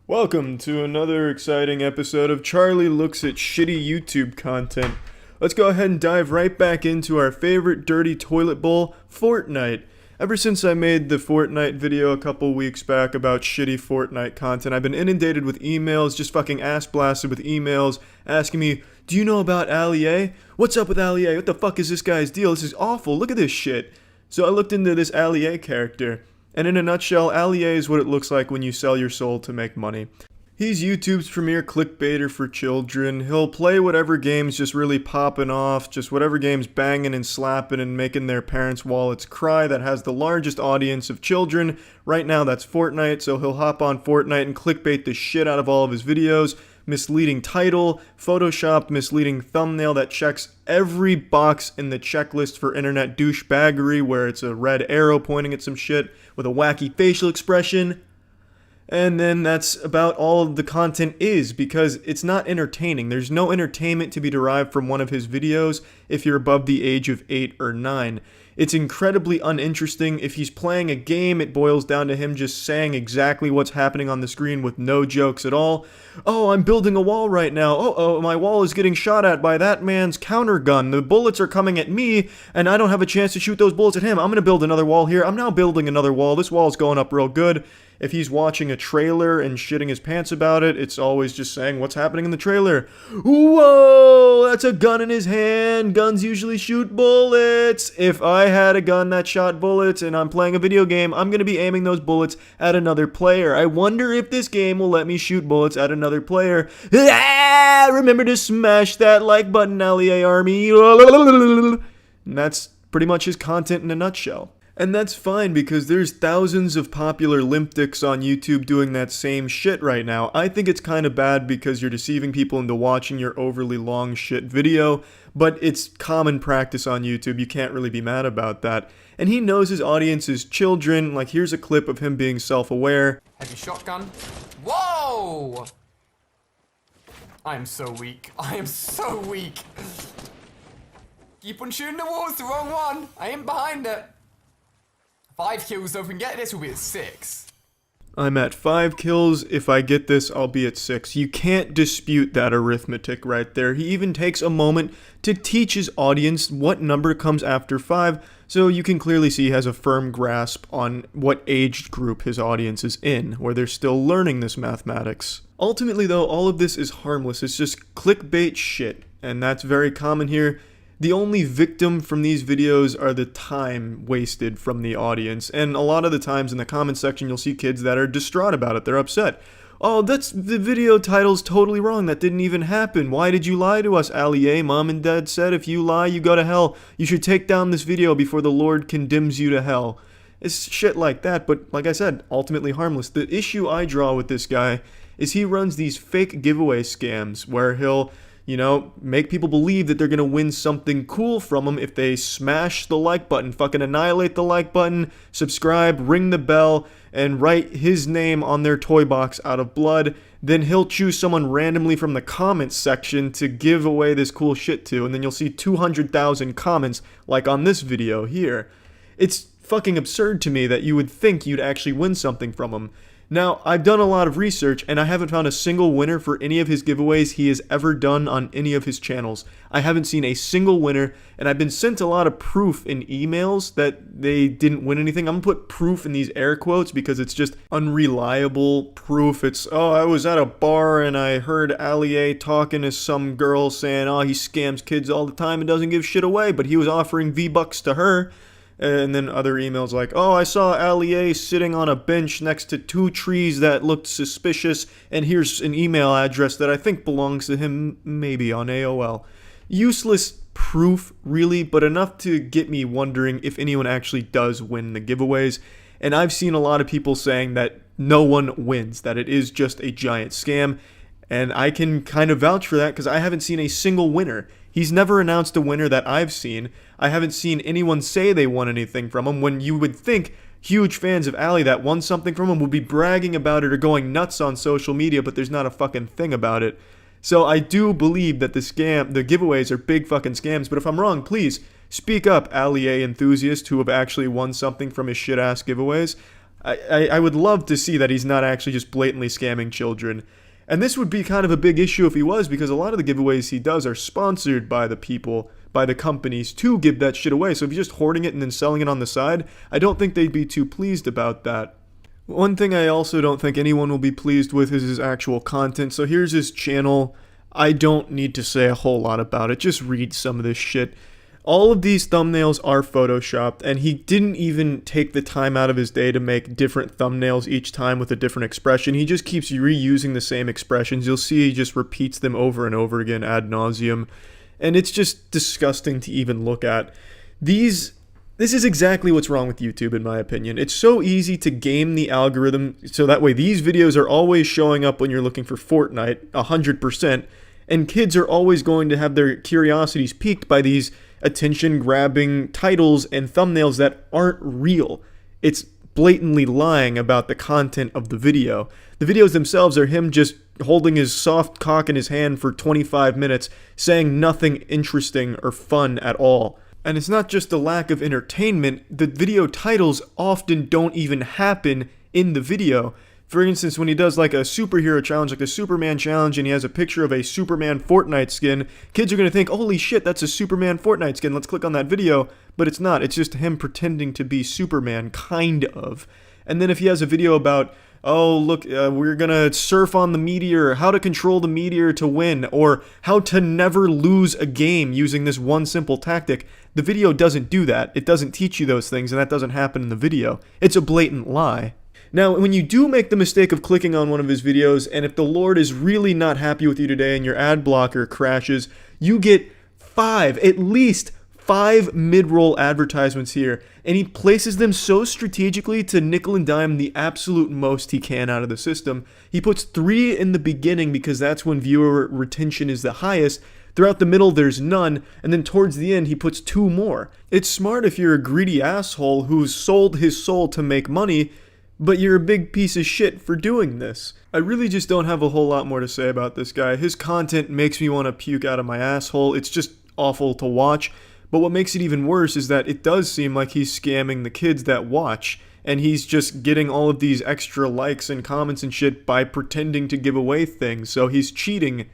Welcome to another exciting episode of Charlie Looks at Shitty YouTube Content. Let's go ahead and dive right back into our favorite dirty toilet bowl, Fortnite. Ever since I made the Fortnite video a couple weeks back about shitty Fortnite content, I've been inundated with emails, just fucking ass blasted with emails, asking me, do you know about Ali? What's up with Ali? What the fuck is this guy's deal? This is awful, look at this shit. So I looked into this Ali character. And in a nutshell, Ali is what it looks like when you sell your soul to make money. He's YouTube's premier clickbaiter for children. He'll play whatever game's just really popping off, just whatever game's banging and slapping and making their parents' wallets cry that has the largest audience of children. Right now that's Fortnite, so he'll hop on Fortnite and clickbait the shit out of all of his videos. Misleading title, photoshopped misleading thumbnail that checks every box in the checklist for internet douchebaggery, where it's a red arrow pointing at some shit with a wacky facial expression. And then that's about all of the content is, because it's not entertaining. There's no entertainment to be derived from one of his videos if you're above the age of 8 or 9. It's incredibly uninteresting. If he's playing a game, it boils down to him just saying exactly what's happening on the screen with no jokes at all. Oh, I'm building a wall right now. Oh, my wall is getting shot at by that man's counter gun. The bullets are coming at me, and I don't have a chance to shoot those bullets at him. I'm gonna build another wall here. I'm now building another wall. This wall's going up real good. If he's watching a trailer and shitting his pants about it, it's always just saying what's happening in the trailer. Whoa, that's a gun in his hand. Guns usually shoot bullets. If I had a gun that shot bullets and I'm playing a video game, I'm going to be aiming those bullets at another player. I wonder if this game will let me shoot bullets at another player. Ah, remember to smash that like button, LEA Army. And that's pretty much his content in a nutshell. And that's fine, because there's thousands of popular limpdicks on YouTube doing that same shit right now. I think it's kind of bad because you're deceiving people into watching your overly long shit video, but it's common practice on YouTube. You can't really be mad about that. And he knows his audience is children. Like, here's a clip of him being self-aware. Heavy shotgun. Whoa! I am so weak. I am so weak. Keep on shooting the walls, the wrong one. I am behind it. 5 kills, so if we can get this, we'll be at 6. I'm at 5 kills. If I get this, I'll be at 6. You can't dispute that arithmetic right there. He even takes a moment to teach his audience what number comes after 5, so you can clearly see he has a firm grasp on what age group his audience is in, where they're still learning this mathematics. Ultimately, though, all of this is harmless. It's just clickbait shit, and that's very common here. The only victim from these videos are the time wasted from the audience, and a lot of the times in the comment section you'll see kids that are distraught about it. They're upset. Oh, that's the video title's totally wrong. That didn't even happen. Why did you lie to us, Ali? Mom and Dad said if you lie, you go to hell. You should take down this video before the Lord condemns you to hell. It's shit like that, but like I said, ultimately harmless. The issue I draw with this guy is he runs these fake giveaway scams where he'll, make people believe that they're gonna win something cool from him if they smash the like button, fucking annihilate the like button, subscribe, ring the bell, and write his name on their toy box out of blood. Then he'll choose someone randomly from the comments section to give away this cool shit to, and then you'll see 200,000 comments like on this video here. It's fucking absurd to me that you would think you'd actually win something from him. Now, I've done a lot of research, and I haven't found a single winner for any of his giveaways he has ever done on any of his channels. I haven't seen a single winner, and I've been sent a lot of proof in emails that they didn't win anything. I'm gonna put proof in these air quotes because it's just unreliable proof. It's, oh, I was at a bar and I heard Ali talking to some girl saying, oh, he scams kids all the time and doesn't give shit away, but he was offering V-Bucks to her. And then other emails like, oh, I saw Ali sitting on a bench next to 2 trees that looked suspicious, and here's an email address that I think belongs to him, maybe on AOL. Useless proof, really, but enough to get me wondering if anyone actually does win the giveaways. And I've seen a lot of people saying that no one wins, that it is just a giant scam. And I can kind of vouch for that because I haven't seen a single winner. He's never announced a winner that I've seen. I haven't seen anyone say they won anything from him, when you would think huge fans of Ali that won something from him would be bragging about it or going nuts on social media, but there's not a fucking thing about it. So I do believe that the giveaways are big fucking scams, but if I'm wrong, please speak up, Ali enthusiasts who have actually won something from his shit-ass giveaways. I would love to see that he's not actually just blatantly scamming children. And this would be kind of a big issue if he was, because a lot of the giveaways he does are sponsored by the people, by the companies, to give that shit away. So if he's just hoarding it and then selling it on the side, I don't think they'd be too pleased about that. One thing I also don't think anyone will be pleased with is his actual content. So here's his channel. I don't need to say a whole lot about it. Just read some of this shit. All of these thumbnails are photoshopped, and he didn't even take the time out of his day to make different thumbnails each time with a different expression. He just keeps reusing the same expressions. You'll see he just repeats them over and over again ad nauseum, and it's just disgusting to even look at. This is exactly what's wrong with YouTube, in my opinion. It's so easy to game the algorithm, so that way these videos are always showing up when you're looking for Fortnite, 100%, and kids are always going to have their curiosities piqued by these attention-grabbing titles and thumbnails that aren't real. It's blatantly lying about the content of the video. The videos themselves are him just holding his soft cock in his hand for 25 minutes, saying nothing interesting or fun at all. And it's not just the lack of entertainment, the video titles often don't even happen in the video. For instance, when he does like a superhero challenge, like the Superman challenge, and he has a picture of a Superman Fortnite skin, kids are going to think, holy shit, that's a Superman Fortnite skin, let's click on that video. But it's not, it's just him pretending to be Superman, kind of. And then if he has a video about, oh, look, we're going to surf on the meteor, how to control the meteor to win, or how to never lose a game using this one simple tactic, the video doesn't do that. It doesn't teach you those things, and that doesn't happen in the video. It's a blatant lie. Now, when you do make the mistake of clicking on one of his videos, and if the Lord is really not happy with you today and your ad blocker crashes, you get at least five mid-roll advertisements here, and he places them so strategically to nickel and dime the absolute most he can out of the system. He puts 3 in the beginning because that's when viewer retention is the highest. Throughout the middle, there's none, and then towards the end, he puts 2 more. It's smart if you're a greedy asshole who's sold his soul to make money, but you're a big piece of shit for doing this. I really just don't have a whole lot more to say about this guy. His content makes me want to puke out of my asshole. It's just awful to watch. But what makes it even worse is that it does seem like he's scamming the kids that watch. And he's just getting all of these extra likes and comments and shit by pretending to give away things. So he's cheating,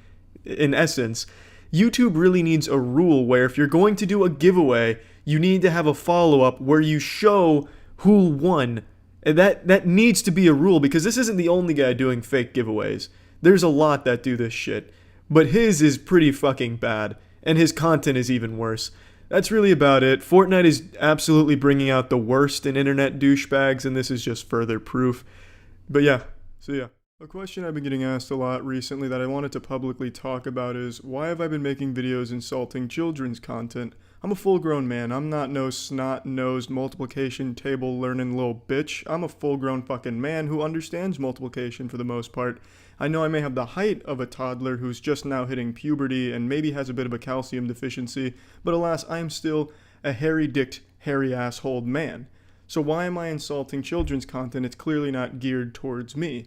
in essence. YouTube really needs a rule where if you're going to do a giveaway, you need to have a follow-up where you show who won. And that needs to be a rule, because this isn't the only guy doing fake giveaways. There's a lot that do this shit. But his is pretty fucking bad, and his content is even worse. That's really about it. Fortnite is absolutely bringing out the worst in internet douchebags, and this is just further proof. But yeah, so yeah. A question I've been getting asked a lot recently that I wanted to publicly talk about is, why have I been making videos insulting children's content? I'm a full-grown man. I'm not no snot-nosed multiplication table learning little bitch. I'm a full-grown fucking man who understands multiplication for the most part. I know I may have the height of a toddler who's just now hitting puberty and maybe has a bit of a calcium deficiency, but alas, I am still a hairy-dicked, hairy-assholed man. So why am I insulting children's content? It's clearly not geared towards me.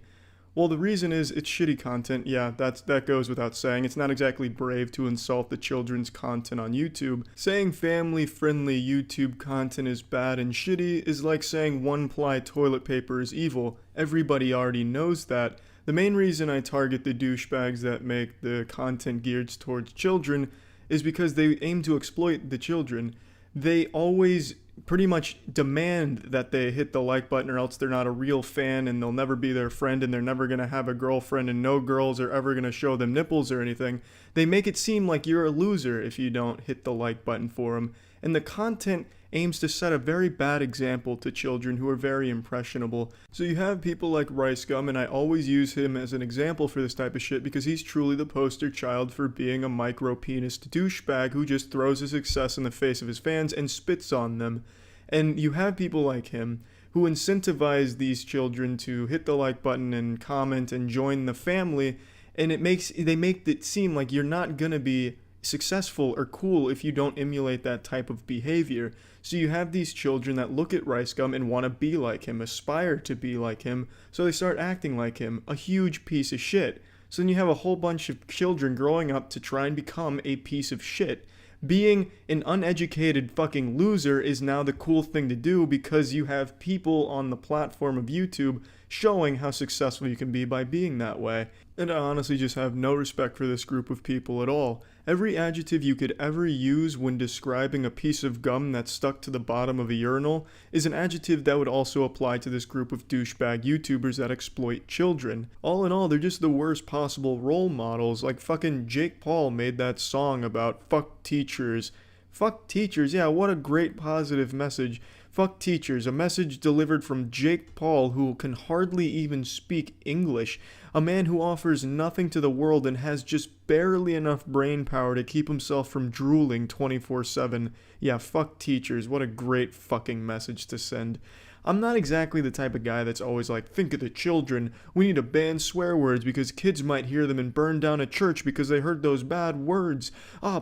Well, the reason is it's shitty content. Yeah, that goes without saying. It's not exactly brave to insult the children's content on YouTube. Saying family-friendly YouTube content is bad and shitty is like saying one-ply toilet paper is evil. Everybody already knows that. The main reason I target the douchebags that make the content geared towards children is because they aim to exploit the children. They always pretty much demand that they hit the like button, or else they're not a real fan and they'll never be their friend and they're never going to have a girlfriend, and no girls are ever going to show them nipples or anything. They make it seem like you're a loser if you don't hit the like button for them. And the content aims to set a very bad example to children who are very impressionable. So you have people like RiceGum, and I always use him as an example for this type of shit because he's truly the poster child for being a micro-penised douchebag who just throws his success in the face of his fans and spits on them. And you have people like him who incentivize these children to hit the like button and comment and join the family, and they make it seem like you're not gonna be successful or cool if you don't emulate that type of behavior. So you have these children that look at RiceGum and want to be like him, aspire to be like him, so they start acting like him, a huge piece of shit. So then you have a whole bunch of children growing up to try and become a piece of shit. Being an uneducated fucking loser is now the cool thing to do because you have people on the platform of YouTube showing how successful you can be by being that way. And I honestly just have no respect for this group of people at all. Every adjective you could ever use when describing a piece of gum that's stuck to the bottom of a urinal is an adjective that would also apply to this group of douchebag YouTubers that exploit children. All in all, they're just the worst possible role models. Like fucking Jake Paul made that song about fuck teachers. Fuck teachers, yeah, what a great positive message. Fuck teachers, a message delivered from Jake Paul, who can hardly even speak English, a man who offers nothing to the world and has just barely enough brain power to keep himself from drooling 24/7. Yeah, fuck teachers, what a great fucking message to send. I'm not exactly the type of guy that's always like, think of the children, we need to ban swear words because kids might hear them and burn down a church because they heard those bad words.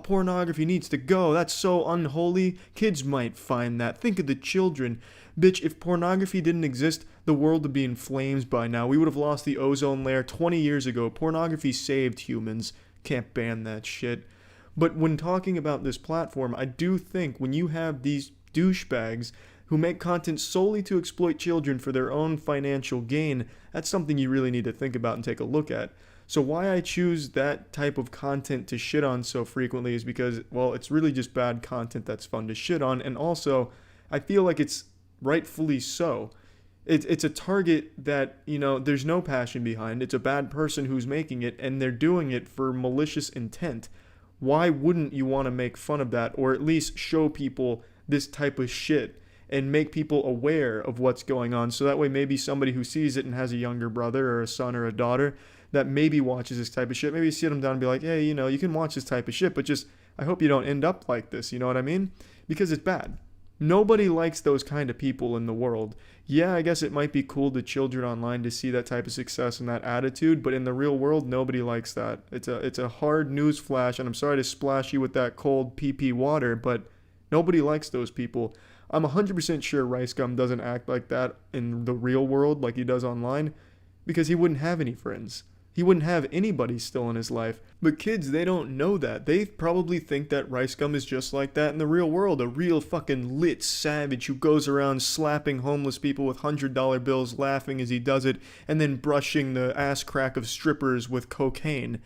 Pornography needs to go, that's so unholy, kids might find that, think of the children. Bitch, if pornography didn't exist, the world would be in flames by now. We would have lost the ozone layer 20 years ago. Pornography saved humans. Can't ban that shit. But when talking about this platform, I do think when you have these douchebags who make content solely to exploit children for their own financial gain, that's something you really need to think about and take a look at. So why I choose that type of content to shit on so frequently is because, well, it's really just bad content that's fun to shit on, and also, I feel like it's rightfully so. It's a target that, there's no passion behind. It's a bad person who's making it, and they're doing it for malicious intent. Why wouldn't you want to make fun of that, or at least show people this type of shit and make people aware of what's going on, so that way maybe somebody who sees it and has a younger brother or a son or a daughter that maybe watches this type of shit, maybe sit them down and be like, hey, you can watch this type of shit, but just, I hope you don't end up like this, you know what I mean? Because it's bad. Nobody likes those kind of people in the world. Yeah, I guess it might be cool to children online to see that type of success and that attitude, but in the real world, nobody likes that. It's a hard news flash, and I'm sorry to splash you with that cold pee-pee water, but nobody likes those people. I'm 100% sure Rice Gum doesn't act like that in the real world like he does online, because he wouldn't have any friends. He wouldn't have anybody still in his life. But kids, they don't know that. They probably think that Rice Gum is just like that in the real world. A real fucking lit savage who goes around slapping homeless people with $100 bills, laughing as he does it, and then brushing the ass crack of strippers with cocaine.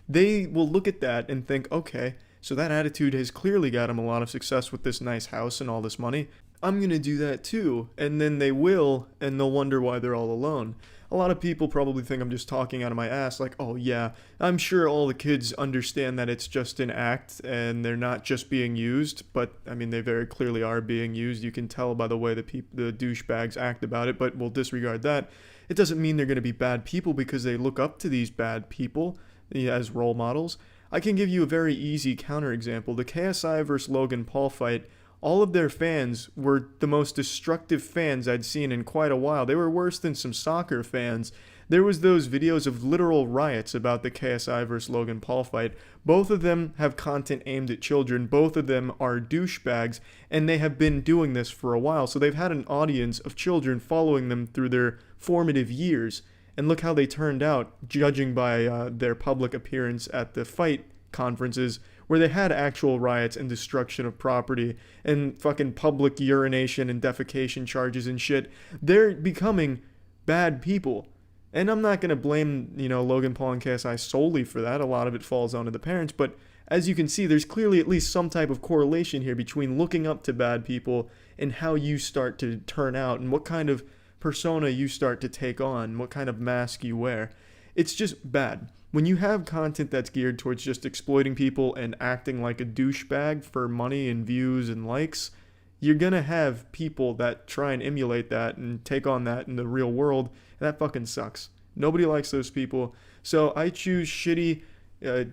They will look at that and think, okay, so that attitude has clearly got him a lot of success with this nice house and all this money. I'm gonna do that too. And then they will, and they'll wonder why they're all alone. A lot of people probably think I'm just talking out of my ass, like, oh yeah, I'm sure all the kids understand that it's just an act and they're not just being used, but I mean, they very clearly are being used. You can tell by the way the douchebags act about it, but we'll disregard that. It doesn't mean they're gonna be bad people because they look up to these bad people as role models. I can give you a very easy counterexample. The KSI vs. Logan Paul fight, all of their fans were the most destructive fans I'd seen in quite a while. They were worse than some soccer fans. There was those videos of literal riots about the KSI vs. Logan Paul fight. Both of them have content aimed at children. Both of them are douchebags, and they have been doing this for a while. So they've had an audience of children following them through their formative years. And look how they turned out, judging by their public appearance at the fight conferences, where they had actual riots and destruction of property and fucking public urination and defecation charges and shit. They're becoming bad people. And I'm not going to blame, Logan Paul and KSI solely for that. A lot of it falls onto the parents. But as you can see, there's clearly at least some type of correlation here between looking up to bad people and how you start to turn out and what kind of persona you start to take on, what kind of mask you wear. It's just bad. When you have content that's geared towards just exploiting people and acting like a douchebag for money and views and likes, you're gonna have people that try and emulate that and take on that in the real world, and that fucking sucks. Nobody likes those people. So I choose shitty,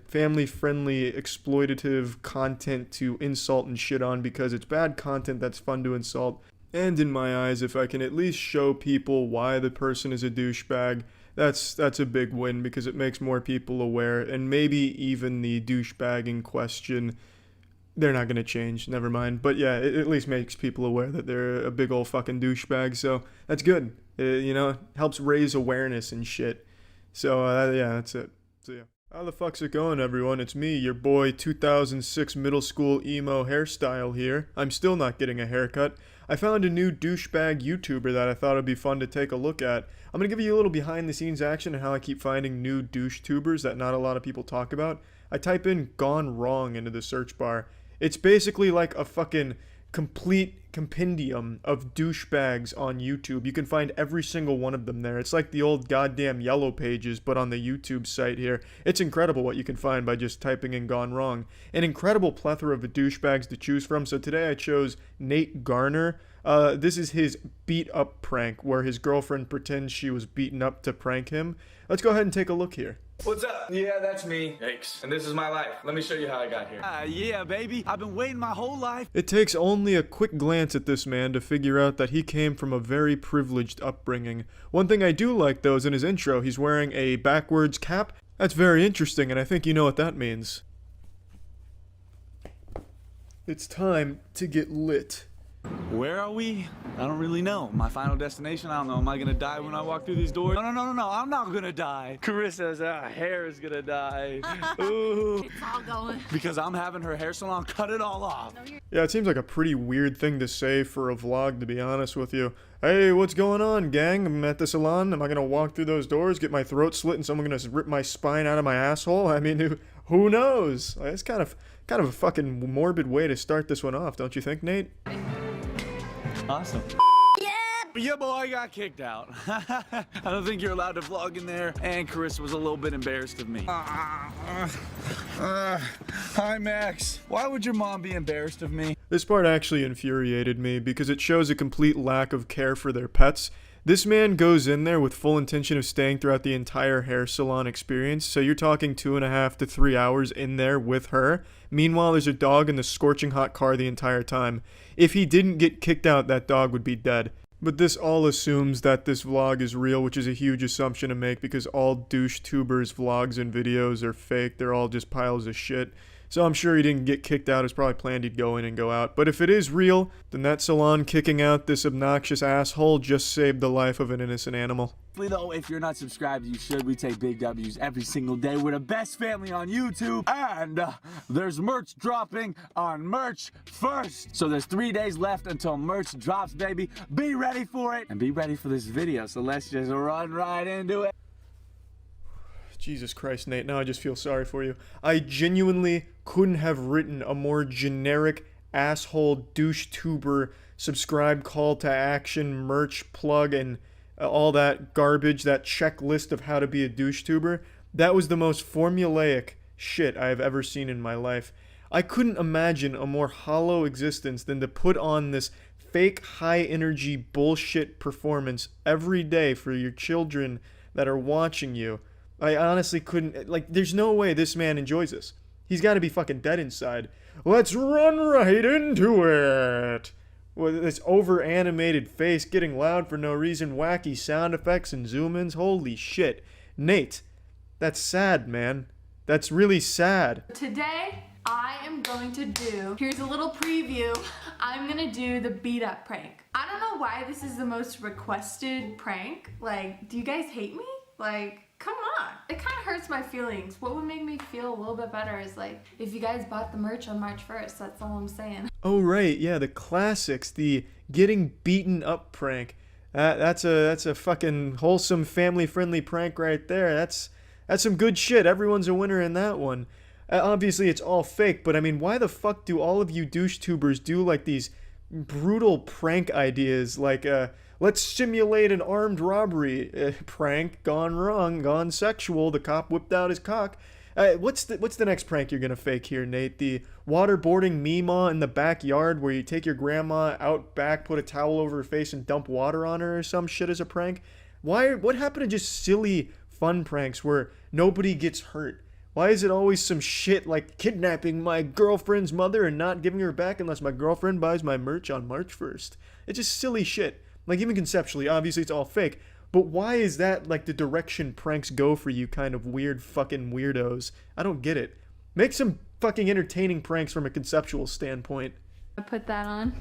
family-friendly, exploitative content to insult and shit on because it's bad content that's fun to insult. And in my eyes, if I can at least show people why the person is a douchebag, that's a big win because it makes more people aware, and maybe even the douchebag in question, they're not going to change, never mind. But yeah, it at least makes people aware that they're a big old fucking douchebag, so that's good. It helps raise awareness and shit. So yeah, that's it. So yeah. How the fuck's it going, everyone? It's me, your boy 2006 middle school emo hairstyle here. I'm still not getting a haircut. I found a new douchebag YouTuber that I thought would be fun to take a look at. I'm gonna give you a little behind the scenes action on how I keep finding new douchetubers that not a lot of people talk about. I type in "gone wrong" into the search bar. It's basically like a fucking complete compendium of douchebags on YouTube. You can find every single one of them there. It's like the old goddamn Yellow Pages, but on the YouTube site here. It's incredible what you can find by just typing in "gone wrong." An incredible plethora of douchebags to choose from. So today I chose Nate Garner. This is his beat up prank where his girlfriend pretends she was beaten up to prank him. Let's go ahead and take a look here. What's up? Yeah, that's me. Yikes. And this is my life. Let me show you how I got here. Yeah, baby. I've been waiting my whole life. It takes only a quick glance at this man to figure out that he came from a very privileged upbringing. One thing I do like, though, is in his intro, he's wearing a backwards cap. That's very interesting, and I think you know what that means. It's time to get lit. Where are we? I don't really know. My final destination? I don't know. Am I gonna die when I walk through these doors? No. I'm not gonna die. Carissa's hair is gonna die. Ooh. It's all going. Because I'm having her hair salon cut it all off. Yeah, it seems like a pretty weird thing to say for a vlog, to be honest with you. Hey, what's going on, gang? I'm at the salon. Am I gonna walk through those doors, get my throat slit, and someone gonna rip my spine out of my asshole? I mean, who knows? It's kind of a fucking morbid way to start this one off, don't you think, Nate? Awesome. Your boy got kicked out. I don't think you're allowed to vlog in there, and Carissa was a little bit embarrassed of me. Hi, Max. Why would your mom be embarrassed of me? This part actually infuriated me because it shows a complete lack of care for their pets. This man goes in there with full intention of staying throughout the entire hair salon experience, so you're talking 2.5 to 3 hours in there with her. Meanwhile, there's a dog in the scorching hot car the entire time. If he didn't get kicked out, that dog would be dead. But this all assumes that this vlog is real, which is a huge assumption to make because all douchetubers' vlogs and videos are fake. They're all just piles of shit. So I'm sure he didn't get kicked out. It's probably planned he'd go in and go out. But if it is real, then that salon kicking out this obnoxious asshole just saved the life of an innocent animal. Though, if you're not subscribed, you should. We take big W's every single day. We're the best family on YouTube. And there's merch dropping on Merch First. So there's 3 days left until merch drops, baby. Be ready for it. And be ready for this video. So let's just run right into it. Jesus Christ, Nate, now I just feel sorry for you. I genuinely couldn't have written a more generic asshole douchetuber subscribe call to action merch plug and all that garbage, that checklist of how to be a douchetuber. That was the most formulaic shit I have ever seen in my life. I couldn't imagine a more hollow existence than to put on this fake high energy bullshit performance every day for your children that are watching you. I honestly couldn't, like, there's no way this man enjoys this. He's got to be fucking dead inside. Let's run right into it. With this over-animated face getting loud for no reason, wacky sound effects and zoom-ins. Holy shit. Nate, that's sad, man. That's really sad. Today, I am going to do, here's a little preview, I'm gonna do the beat up prank. I don't know why this is the most requested prank. Like, do you guys hate me? Like, come on. It kind of hurts my feelings. What would make me feel a little bit better is like, if you guys bought the merch on March 1st, that's all I'm saying. Oh, right, yeah, the classics, the getting beaten up prank. That's a fucking wholesome, family-friendly prank right there. That's some good shit. Everyone's a winner in that one. Obviously, it's all fake, but I mean, why the fuck do all of you douchetubers do like these brutal prank ideas like, let's simulate an armed robbery prank gone wrong, gone sexual. The cop whipped out his cock. What's the next prank you're gonna fake here, Nate? The waterboarding Meemaw in the backyard where you take your grandma out back, put a towel over her face, and dump water on her or some shit as a prank? What happened to just silly fun pranks where nobody gets hurt? Why is it always some shit like kidnapping my girlfriend's mother and not giving her back unless my girlfriend buys my merch on March 1st? It's just silly shit. Like, even conceptually, obviously it's all fake, but why is that, like, the direction pranks go for you kind of weird fucking weirdos? I don't get it. Make some fucking entertaining pranks from a conceptual standpoint. I put that on.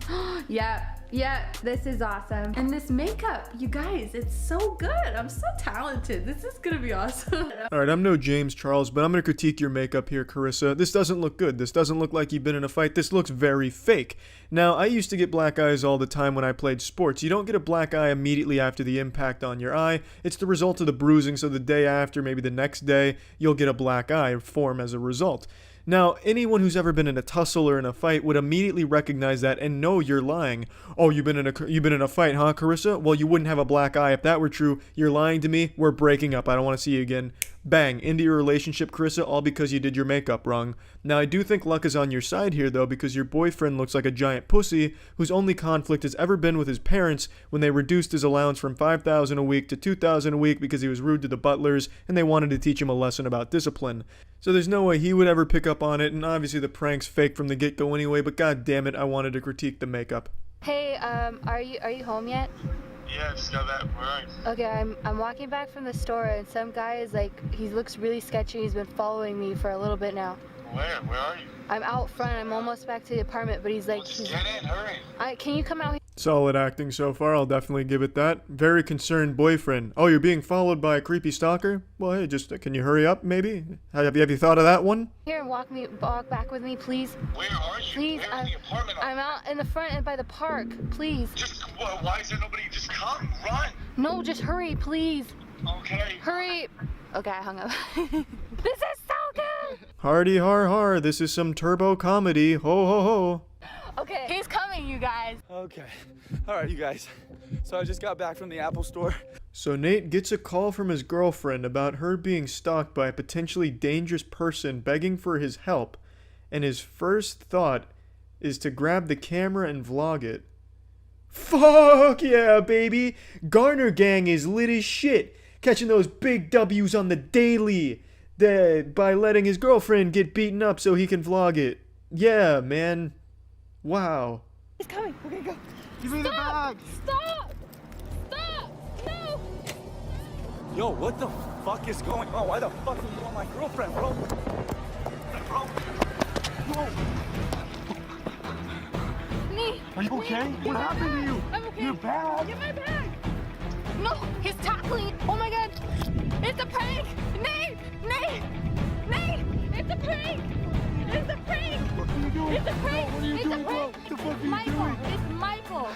Yeah, Yeah, this is awesome. And this makeup, you guys, it's so good. I'm so talented. This is gonna be awesome. Alright, I'm no James Charles, but I'm gonna critique your makeup here, Carissa. This doesn't look good. This doesn't look like you've been in a fight. This looks very fake. Now, I used to get black eyes all the time when I played sports. You don't get a black eye immediately after the impact on your eye. It's the result of the bruising, so the day after, maybe the next day, you'll get a black eye form as a result. Now, anyone who's ever been in a tussle or in a fight would immediately recognize that and know you're lying. Oh, you've been in a fight, huh, Carissa? Well, you wouldn't have a black eye if that were true. You're lying to me. We're breaking up. I don't want to see you again. Bang, into your relationship, Carissa, all because you did your makeup wrong. Now, I do think luck is on your side here, though, because your boyfriend looks like a giant pussy whose only conflict has ever been with his parents when they reduced his allowance from $5,000 a week to $2,000 a week because he was rude to the butlers and they wanted to teach him a lesson about discipline. So there's no way he would ever pick up on it, and obviously the prank's fake from the get-go anyway, but god damn it, I wanted to critique the makeup. Hey, are you home yet? Yeah, I just got back. Where are you? Okay, I'm walking back from the store and some guy is like, he looks really sketchy. He's been following me for a little bit now. Where? Where are you? I'm out front. I'm almost back to the apartment, but he's like, Just get in, hurry. Can you come out here? Solid acting so far, I'll definitely give it that. Very concerned boyfriend. Oh, you're being followed by a creepy stalker? Well, hey, just, can you hurry up, maybe? Have you thought of that one? Here and walk back with me, please. Where are you? Please, Where in the apartment? I'm out in the front and by the park. Please. Just, why is there nobody? Just come, run. No, just hurry, please. Okay. Hurry. Okay, I hung up. This is so good. Hardy har har, this is some turbo comedy. Ho ho ho. Okay, he's coming, you guys. Okay. All right, you guys. So I just got back from the Apple store. So Nate gets a call from his girlfriend about her being stalked by a potentially dangerous person begging for his help, and his first thought is to grab the camera and vlog it. Fuck yeah, baby! Garner Gang is lit as shit, catching those big W's on the daily, by letting his girlfriend get beaten up so he can vlog it. Yeah, man. Wow. He's coming. Okay, go. Give me the bag. Stop! Stop! No! Yo, what the fuck is going on? Why the fuck are you on my girlfriend, bro? Me! Are you okay? What happened to you? I'm okay. Your bag. Get my bag! No! He's tackling! Oh my god! It's a prank! Nate! Nate! Nate! It's a prank! It's a prank! What are you doing? It's a prank! What are you It's doing, a bro? prank! What the fuck are you Michael! doing? It's Michael!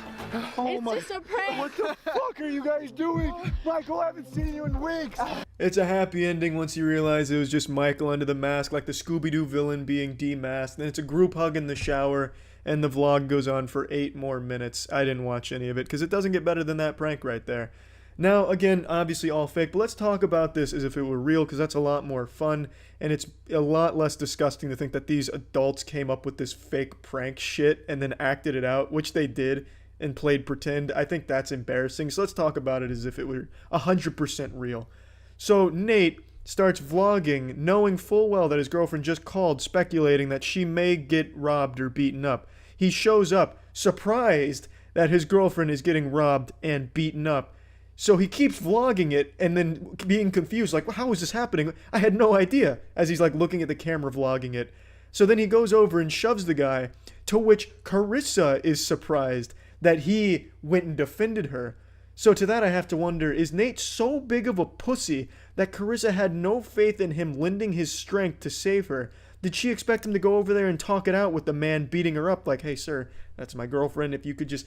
Oh It's my. just a prank! What the fuck are you guys doing? Michael, I haven't seen you in weeks. It's a happy ending once you realize it was just Michael under the mask, like the Scooby-Doo villain being demasked. Then it's a group hug in the shower, and the vlog goes on for 8 more minutes. I didn't watch any of it, because it doesn't get better than that prank right there. Now, again, obviously all fake, but let's talk about this as if it were real, because that's a lot more fun, and it's a lot less disgusting to think that these adults came up with this fake prank shit and then acted it out, which they did, and played pretend. I think that's embarrassing, so let's talk about it as if it were 100% real. So Nate starts vlogging, knowing full well that his girlfriend just called, speculating that she may get robbed or beaten up. He shows up, surprised that his girlfriend is getting robbed and beaten up. So he keeps vlogging it and then being confused, like, well, how is this happening? I had no idea, as he's like looking at the camera vlogging it. So then he goes over and shoves the guy, to which Carissa is surprised that he went and defended her. So to that I have to wonder, is Nate so big of a pussy that Carissa had no faith in him lending his strength to save her? Did she expect him to go over there and talk it out with the man beating her up? Like, hey, sir, that's my girlfriend. If you could just,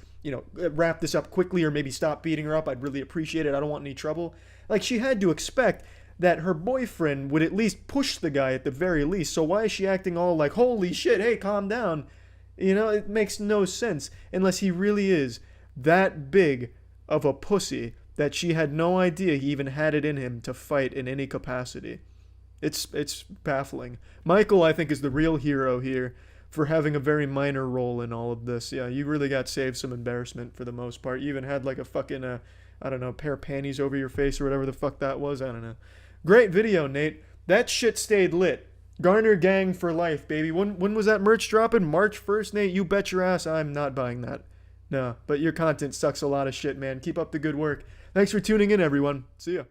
wrap this up quickly or maybe stop beating her up, I'd really appreciate it. I don't want any trouble. Like, she had to expect that her boyfriend would at least push the guy at the very least. So why is she acting all like, holy shit, hey, calm down? It makes no sense unless he really is that big of a pussy that she had no idea he even had it in him to fight in any capacity. It's baffling. Michael, I think, is the real hero here for having a very minor role in all of this. Yeah, you really got saved some embarrassment for the most part. You even had like a fucking, pair of panties over your face or whatever the fuck that was. I don't know. Great video, Nate. That shit stayed lit. Garner Gang for life, baby. When was that merch dropping? March 1st, Nate? You bet your ass I'm not buying that. No, but your content sucks a lot of shit, man. Keep up the good work. Thanks for tuning in, everyone. See ya.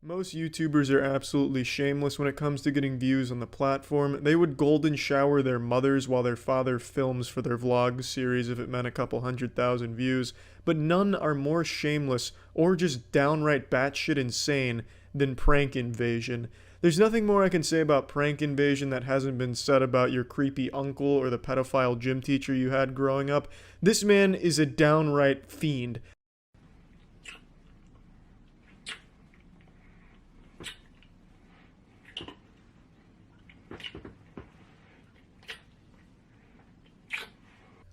Most YouTubers are absolutely shameless when it comes to getting views on the platform. They would golden shower their mothers while their father films for their vlog series if it meant a couple 100,000 views, but none are more shameless or just downright batshit insane than Prank Invasion. There's nothing more I can say about Prank Invasion that hasn't been said about your creepy uncle or the pedophile gym teacher you had growing up. This man is a downright fiend.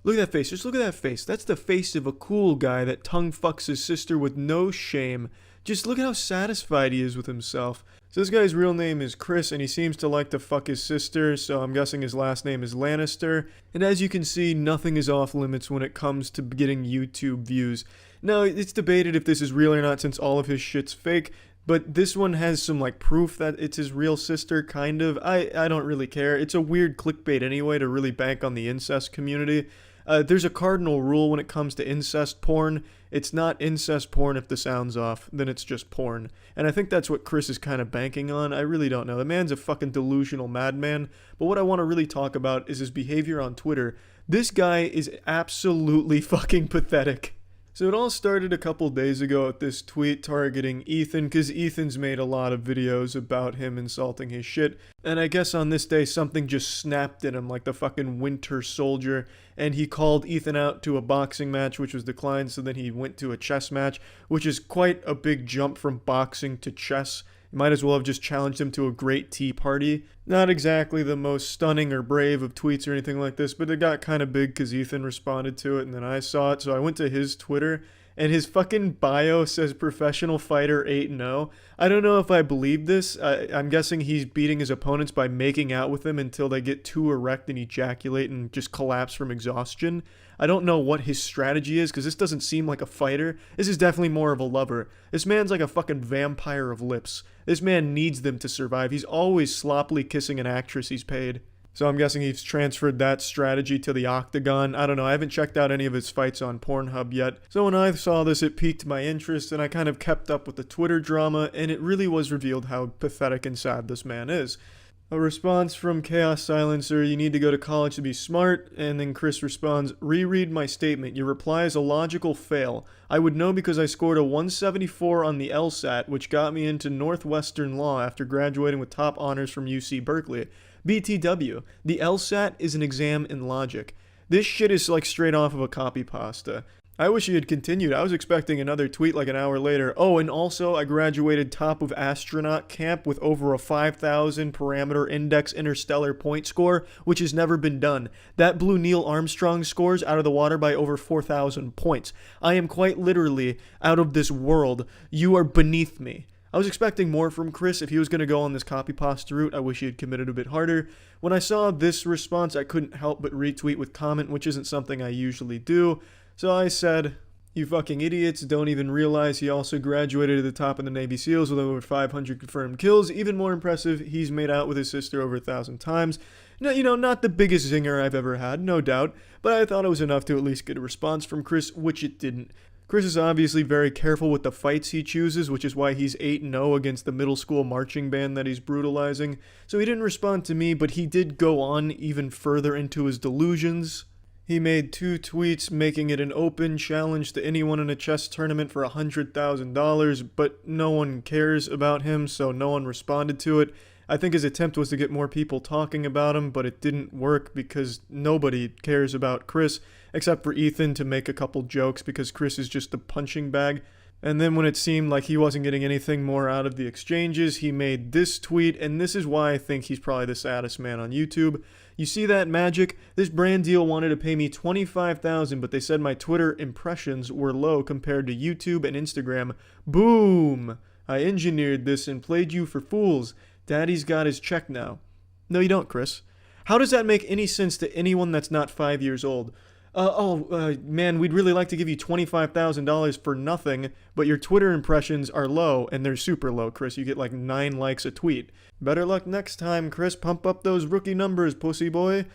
Look at that face, just look at that face. That's the face of a cool guy that tongue fucks his sister with no shame. Just look at how satisfied he is with himself. So this guy's real name is Chris, and he seems to like to fuck his sister, so I'm guessing his last name is Lannister. And as you can see, nothing is off limits when it comes to getting YouTube views. Now, it's debated if this is real or not since all of his shit's fake, but this one has some like proof that it's his real sister, kind of. I don't really care. It's a weird clickbait anyway to really bank on the incest community. There's a cardinal rule when it comes to incest porn. It's not incest porn if the sound's off, then it's just porn. And I think that's what Chris is kind of banking on. I really don't know. The man's a fucking delusional madman. But what I want to really talk about is his behavior on Twitter. This guy is absolutely fucking pathetic. So it all started a couple days ago with this tweet targeting Ethan, because Ethan's made a lot of videos about him insulting his shit, and I guess on this day something just snapped in him like the fucking Winter Soldier, and he called Ethan out to a boxing match, which was declined, so then he went to a chess match, which is quite a big jump from boxing to chess. You might as well have just challenged him to a great tea party. Not exactly the most stunning or brave of tweets or anything like this, but it got kind of big because Ethan responded to it and then I saw it. So I went to his Twitter and his fucking bio says professional fighter 8-0. I don't know if I believe this. I'm guessing he's beating his opponents by making out with them until they get too erect and ejaculate and just collapse from exhaustion. I don't know what his strategy is because this doesn't seem like a fighter. This is definitely more of a lover. This man's like a fucking vampire of lips. This man needs them to survive. He's always sloppily kissing an actress he's paid. So I'm guessing he's transferred that strategy to the octagon. I don't know, I haven't checked out any of his fights on Pornhub yet. So when I saw this, it piqued my interest, and I kind of kept up with the Twitter drama, and it really was revealed how pathetic and sad this man is. A response from Chaos Silencer, you need to go to college to be smart, and then Chris responds, reread my statement, your reply is a logical fail. I would know because I scored a 174 on the LSAT, which got me into Northwestern Law after graduating with top honors from UC Berkeley. BTW, the LSAT is an exam in logic. This shit is like straight off of a copy pasta. I wish he had continued. I was expecting another tweet like an hour later. Oh, and also I graduated top of astronaut camp with over a 5,000 parameter index interstellar point score, which has never been done. That blew Neil Armstrong's scores out of the water by over 4,000 points. I am quite literally out of this world. You are beneath me. I was expecting more from Chris. If he was going to go on this copy pasta route, I wish he had committed a bit harder. When I saw this response, I couldn't help but retweet with comment, which isn't something I usually do. So I said, you fucking idiots don't even realize he also graduated at the top of the Navy SEALs with over 500 confirmed kills. Even more impressive, he's made out with his sister over 1,000 times. No, you know, not the biggest zinger I've ever had, no doubt, but I thought it was enough to at least get a response from Chris, which it didn't. Chris is obviously very careful with the fights he chooses, which is why he's 8-0 against the middle school marching band that he's brutalizing. So he didn't respond to me, but he did go on even further into his delusions. He made 2 tweets making it an open challenge to anyone in a chess tournament for $100,000, but no one cares about him, so no one responded to it. I think his attempt was to get more people talking about him, but it didn't work because nobody cares about Chris, except for Ethan to make a couple jokes because Chris is just a punching bag. And then when it seemed like he wasn't getting anything more out of the exchanges, he made this tweet, and this is why I think he's probably the saddest man on YouTube. You see that magic? This brand deal wanted to pay me $25,000, but they said my Twitter impressions were low compared to YouTube and Instagram. Boom! I engineered this and played you for fools. Daddy's got his check now. No, you don't, Chris. How does that make any sense to anyone that's not 5 years old? Man, we'd really like to give you $25,000 for nothing, but your Twitter impressions are low, and they're super low, Chris. You get like 9 likes a tweet. Better luck next time, Chris. Pump up those rookie numbers, pussy boy.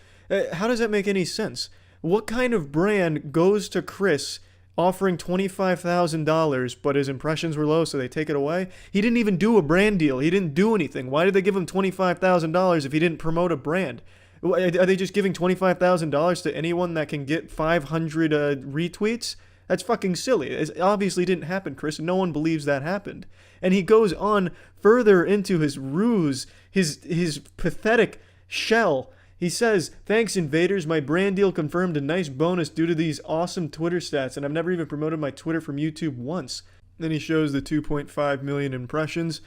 How does that make any sense? What kind of brand goes to Chris offering $25,000, but his impressions were low, so they take it away. He didn't even do a brand deal. He didn't do anything. Why did they give him $25,000 if he didn't promote a brand? Are they just giving $25,000 to anyone that can get 500 retweets? That's fucking silly. It obviously didn't happen, Chris. No one believes that happened. And he goes on further into his ruse, his pathetic shell. He says, "Thanks, invaders. My brand deal confirmed a nice bonus due to these awesome Twitter stats, and I've never even promoted my Twitter from YouTube once." Then he shows the 2.5 million impressions.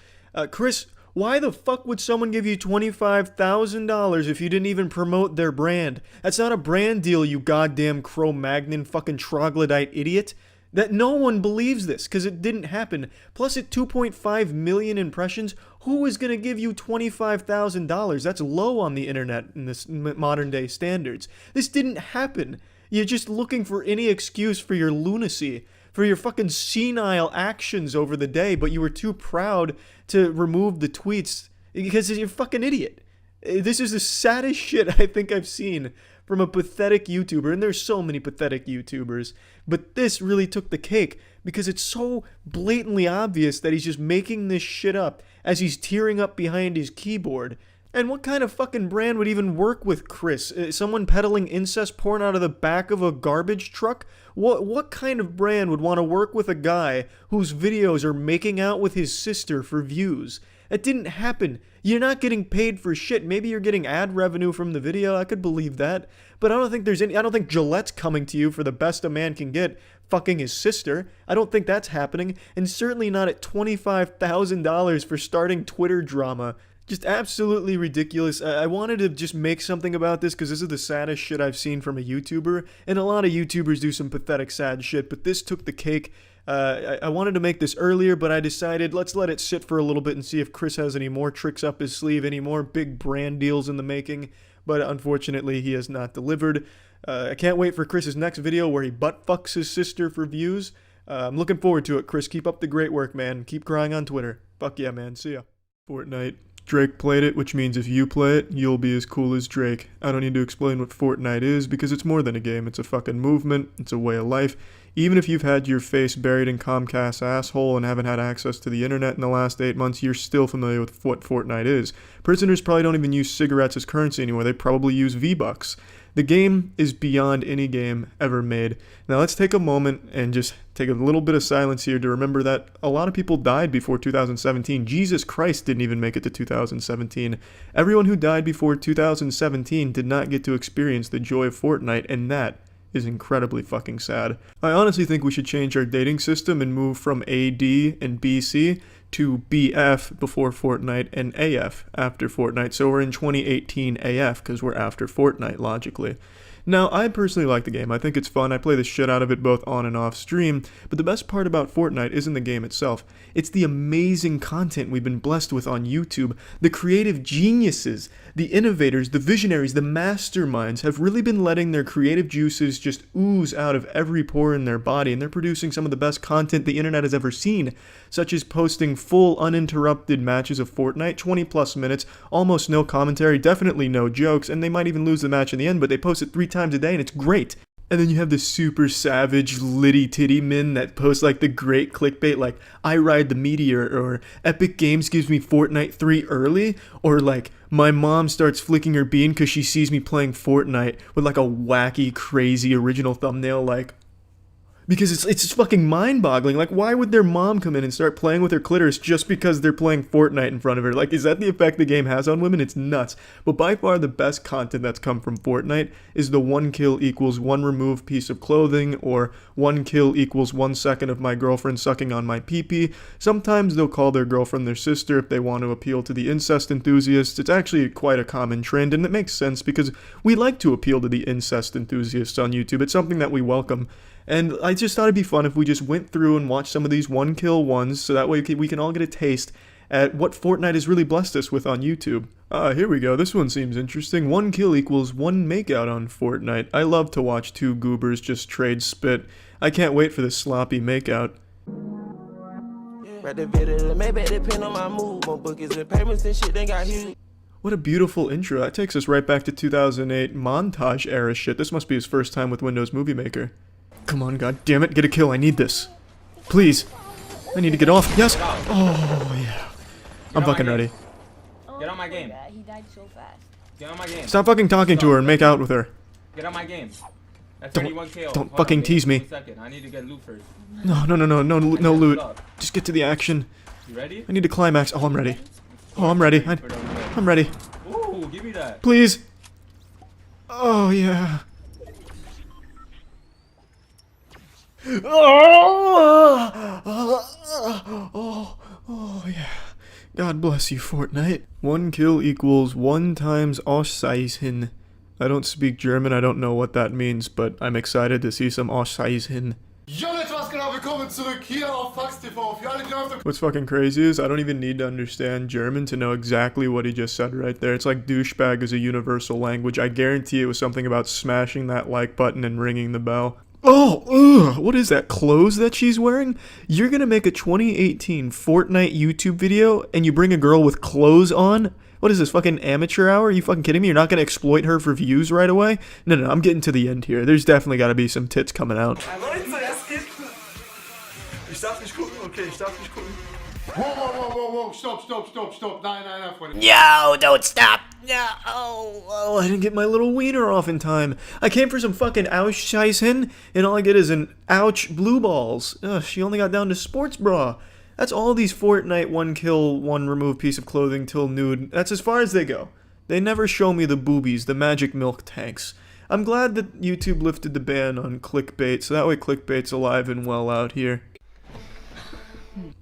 Chris, why the fuck would someone give you $25,000 if you didn't even promote their brand? That's not a brand deal, you goddamn Cro-Magnon fucking troglodyte idiot. That no one believes this, because it didn't happen. Plus, at 2.5 million impressions, who is going to give you $25,000? That's low on the internet in this modern day standards. This didn't happen. You're just looking for any excuse for your lunacy, for your fucking senile actions over the day, but you were too proud to remove the tweets because you're a fucking idiot. This is the saddest shit I think I've seen from a pathetic YouTuber, and there's so many pathetic YouTubers, but this really took the cake because it's so blatantly obvious that he's just making this shit up as he's tearing up behind his keyboard. And what kind of fucking brand would even work with Chris? Someone peddling incest porn out of the back of a garbage truck? What kind of brand would want to work with a guy whose videos are making out with his sister for views? It didn't happen. You're not getting paid for shit. Maybe you're getting ad revenue from the video. I could believe that. But I don't think Gillette's coming to you for the best a man can get, fucking his sister. I don't think that's happening. And certainly not at $25,000 for starting Twitter drama. Just absolutely ridiculous. I wanted to just make something about this because this is the saddest shit I've seen from a YouTuber. And a lot of YouTubers do some pathetic sad shit, but this took the cake. I wanted to make this earlier, but I decided let's let it sit for a little bit and see if Chris has any more tricks up his sleeve, any more big brand deals in the making. But unfortunately, he has not delivered. I can't wait for Chris's next video where he butt fucks his sister for views. I'm looking forward to it, Chris. Keep up the great work, man. Keep crying on Twitter. Fuck yeah, man. See ya. Fortnite. Drake played it, which means if you play it, you'll be as cool as Drake. I don't need to explain what Fortnite is because it's more than a game. It's a fucking movement. It's a way of life. Even if you've had your face buried in Comcast's asshole and haven't had access to the internet in the last 8 months, you're still familiar with what Fortnite is. Prisoners probably don't even use cigarettes as currency anymore. They probably use V-Bucks. The game is beyond any game ever made. Now let's take a moment and just take a little bit of silence here to remember that a lot of people died before 2017. Jesus Christ didn't even make it to 2017. Everyone who died before 2017 did not get to experience the joy of Fortnite, and that is incredibly fucking sad. I honestly think we should change our dating system and move from AD and BC to BF before Fortnite and AF after Fortnite. So we're in 2018 AF because we're after Fortnite, logically. Now, I personally like the game. I think it's fun. I play the shit out of it both on and off stream. But the best part about Fortnite isn't the game itself. It's the amazing content we've been blessed with on YouTube. The creative geniuses, the innovators, the visionaries, the masterminds have really been letting their creative juices just ooze out of every pore in their body. And they're producing some of the best content the internet has ever seen, such as posting full uninterrupted matches of Fortnite, 20 plus minutes, almost no commentary, definitely no jokes, and they might even lose the match in the end, but they post it 3 times a day and it's great. And then you have the super savage litty titty men that post like the great clickbait like I ride the meteor, or Epic Games gives me Fortnite 3 early, or like my mom starts flicking her bean because she sees me playing Fortnite with like a wacky crazy original thumbnail, like, because it's just fucking mind-boggling. Like, why would their mom come in and start playing with her clitoris just because they're playing Fortnite in front of her? Like, is that the effect the game has on women? It's nuts. But by far the best content that's come from Fortnite is the 1 kill equals 1 removed piece of clothing, or 1 kill equals 1 second of my girlfriend sucking on my pee-pee. Sometimes they'll call their girlfriend their sister if they want to appeal to the incest enthusiasts. It's actually quite a common trend, and it makes sense because we like to appeal to the incest enthusiasts on YouTube. It's something that we welcome. And I just thought it'd be fun if we just went through and watched some of these 1 kill ones, so that way we can all get a taste at what Fortnite has really blessed us with on YouTube. Here we go. This one seems interesting. 1 kill equals 1 makeout on Fortnite. I love to watch 2 goobers just trade spit. I can't wait for this sloppy makeout. What a beautiful intro. That takes us right back to 2008 montage era shit. This must be his first time with Windows Movie Maker. come on, god damn it, get a kill, I need this. Please. I need to get off. Yes! Oh, yeah. I'm fucking ready. Get on my game. He died so fast. Get on my game. Stop fucking talking to her and make out with her. Get on my game. That's Don't- 31 KO. don't Hold fucking on, tease me. 1 second. I need to get loot first. No loot. Just get to the action. You ready? I need to climax. Oh, I'm ready. Oh, I'm ready. I'm ready. Ooh, give me that. Please. Oh, yeah. Oh, yeah. God bless you, Fortnite. 1 kill equals 1 times Auszeichnung. I don't speak German, I don't know what that means, but I'm excited to see some Auszeichnung. Jo Leute, was genau? Willkommen zurück hier auf Fax TV. Für alle, die auf der What's fucking crazy is I don't even need to understand German to know exactly what he just said right there. It's like douchebag is a universal language. I guarantee it was something about smashing that like button and ringing the bell. Oh, ugh, what is that, clothes that she's wearing? You're gonna make a 2018 Fortnite YouTube video and you bring a girl with clothes on? What is this, fucking amateur hour? Are you fucking kidding me? You're not gonna exploit her for views right away? No, I'm getting to the end here. There's definitely gotta be some tits coming out. Ich darf nicht gucken, okay, ich darf nicht gucken. Wow, stopp. Nein, Freunde. No, don't stop. No. Oh, I didn't get my little wiener off in time. I came for some fucking Auszeichnung, and all I get is an ouch blue balls. Ugh, she only got down to sports bra. That's all these Fortnite 1 kill, 1 remove piece of clothing till nude. That's as far as they go. They never show me the boobies, the magic milk tanks. I'm glad that YouTube lifted the ban on clickbait, so that way clickbait's alive and well out here.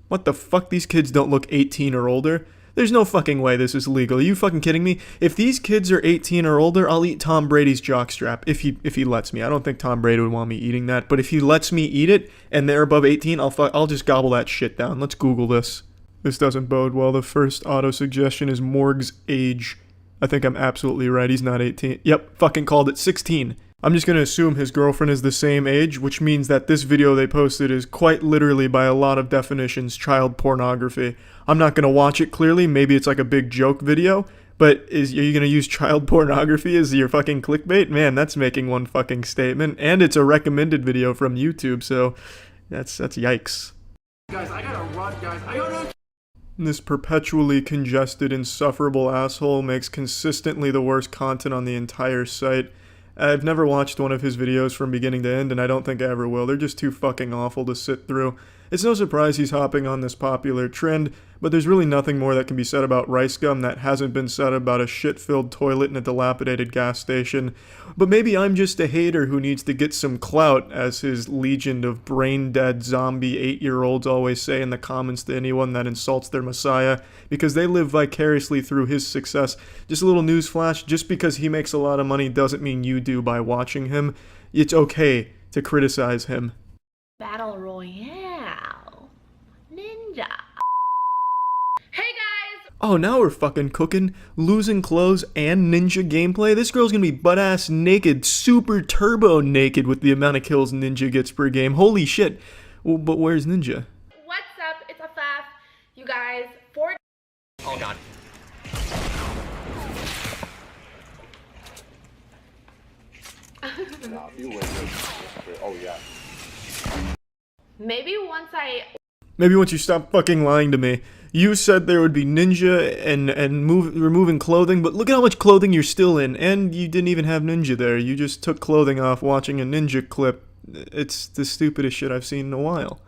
What the fuck? These kids don't look 18 or older? There's no fucking way this is legal. Are you fucking kidding me? If these kids are 18 or older, I'll eat Tom Brady's jockstrap if he lets me. I don't think Tom Brady would want me eating that, but if he lets me eat it and they're above 18, I'll just gobble that shit down. Let's Google this. This doesn't bode well. The first auto suggestion is Morg's age. I think I'm absolutely right. He's not 18. Yep, fucking called it 16. I'm just gonna assume his girlfriend is the same age, which means that this video they posted is quite literally, by a lot of definitions, child pornography. I'm not gonna watch it clearly, maybe it's like a big joke video, but are you gonna use child pornography as your fucking clickbait? Man, that's making one fucking statement, and it's a recommended video from YouTube, so that's yikes. Guys, I gotta run, guys. I gotta run. This perpetually congested, insufferable asshole makes consistently the worst content on the entire site. I've never watched one of his videos from beginning to end, and I don't think I ever will. They're just too fucking awful to sit through. It's no surprise he's hopping on this popular trend, but there's really nothing more that can be said about rice gum that hasn't been said about a shit-filled toilet in a dilapidated gas station. But maybe I'm just a hater who needs to get some clout, as his legion of brain-dead zombie 8-year-olds always say in the comments to anyone that insults their messiah, because they live vicariously through his success. Just a little newsflash, just because he makes a lot of money doesn't mean you do by watching him. It's okay to criticize him. Battle Royale. Ninja. Hey guys! Oh, now we're fucking cooking. Losing clothes and ninja gameplay. This girl's gonna be butt-ass naked, super turbo naked with the amount of kills Ninja gets per game. Holy shit. Well, but where's Ninja? What's up? It's a faff. You guys, Oh god. maybe once Maybe once you stop fucking lying to me. You said there would be ninja and removing clothing, but look at how much clothing you're still in, and you didn't even have ninja there. You just took clothing off watching a ninja clip. It's the stupidest shit I've seen in a while.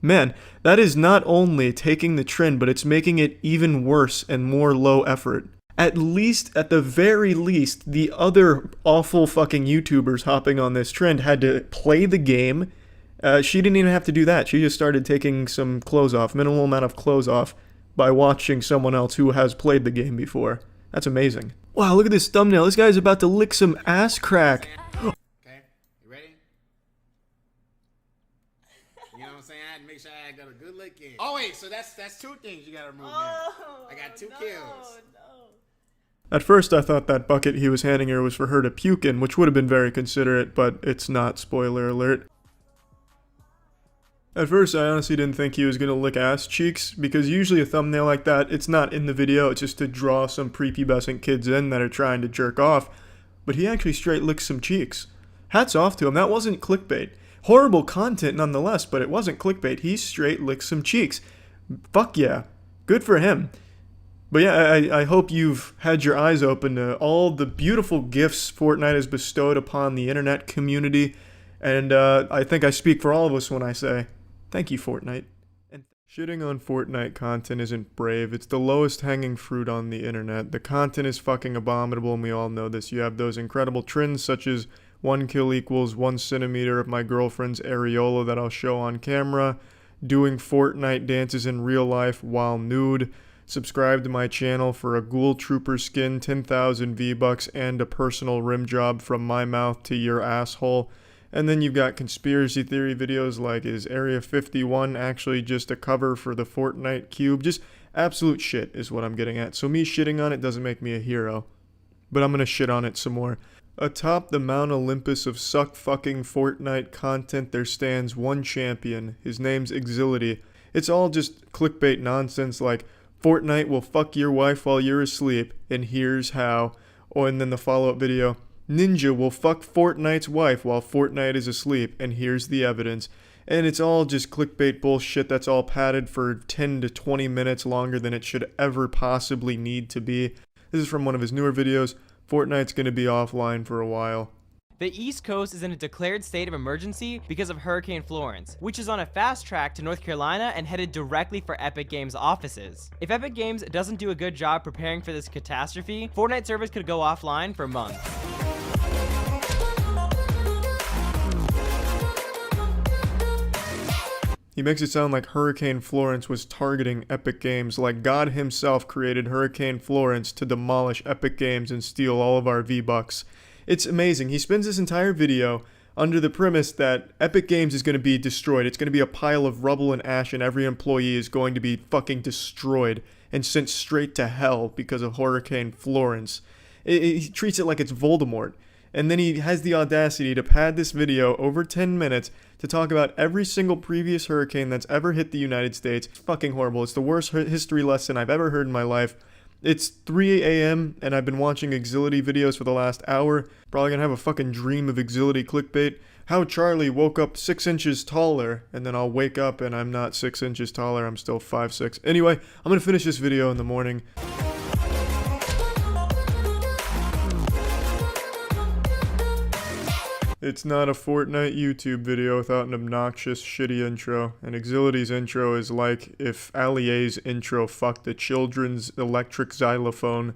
Man, that is not only taking the trend, but it's making it even worse and more low effort. At the very least, the other awful fucking YouTubers hopping on this trend had to play the game. She didn't even have to do that. She just started taking some clothes off, minimal amount of clothes off, by watching someone else who has played the game before. That's amazing. Wow, look at this thumbnail. This guy's about to lick some ass crack. Okay, you ready? You know what I'm saying? I had to make sure I got a good lick in. Oh wait, so that's 2 things you gotta remove now. I got 2 kills. At first, I thought that bucket he was handing her was for her to puke in, which would have been very considerate, but it's not, spoiler alert. At first, I honestly didn't think he was gonna lick ass cheeks, because usually a thumbnail like that, it's not in the video, it's just to draw some prepubescent kids in that are trying to jerk off, but he actually straight licks some cheeks. Hats off to him, that wasn't clickbait. Horrible content nonetheless, but it wasn't clickbait. He straight licked some cheeks. Fuck yeah. Good for him. But yeah, I hope you've had your eyes open to all the beautiful gifts Fortnite has bestowed upon the internet community. And I think I speak for all of us when I say, thank you, Fortnite. And shitting on Fortnite content isn't brave. It's the lowest hanging fruit on the internet. The content is fucking abominable, and we all know this. You have those incredible trends such as 1 kill equals 1 centimeter of my girlfriend's areola that I'll show on camera, doing Fortnite dances in real life while nude. Subscribe to my channel for a Ghoul Trooper skin, 10,000 V-Bucks, and a personal rim job from my mouth to your asshole. And then you've got conspiracy theory videos like, is Area 51 actually just a cover for the Fortnite cube? Just absolute shit is what I'm getting at. So me shitting on it doesn't make me a hero. But I'm gonna shit on it some more. Atop the Mount Olympus of suck-fucking Fortnite content, there stands one champion. His name's Icide. It's all just clickbait nonsense like, Fortnite will fuck your wife while you're asleep, and here's how. Oh, and then the follow-up video, Ninja will fuck Fortnite's wife while Fortnite is asleep, and here's the evidence. And it's all just clickbait bullshit that's all padded for 10 to 20 minutes longer than it should ever possibly need to be. This is from one of his newer videos. Fortnite's gonna be offline for a while. The East Coast is in a declared state of emergency because of Hurricane Florence, which is on a fast track to North Carolina and headed directly for Epic Games offices. If Epic Games doesn't do a good job preparing for this catastrophe, Fortnite servers could go offline for months. He makes it sound like Hurricane Florence was targeting Epic Games, like God himself created Hurricane Florence to demolish Epic Games and steal all of our V-Bucks. It's amazing. He spends this entire video under the premise that Epic Games is going to be destroyed. It's going to be a pile of rubble and ash, and every employee is going to be fucking destroyed and sent straight to hell because of Hurricane Florence. He treats it like it's Voldemort. And then he has the audacity to pad this video over 10 minutes to talk about every single previous hurricane that's ever hit the United States. It's fucking horrible. It's the worst history lesson I've ever heard in my life. It's 3 a.m. and I've been watching Icide videos for the last hour. Probably gonna have a fucking dream of Icide clickbait. How Charlie woke up 6 inches taller, and then I'll wake up and I'm not 6 inches taller, I'm still 5'6". Anyway, I'm gonna finish this video in the morning. It's not a Fortnite YouTube video without an obnoxious, shitty intro. And Icide's intro is like if Allier's intro fucked a children's electric xylophone.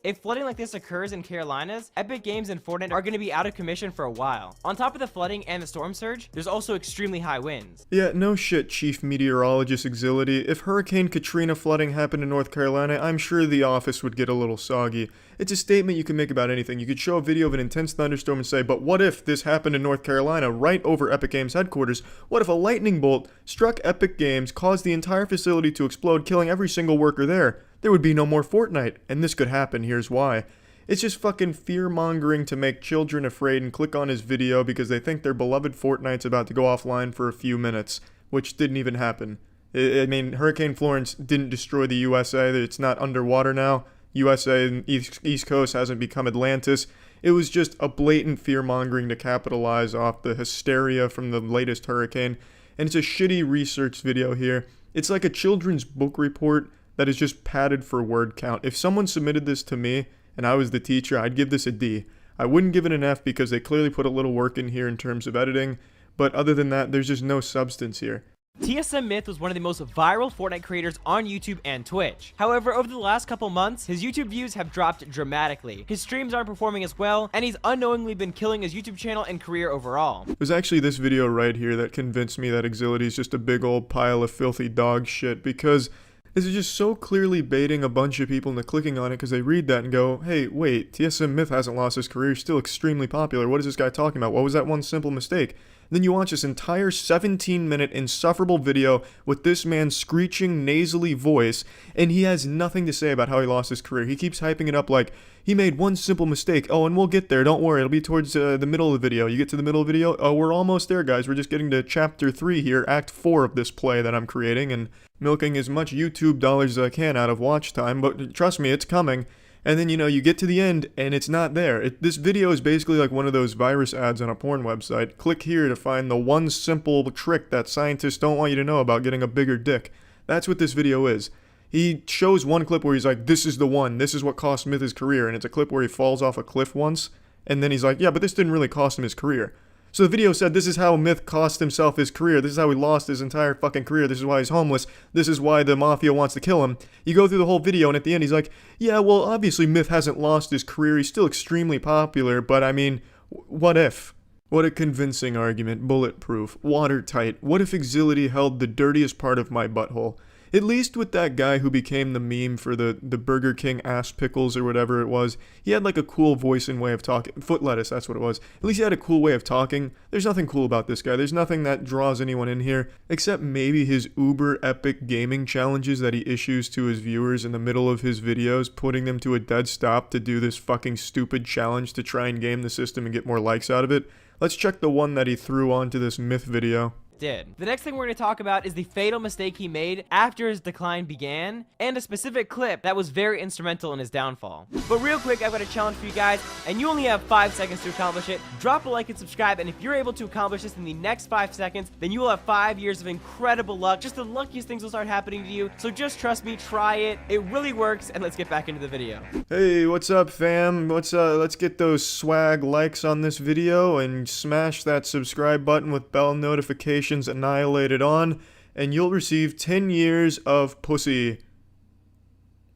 If flooding like this occurs in Carolinas, Epic Games and Fortnite are going to be out of commission for a while. On top of the flooding and the storm surge, there's also extremely high winds. Yeah, no shit, Chief Meteorologist Icide. If Hurricane Katrina flooding happened in North Carolina, I'm sure the office would get a little soggy. It's a statement you can make about anything. You could show a video of an intense thunderstorm and say, but what if this happened in North Carolina right over Epic Games headquarters? What if a lightning bolt struck Epic Games, caused the entire facility to explode, killing every single worker there? There would be no more Fortnite, and this could happen, here's why. It's just fucking fear-mongering to make children afraid and click on his video because they think their beloved Fortnite's about to go offline for a few minutes, which didn't even happen. I mean, Hurricane Florence didn't destroy the USA, it's not underwater now. USA and East Coast hasn't become Atlantis. It was just a blatant fear-mongering to capitalize off the hysteria from the latest hurricane, and it's a shitty research video here. It's like a children's book report that is just padded for word count. If someone submitted this to me and I was the teacher, I'd give this a D. I wouldn't give it an F because they clearly put a little work in here in terms of editing, but other than that, there's just no substance here. TSM Myth was one of the most viral Fortnite creators on YouTube and Twitch. However, over the last couple months, his YouTube views have dropped dramatically. His streams aren't performing as well, and he's unknowingly been killing his YouTube channel and career overall. It was actually this video right here that convinced me that Icide is just a big old pile of filthy dog shit, because this is just so clearly baiting a bunch of people into clicking on it because they read that and go, hey, wait, TSM Myth hasn't lost his career, he's still extremely popular, what is this guy talking about? What was that one simple mistake? Then you watch this entire 17-minute insufferable video with this man's screeching, nasally voice, and he has nothing to say about how he lost his career. He keeps hyping it up like, he made one simple mistake. Oh, and we'll get there. Don't worry. It'll be towards the middle of the video. You get to the middle of the video. Oh, we're almost there, guys. We're just getting to chapter 3 here, act 4 of this play that I'm creating. And milking as much YouTube dollars as I can out of watch time, but trust me, it's coming. And then, you get to the end and it's not there. This video is basically like one of those virus ads on a porn website. Click here to find the one simple trick that scientists don't want you to know about getting a bigger dick. That's what this video is. He shows one clip where he's like, this is the one, this is what cost Myth his career, and it's a clip where he falls off a cliff once, and then he's like, yeah, but this didn't really cost him his career. So the video said, this is how Myth cost himself his career, this is how he lost his entire fucking career, this is why he's homeless, this is why the mafia wants to kill him. You go through the whole video, and at the end he's like, yeah, well, obviously Myth hasn't lost his career, he's still extremely popular, but I mean, what if? What a convincing argument, bulletproof, watertight. What if Exility held the dirtiest part of my butthole? At least with that guy who became the meme for the Burger King ass pickles or whatever it was, he had like a cool voice and way of talking. Foot lettuce, that's what it was. At least he had a cool way of talking. There's nothing cool about this guy. There's nothing that draws anyone in here, except maybe his uber epic gaming challenges that he issues to his viewers in the middle of his videos, putting them to a dead stop to do this fucking stupid challenge to try and game the system and get more likes out of it. Let's check the one that he threw onto this Myth video. Did. The next thing we're going to talk about is the fatal mistake he made after his decline began, and a specific clip that was very instrumental in his downfall. But real quick, I've got a challenge for you guys, and you only have 5 seconds to accomplish it. Drop a like and subscribe, and if you're able to accomplish this in the next 5 seconds, then you will have 5 years of incredible luck. Just the luckiest things will start happening to you, so just trust me, try it. It really works, and let's get back into the video. Hey, what's up, fam? Let's get those swag likes on this video and smash that subscribe button with bell notifications annihilated on, and you'll receive 10 years of pussy.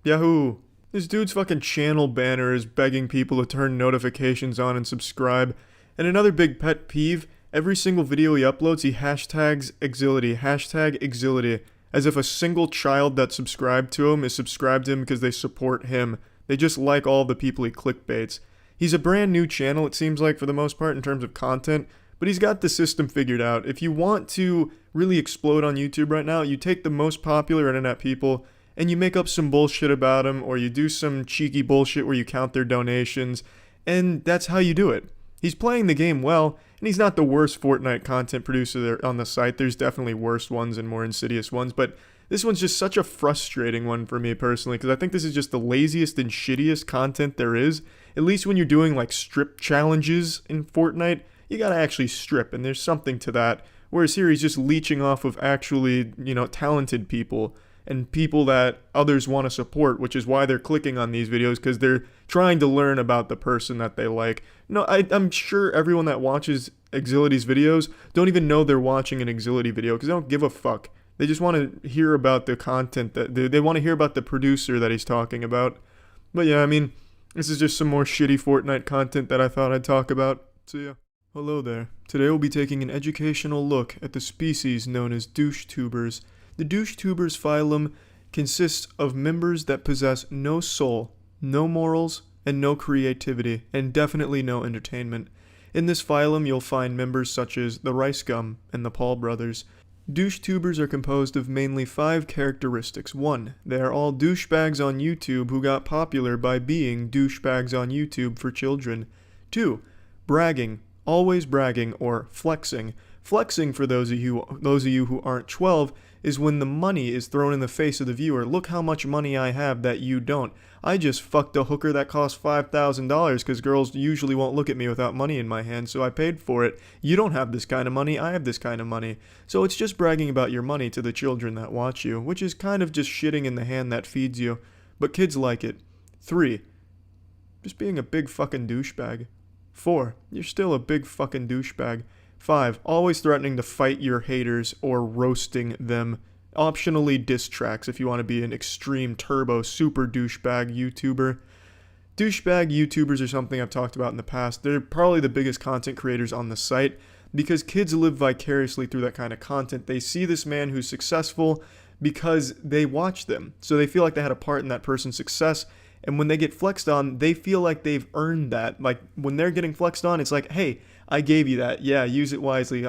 Yahoo! This dude's fucking channel banner is begging people to turn notifications on and subscribe. And another big pet peeve, every single video he uploads, he hashtags Exility, as if a single child that subscribed to him is subscribed to him because they support him. They just like all the people he clickbaits. He's a brand new channel, it seems like, for the most part, in terms of content, but he's got the system figured out. If you want to really explode on YouTube right now, you take the most popular internet people and you make up some bullshit about them, or you do some cheeky bullshit where you count their donations, and that's how you do it. He's playing the game well, and he's not the worst Fortnite content producer there on the site. There's definitely worse ones and more insidious ones, but this one's just such a frustrating one for me personally, because I think this is just the laziest and shittiest content there is. At least when you're doing like strip challenges in Fortnite, you gotta actually strip, and there's something to that. Whereas here he's just leeching off of actually, talented people and people that others want to support, which is why they're clicking on these videos, because they're trying to learn about the person that they like. No, I'm sure everyone that watches Exility's videos don't even know they're watching an Exility video, because they don't give a fuck. They just want to hear about the content, that they want to hear about the producer that he's talking about. But yeah, I mean, this is just some more shitty Fortnite content that I thought I'd talk about. See ya. Hello there. Today we'll be taking an educational look at the species known as douchetubers. The douchetubers phylum consists of members that possess no soul, no morals, and no creativity, and definitely no entertainment. In this phylum you'll find members such as the Rice Gum and the Paul brothers. Douchetubers are composed of mainly 5 characteristics. 1. They are all douchebags on YouTube who got popular by being douchebags on YouTube for children. 2. Bragging. Always bragging, or flexing. Flexing, for those of you who aren't 12, is when the money is thrown in the face of the viewer. Look how much money I have that you don't. I just fucked a hooker that cost $5,000 because girls usually won't look at me without money in my hand, so I paid for it. You don't have this kind of money, I have this kind of money. So it's just bragging about your money to the children that watch you, which is kind of just shitting in the hand that feeds you. But kids like it. 3. Just being a big fucking douchebag. 4. You're still a big fucking douchebag. 5. Always threatening to fight your haters or roasting them. Optionally diss tracks if you want to be an extreme turbo super douchebag YouTuber. Douchebag YouTubers are something I've talked about in the past. They're probably the biggest content creators on the site because kids live vicariously through that kind of content. They see this man who's successful because they watch them. So they feel like they had a part in that person's success. And when they get flexed on, they feel like they've earned that. Like, when they're getting flexed on, it's like, hey, I gave you that. Yeah, use it wisely.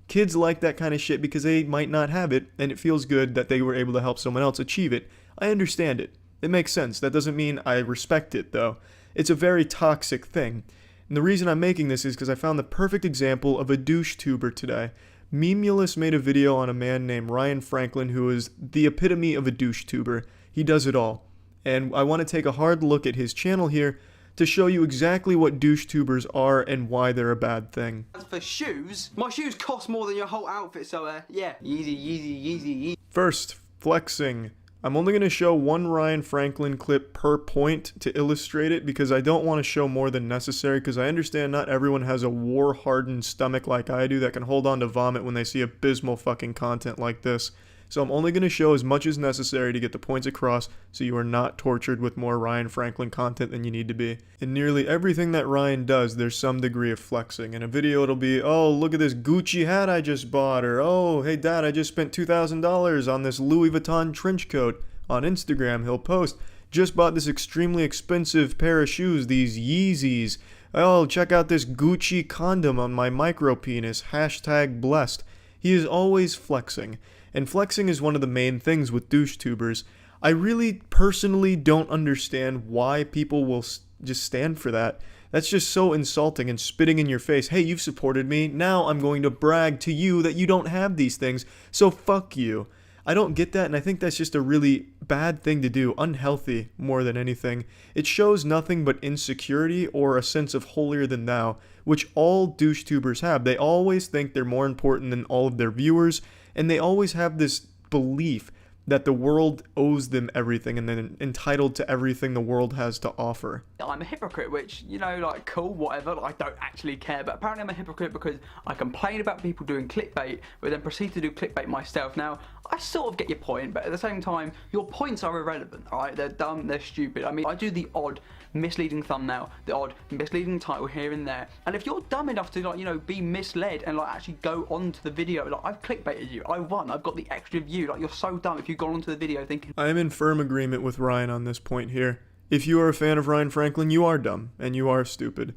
Kids like that kind of shit because they might not have it, and it feels good that they were able to help someone else achieve it. I understand it. It makes sense. That doesn't mean I respect it, though. It's a very toxic thing. And the reason I'm making this is because I found the perfect example of a douchetuber today. Memulus made a video on a man named Ryan Franklin who is the epitome of a douchetuber. He does it all. And I want to take a hard look at his channel here to show you exactly what douchetubers are and why they're a bad thing. As for shoes, my shoes cost more than your whole outfit, so yeah, easy. First, flexing. I'm only going to show one Ryan Franklin clip per point to illustrate it because I don't want to show more than necessary because I understand not everyone has a war-hardened stomach like I do that can hold on to vomit when they see abysmal fucking content like this. So I'm only going to show as much as necessary to get the points across so you are not tortured with more Ryan Franklin content than you need to be. In nearly everything that Ryan does, there's some degree of flexing. In a video it'll be, oh, look at this Gucci hat I just bought, or oh, hey dad, I just spent $2,000 on this Louis Vuitton trench coat. On Instagram he'll post, just bought this extremely expensive pair of shoes, these Yeezys. Oh, check out this Gucci condom on my micro penis, #blessed. He is always flexing. And flexing is one of the main things with douchetubers. I really personally don't understand why people will just stand for that. That's just so insulting and spitting in your face. Hey, you've supported me. Now I'm going to brag to you that you don't have these things. So fuck you. I don't get that, and I think that's just a really bad thing to do. Unhealthy more than anything. It shows nothing but insecurity or a sense of holier than thou, which all douchetubers have. They always think they're more important than all of their viewers, and they always have this belief that the world owes them everything and they're entitled to everything the world has to offer. I'm a hypocrite, which, you know, like, cool, whatever, like, I don't actually care, but apparently I'm a hypocrite because I complain about people doing clickbait, but then proceed to do clickbait myself. Now, I sort of get your point, but at the same time, your points are irrelevant, alright? They're dumb, they're stupid. I mean, I do the odd misleading thumbnail, the odd misleading title here and there, and if you're dumb enough to, like, you know, be misled and, like, actually go on to the video, like, I've clickbaited you, I won, I've got the extra view, like, you're so dumb if you've gone onto the video thinking... I am in firm agreement with Ryan on this point here. If you are a fan of Ryan Franklin, you are dumb, and you are stupid.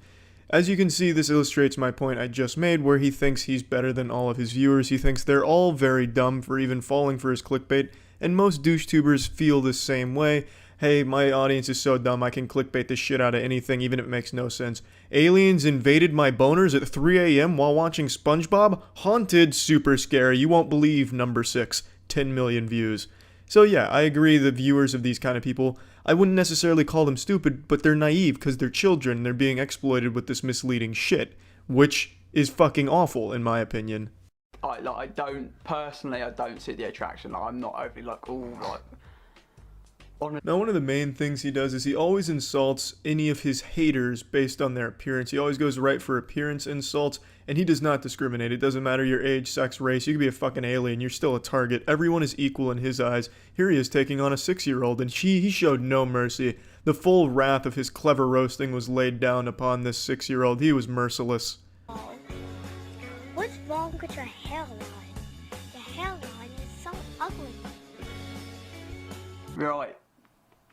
As you can see, this illustrates my point I just made, where he thinks he's better than all of his viewers. He thinks they're all very dumb for even falling for his clickbait, and most douchetubers feel the same way. Hey, my audience is so dumb I can clickbait the shit out of anything even if it makes no sense. Aliens invaded my boners at 3 a.m. while watching SpongeBob? Haunted, super scary, you won't believe number 6, 10 million views. So yeah, I agree the viewers of these kind of people, I wouldn't necessarily call them stupid, but they're naive because they're children and they're being exploited with this misleading shit, which is fucking awful in my opinion. I don't see the attraction, like, I'm not overly like, ooh, like... Now, one of the main things he does is he always insults any of his haters based on their appearance. He always goes right for appearance insults, and he does not discriminate. It doesn't matter your age, sex, race. You could be a fucking alien. You're still a target. Everyone is equal in his eyes. Here he is taking on a 6-year-old, and he showed no mercy. The full wrath of his clever roasting was laid down upon this 6-year-old. He was merciless. What's wrong with your hairline? Your hairline is so ugly. Right.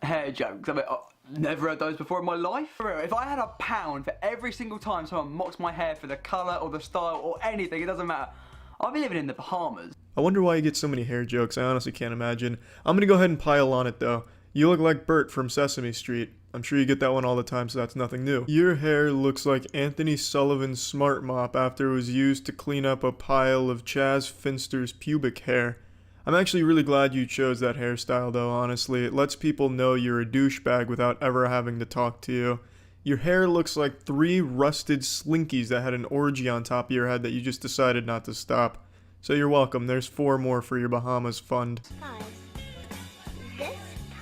Hair jokes. I mean, never heard those before in my life. If I had £1 for every single time someone mocks my hair for the colour or the style or anything, it doesn't matter. I'll be living in the Bahamas. I wonder why you get so many hair jokes. I honestly can't imagine. I'm gonna go ahead and pile on it though. You look like Bert from Sesame Street. I'm sure you get that one all the time, so that's nothing new. Your hair looks like Anthony Sullivan's smart mop after it was used to clean up a pile of Chaz Finster's pubic hair. I'm actually really glad you chose that hairstyle though, honestly. It lets people know you're a douchebag without ever having to talk to you. Your hair looks like 3 rusted slinkies that had an orgy on top of your head that you just decided not to stop. So you're welcome, there's 4 more for your Bahamas fund. Guys, this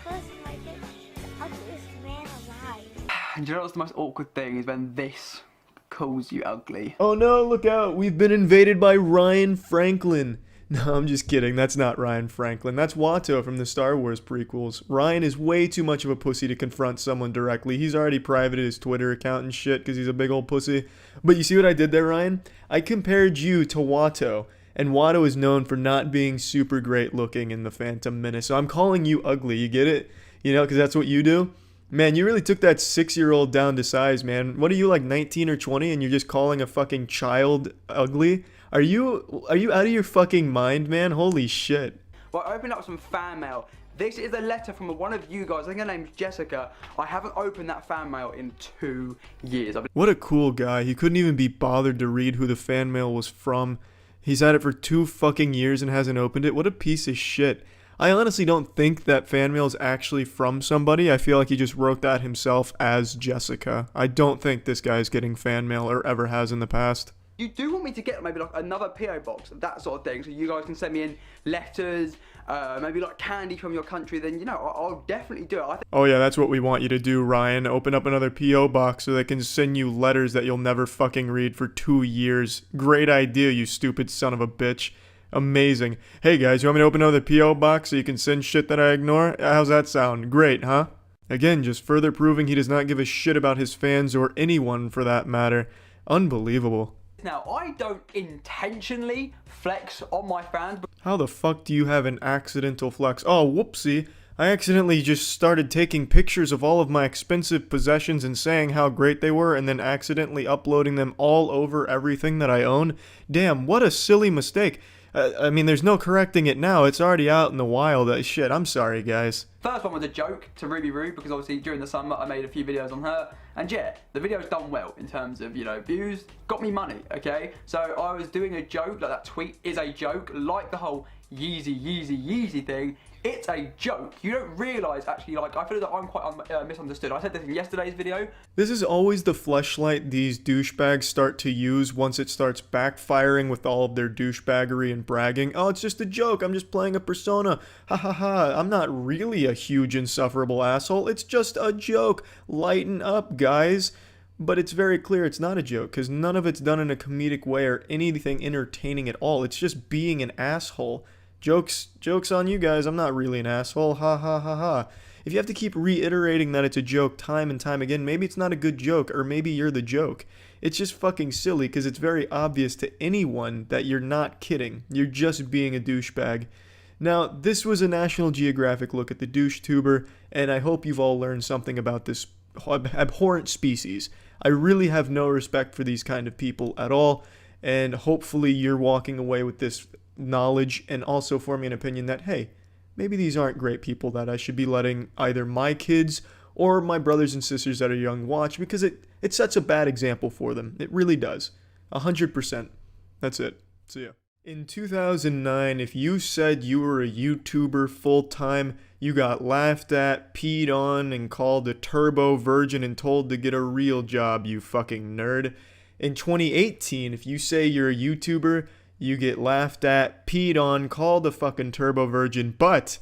person right there, the ugliest man alive. And you know what's the most awkward thing is when this calls you ugly. Oh no, look out, we've been invaded by Ryan Franklin. No, I'm just kidding. That's not Ryan Franklin. That's Watto from the Star Wars prequels. Ryan is way too much of a pussy to confront someone directly. He's already privated his Twitter account and shit because he's a big old pussy. But you see what I did there, Ryan? I compared you to Watto, and Watto is known for not being super great looking in The Phantom Menace. So I'm calling you ugly. You get it? You know, because that's what you do. Man, you really took that 6-year-old down to size, man. What are you, like 19 or 20, and you're just calling a fucking child ugly? Are you out of your fucking mind, man? Holy shit. Well, I opened up some fan mail. This is a letter from one of you guys. I think her name's Jessica. I haven't opened that fan mail in 2 years. What a cool guy. He couldn't even be bothered to read who the fan mail was from. He's had it for 2 fucking years and hasn't opened it. What a piece of shit. I honestly don't think that fan mail is actually from somebody. I feel like he just wrote that himself as Jessica. I don't think this guy's getting fan mail or ever has in the past. You do want me to get maybe like another PO box, that sort of thing, so you guys can send me in letters, maybe like candy from your country, then, you know, I'll definitely do it. Oh yeah, that's what we want you to do, Ryan. Open up another PO box so they can send you letters that you'll never fucking read for 2 years. Great idea, you stupid son of a bitch. Amazing. Hey guys, you want me to open another PO box so you can send shit that I ignore? How's that sound? Great, huh? Again, just further proving he does not give a shit about his fans or anyone for that matter. Unbelievable. Now, I don't intentionally flex on my fans. How the fuck do you have an accidental flex? Oh, whoopsie. I accidentally just started taking pictures of all of my expensive possessions and saying how great they were and then accidentally uploading them all over everything that I own. Damn, what a silly mistake. I mean, there's no correcting it now. It's already out in the wild. Shit, I'm sorry, guys. First one was a joke to Ruby Roo, because obviously during the summer I made a few videos on her, and yeah, the video's done well in terms of, you know, views, got me money, okay? So I was doing a joke, like that tweet is a joke, like the whole Yeezy thing. It's a joke. You don't realise, actually, like, I feel that I'm quite misunderstood. I said this in yesterday's video. This is always the fleshlight these douchebags start to use once it starts backfiring with all of their douchebaggery and bragging. Oh, it's just a joke. I'm just playing a persona. Ha ha ha. I'm not really a huge insufferable asshole. It's just a joke. Lighten up, guys. But it's very clear it's not a joke, because none of it's done in a comedic way or anything entertaining at all. It's just being an asshole. Jokes on you guys, I'm not really an asshole, ha ha ha ha. If you have to keep reiterating that it's a joke time and time again, maybe it's not a good joke, or maybe you're the joke. It's just fucking silly, because it's very obvious to anyone that you're not kidding. You're just being a douchebag. Now, this was a National Geographic look at the douchetuber, and I hope you've all learned something about this abhorrent species. I really have no respect for these kind of people at all, and hopefully you're walking away with this knowledge and also forming an opinion that, hey, maybe these aren't great people that I should be letting either my kids or my brothers and sisters that are young watch, because it sets a bad example for them. It really does. 100%. That's it. See ya. In 2009, if you said you were a YouTuber full-time, you got laughed at, peed on, and called a turbo virgin and told to get a real job, you fucking nerd. In 2018, if you say you're a YouTuber, you get laughed at, peed on, called a fucking turbo virgin, but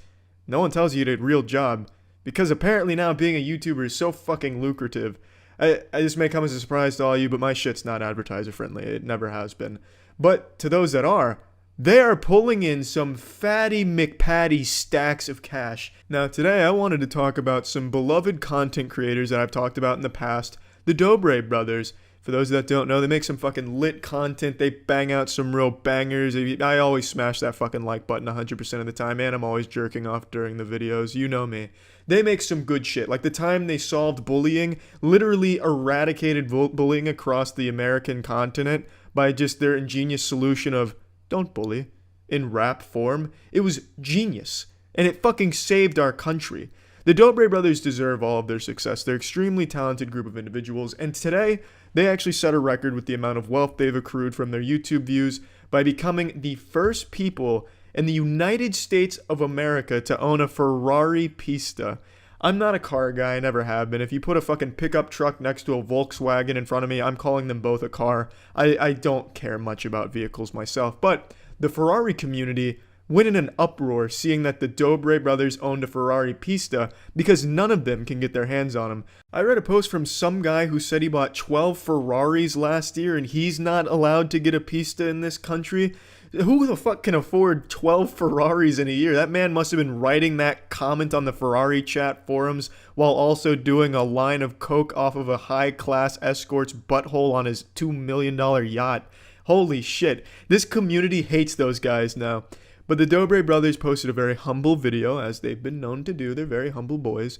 no one tells you you did a real job, because apparently now being a YouTuber is so fucking lucrative. This may come as a surprise to all you, but my shit's not advertiser friendly. It never has been. But to those that are, they are pulling in some fatty McPatty stacks of cash. Now today I wanted to talk about some beloved content creators that I've talked about in the past, the Dobre brothers. For those that don't know, they make some fucking lit content. They bang out some real bangers. I always smash that fucking like button 100% of the time, and I'm always jerking off during the videos. You know me. They make some good shit. Like the time they solved bullying, literally eradicated bullying across the American continent by just their ingenious solution of, don't bully, in rap form. It was genius, and it fucking saved our country. The Dobre brothers deserve all of their success. They're an extremely talented group of individuals, and today, they actually set a record with the amount of wealth they've accrued from their YouTube views by becoming the first people in the United States of America to own a Ferrari Pista. I'm not a car guy, I never have been. If you put a fucking pickup truck next to a Volkswagen in front of me, I'm calling them both a car. I don't care much about vehicles myself, but the Ferrari community went in an uproar seeing that the Dobre brothers owned a Ferrari Pista because none of them can get their hands on them. I read a post from some guy who said he bought 12 Ferraris last year and he's not allowed to get a Pista in this country. Who the fuck can afford 12 Ferraris in a year? That man must have been writing that comment on the Ferrari chat forums while also doing a line of coke off of a high-class escort's butthole on his $2 million yacht. Holy shit. This community hates those guys now. But the Dobre brothers posted a very humble video, as they've been known to do. They're very humble boys,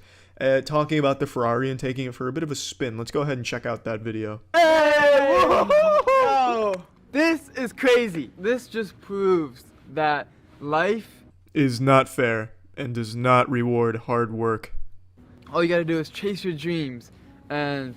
talking about the Ferrari and taking it for a bit of a spin. Let's go ahead and check out that video. Hey! Whoa! This is crazy. This just proves that life is not fair and does not reward hard work. All you gotta do is chase your dreams, and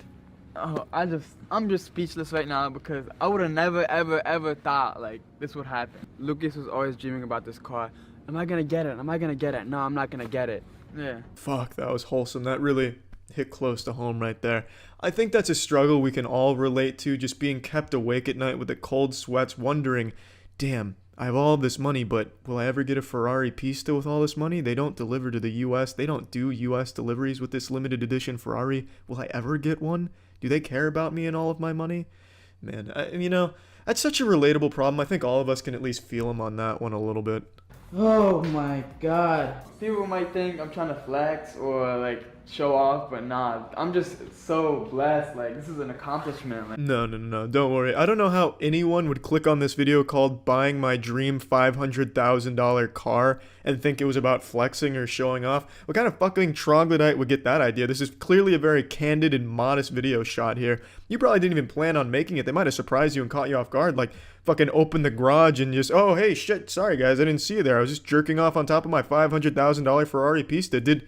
Oh, I'm just speechless right now because I would have never, ever thought like this would happen. Lucas was always dreaming about this car. Am I gonna get it? Am I gonna get it? No, I'm not gonna get it. Yeah. Fuck, that was wholesome. That really hit close to home right there. I think that's a struggle we can all relate to, just being kept awake at night with the cold sweats, wondering, damn, I have all this money, but will I ever get a Ferrari Pista with all this money? They don't deliver to the US. They don't do US deliveries with this limited edition Ferrari. Will I ever get one? Do they care about me and all of my money? Man, you know, that's such a relatable problem. I think all of us can at least feel him on that one a little bit. Oh my god. People might think I'm trying to flex or like show off, but nah, I'm just so blessed. Like, this is an accomplishment. Like, No, don't worry. I don't know how anyone would click on this video called Buying My Dream $500,000 Car and think it was about flexing or showing off. What kind of fucking troglodyte would get that idea? This is clearly a very candid and modest video shot here. You probably didn't even plan on making it. They might have surprised you and caught you off guard, like fucking open the garage and just, oh, hey, shit, sorry guys, I didn't see you there. I was just jerking off on top of my $500,000 Ferrari Pista. Did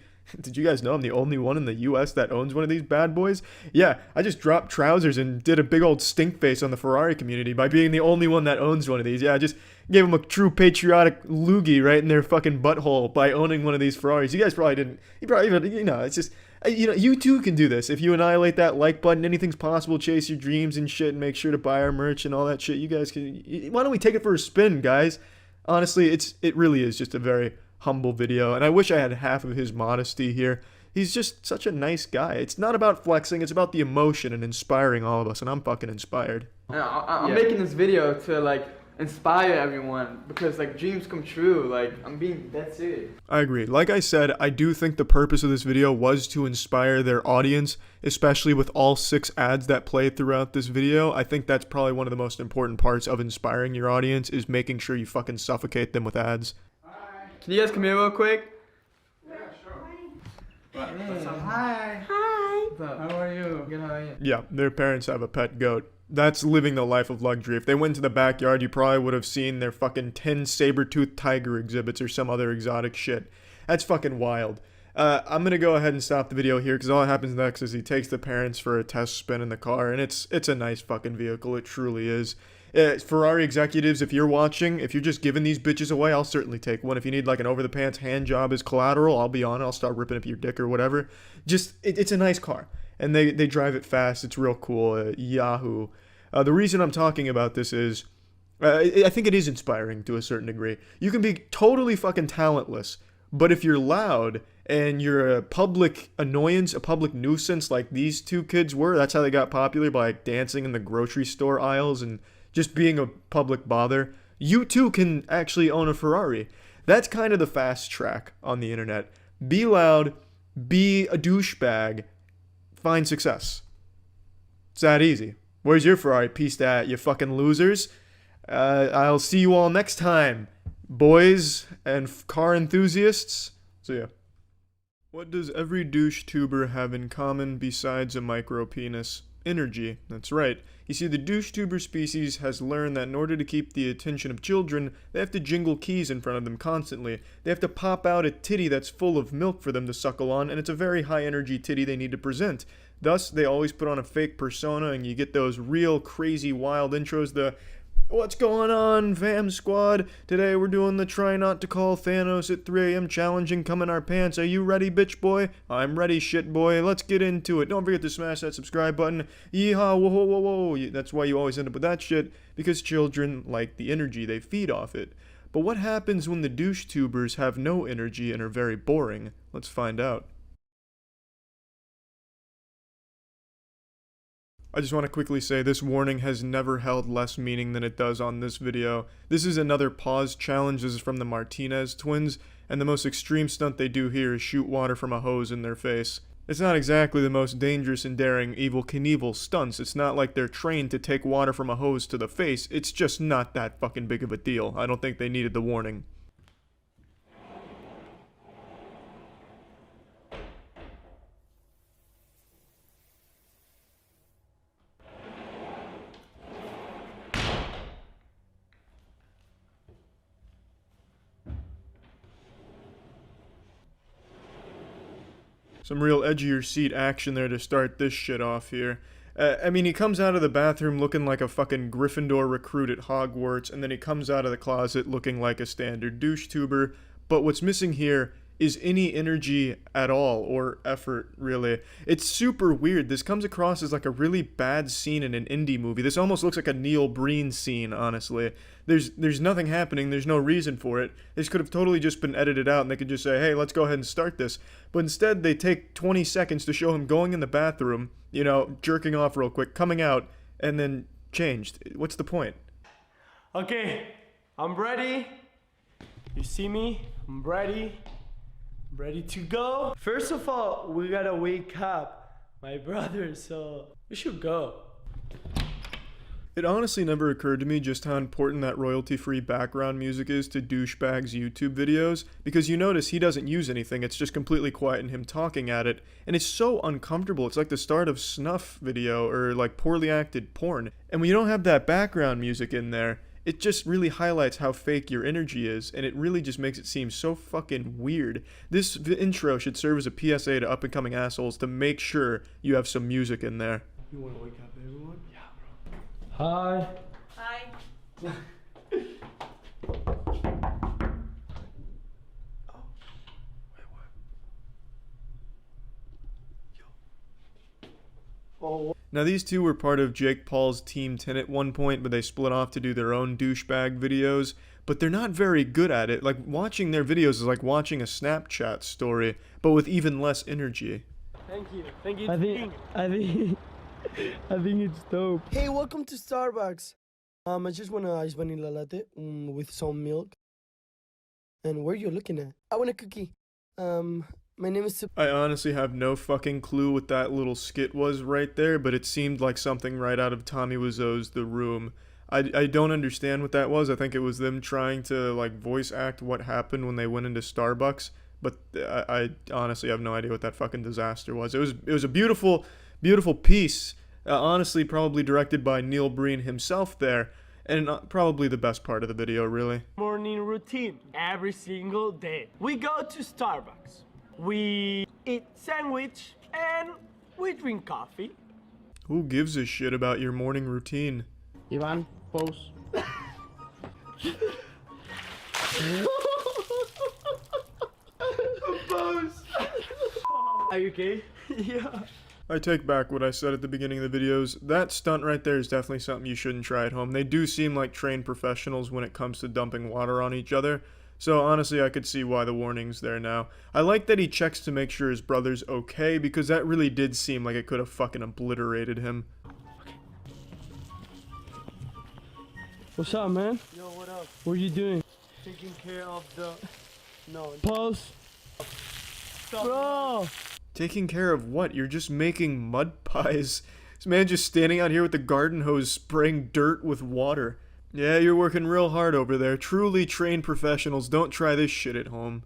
you guys know I'm the only one in the US that owns one of these bad boys? Yeah, I just dropped trousers and did a big old stink face on the Ferrari community by being the only one that owns one of these. Yeah, I just gave them a true patriotic loogie right in their fucking butthole by owning one of these Ferraris. You guys probably didn't. You probably, you know, it's just, you know, you too can do this. If you annihilate that like button, anything's possible. Chase your dreams and shit and make sure to buy our merch and all that shit. You guys can, why don't we take it for a spin, guys? Honestly, it really is just a very humble video, and I wish I had half of his modesty here. He's just such a nice guy. It's not about flexing, it's about the emotion and inspiring all of us, and I'm fucking inspired. I'm making this video to like inspire everyone because like dreams come true. Like, I'm being dead serious. I agree. Like I said, I do think the purpose of this video was to inspire their audience, especially with all 6 ads that play throughout this video. I think that's probably one of the most important parts of inspiring your audience, is making sure you fucking suffocate them with ads. Can you guys come here real quick? Yeah, sure. What's up? Hi. Hi. What's up? How are you? Good, how are you? Yeah, their parents have a pet goat. That's living the life of luxury. If they went to the backyard, you probably would have seen their fucking 10 saber-toothed tiger exhibits or some other exotic shit. That's fucking wild. I'm gonna go ahead and stop the video here because all that happens next is he takes the parents for a test spin in the car, and it's a nice fucking vehicle. It truly is. Ferrari executives, if you're watching, if you're just giving these bitches away, I'll certainly take one. If you need like an over-the-pants hand job as collateral, I'll be on it. I'll start ripping up your dick or whatever. Just, it's a nice car. And they drive it fast. It's real cool. Yahoo. The reason I'm talking about this is, I think it is inspiring to a certain degree. You can be totally fucking talentless, but if you're loud and you're a public annoyance, a public nuisance like these 2 kids were, that's how they got popular, by like dancing in the grocery store aisles and just being a public bother, you too can actually own a Ferrari. That's kind of the fast track on the internet. Be loud, be a douchebag, find success. It's that easy. Where's your Ferrari Pista at, you fucking losers? I'll see you all next time, boys and car enthusiasts. See ya. What does every douchetuber have in common besides a micro penis? Energy. That's right. You see, the douchetuber species has learned that in order to keep the attention of children, they have to jingle keys in front of them constantly. They have to pop out a titty that's full of milk for them to suckle on, and it's a very high energy titty they need to present. Thus, they always put on a fake persona, and you get those real crazy wild intros, the "What's going on, fam squad? Today we're doing the try not to call Thanos at 3 a.m. challenge and come in our pants. Are you ready, bitch boy? I'm ready, shit boy. Let's get into it. Don't forget to smash that subscribe button. Yeehaw, whoa, whoa, whoa, whoa." That's why you always end up with that shit, because children like the energy. They feed off it. But what happens when the douchetubers have no energy and are very boring? Let's find out. I just want to quickly say this warning has never held less meaning than it does on this video. This is another pause challenge. This is from the Martinez twins, and the most extreme stunt they do here is shoot water from a hose in their face. It's not exactly the most dangerous and daring Evel Knievel stunts. It's not like they're trained to take water from a hose to the face. It's just not that fucking big of a deal. I don't think they needed the warning. Some real edge of your seat action there to start this shit off here. I mean, he comes out of the bathroom looking like a fucking Gryffindor recruit at Hogwarts, and then he comes out of the closet looking like a standard douchetuber. But what's missing here is any energy at all, or effort, really. It's super weird. This comes across as like a really bad scene in an indie movie. This almost looks like a Neil Breen scene, honestly. There's nothing happening, there's no reason for it. This could have totally just been edited out and they could just say, hey, let's go ahead and start this. But instead, they take 20 seconds to show him going in the bathroom, you know, jerking off real quick, coming out, and then changed. What's the point? Okay, I'm ready. You see me? I'm ready. Ready to go. First of all, we gotta wake up my brother, so we should go. It honestly never occurred to me just how important that royalty-free background music is to Douchebag's YouTube videos, because you notice he doesn't use anything, it's just completely quiet and him talking at it, and it's so uncomfortable. It's like the start of snuff video, or like poorly acted porn. And when you don't have that background music in there, it just really highlights how fake your energy is, and it really just makes it seem so fucking weird. This intro should serve as a PSA to up-and-coming assholes to make sure you have some music in there. You wanna wake up everyone? Yeah, bro. Hi. Hi. Now these two were part of Jake Paul's Team 10 at one point, but they split off to do their own douchebag videos, but they're not very good at it. Like, watching their videos is like watching a Snapchat story, but with even less energy. Thank you. Thank you. I think it's dope. Hey, welcome to Starbucks. I just want an iced vanilla latte with some milk. And where are you looking at? I want a cookie. My name is... I honestly have no fucking clue what that little skit was right there, but it seemed like something right out of Tommy Wiseau's The Room. I don't understand what that was. I think it was them trying to like voice act what happened when they went into Starbucks, but I honestly have no idea what that fucking disaster was. It was a beautiful piece, honestly probably directed by Neil Breen himself there, and probably the best part of the video, really. Morning routine every single day. We go to Starbucks. We eat sandwich and we drink coffee. Who gives a shit about your morning routine? Ivan, pose. Pose. Are you okay? Yeah. I take back what I said at the beginning of the videos. That stunt right there is definitely something you shouldn't try at home. They do seem like trained professionals when it comes to dumping water on each other. So honestly, I could see why the warning's there now. I like that he checks to make sure his brother's okay, because that really did seem like it could have fucking obliterated him. Okay. What's up, man? Yo, what up? What are you doing? Taking care of the... No. Pause. Stop. Bro! Taking care of what? You're just making mud pies. This man just standing out here with the garden hose spraying dirt with water. Yeah, you're working real hard over there. Truly trained professionals don't try this shit at home.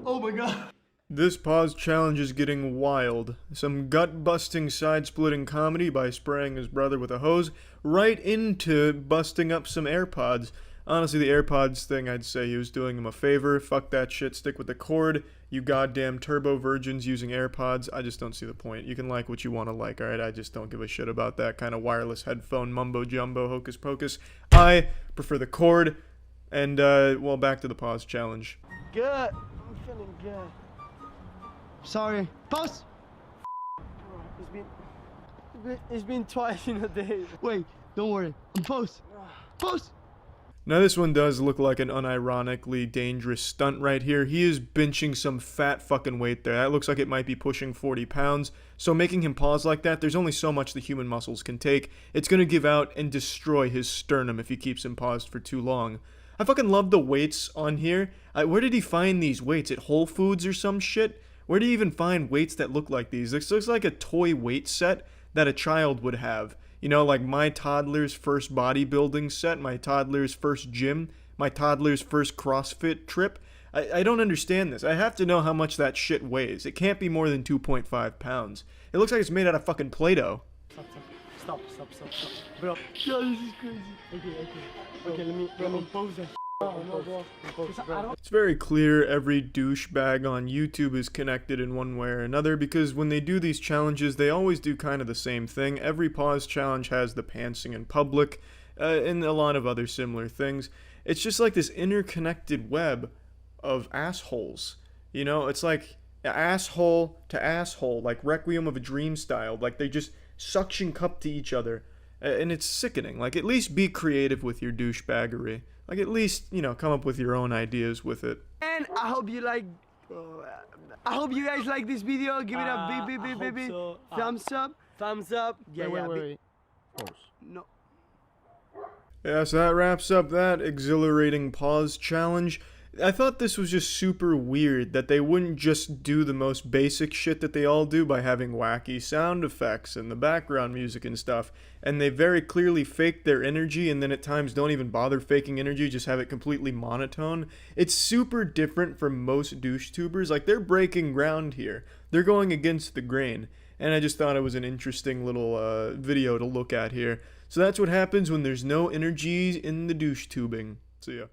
Oh my god. This pause challenge is getting wild. Some gut-busting, side-splitting comedy by spraying his brother with a hose right into busting up some AirPods. Honestly, the AirPods thing, I'd say he was doing him a favor. Fuck that shit, stick with the cord. You goddamn turbo virgins using AirPods. I just don't see the point. You can like what you want to like, alright? I just don't give a shit about that kind of wireless headphone mumbo-jumbo hocus pocus. I prefer the cord. And, well, back to the pause challenge. Good. I'm feeling good. Sorry. Pause! It's been twice in a day. Wait, don't worry. Pause. Pause! Now this one does look like an unironically dangerous stunt right here. He is benching some fat fucking weight there. That looks like it might be pushing 40 pounds. So making him pause like that, there's only so much the human muscles can take. It's gonna give out and destroy his sternum if he keeps him paused for too long. I fucking love the weights on here. Where did he find these weights? At Whole Foods or some shit? Where do you even find weights that look like these? This looks like a toy weight set that a child would have. You know, like my toddler's first bodybuilding set, my toddler's first gym, my toddler's first CrossFit trip. I don't understand this. I have to know how much that shit weighs. It can't be more than 2.5 pounds. It looks like it's made out of fucking Play-Doh. stop. Bro, yo, this is crazy. Okay, let me pause that. It's very clear every douchebag on YouTube is connected in one way or another, because when they do these challenges, they always do kind of the same thing. Every pause challenge has the pantsing in public, and a lot of other similar things. It's just like this interconnected web of assholes. You know, it's like asshole to asshole, like Requiem of a Dream style. Like they just suction cup to each other, and it's sickening. Like, at least be creative with your douchebaggery. Like, at least, you know, come up with your own ideas with it. And I hope you like. I hope you guys like this video. Give it a big So. thumbs up. Thumbs up. Yeah, Wait. No. Yeah, so that wraps up that exhilarating pause challenge. I thought this was just super weird that they wouldn't just do the most basic shit that they all do by having wacky sound effects and the background music and stuff, and they very clearly fake their energy, and then at times don't even bother faking energy, just have it completely monotone. It's super different from most douchetubers. Like, they're breaking ground here. They're going against the grain, and I just thought it was an interesting little video to look at here. So that's what happens when there's no energy in the douche tubing. See ya.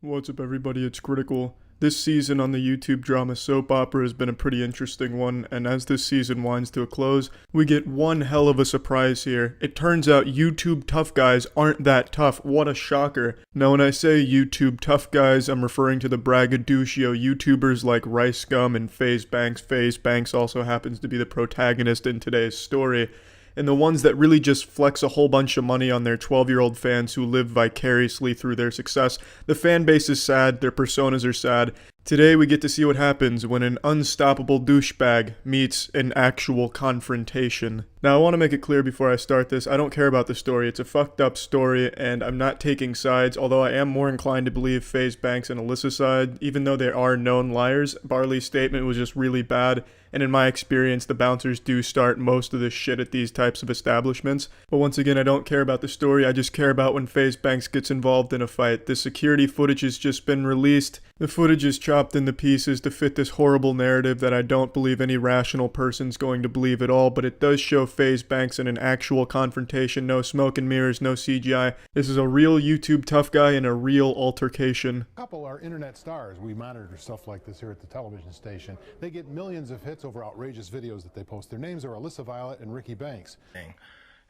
What's up, everybody? It's Critikal. This season on the YouTube drama soap opera has been a pretty interesting one, and as this season winds to a close, we get one hell of a surprise here. It turns out YouTube tough guys aren't that tough. What a shocker. Now, when I say YouTube tough guys, I'm referring to the braggadocio YouTubers like Rice Scum and FaZe Banks. FaZe Banks also happens to be the protagonist in today's story. And the ones that really just flex a whole bunch of money on their 12-year-old fans who live vicariously through their success. The fan base is sad, their personas are sad. Today we get to see what happens when an unstoppable douchebag meets an actual confrontation. Now, I want to make it clear before I start this, I don't care about the story. It's a fucked up story, and I'm not taking sides, although I am more inclined to believe FaZe Banks and Alyssa's side, even though they are known liars. Barley's statement was just really bad, and in my experience, the bouncers do start most of this shit at these types of establishments. But once again, I don't care about the story, I just care about when FaZe Banks gets involved in a fight. The security footage has just been released. The footage is chopped into pieces to fit this horrible narrative that I don't believe any rational person's going to believe at all, but it does show FaZe Banks in an actual confrontation. No smoke and mirrors, no CGI. This is a real YouTube tough guy in a real altercation. A couple are internet stars. We monitor stuff like this here at the television station. They get millions of hits over outrageous videos that they post. Their names are Alyssa Violet and Ricky Banks.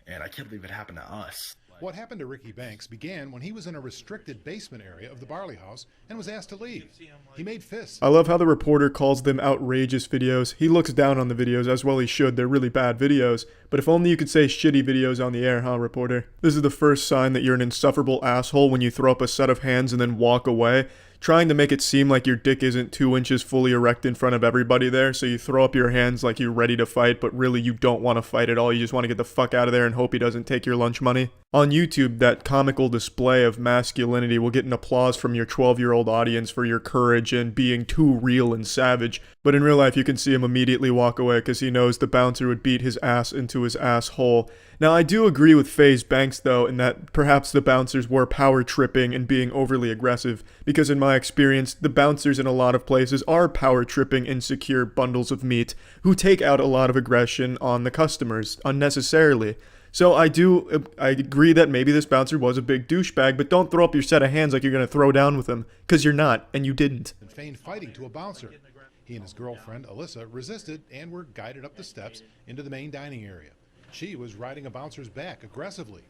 And I can't believe it happened to us. What happened to Ricky Banks began when he was in a restricted basement area of the Barley House and was asked to leave. He made fists. I love how the reporter calls them outrageous videos. He looks down on the videos, as well he should. They're really bad videos. But if only you could say shitty videos on the air, huh, reporter? This is the first sign that you're an insufferable asshole when you throw up a set of hands and then walk away. Trying to make it seem like your dick isn't 2 inches fully erect in front of everybody there, so you throw up your hands like you're ready to fight, but really you don't want to fight at all. You just want to get the fuck out of there and hope he doesn't take your lunch money. On YouTube, that comical display of masculinity will get an applause from your 12-year-old audience for your courage and being too real and savage, but in real life you can see him immediately walk away because he knows the bouncer would beat his ass into his asshole. Now, I do agree with FaZe Banks, though, in that perhaps the bouncers were power tripping and being overly aggressive, because in my experience, the bouncers in a lot of places are power tripping insecure bundles of meat who take out a lot of aggression on the customers unnecessarily. So I agree that maybe this bouncer was a big douchebag, but don't throw up your set of hands like you're going to throw down with him, because you're not, and you didn't. And feigned fighting to a bouncer. He and his girlfriend, Alyssa, resisted and were guided up the steps into the main dining area. She was riding a bouncer's back aggressively.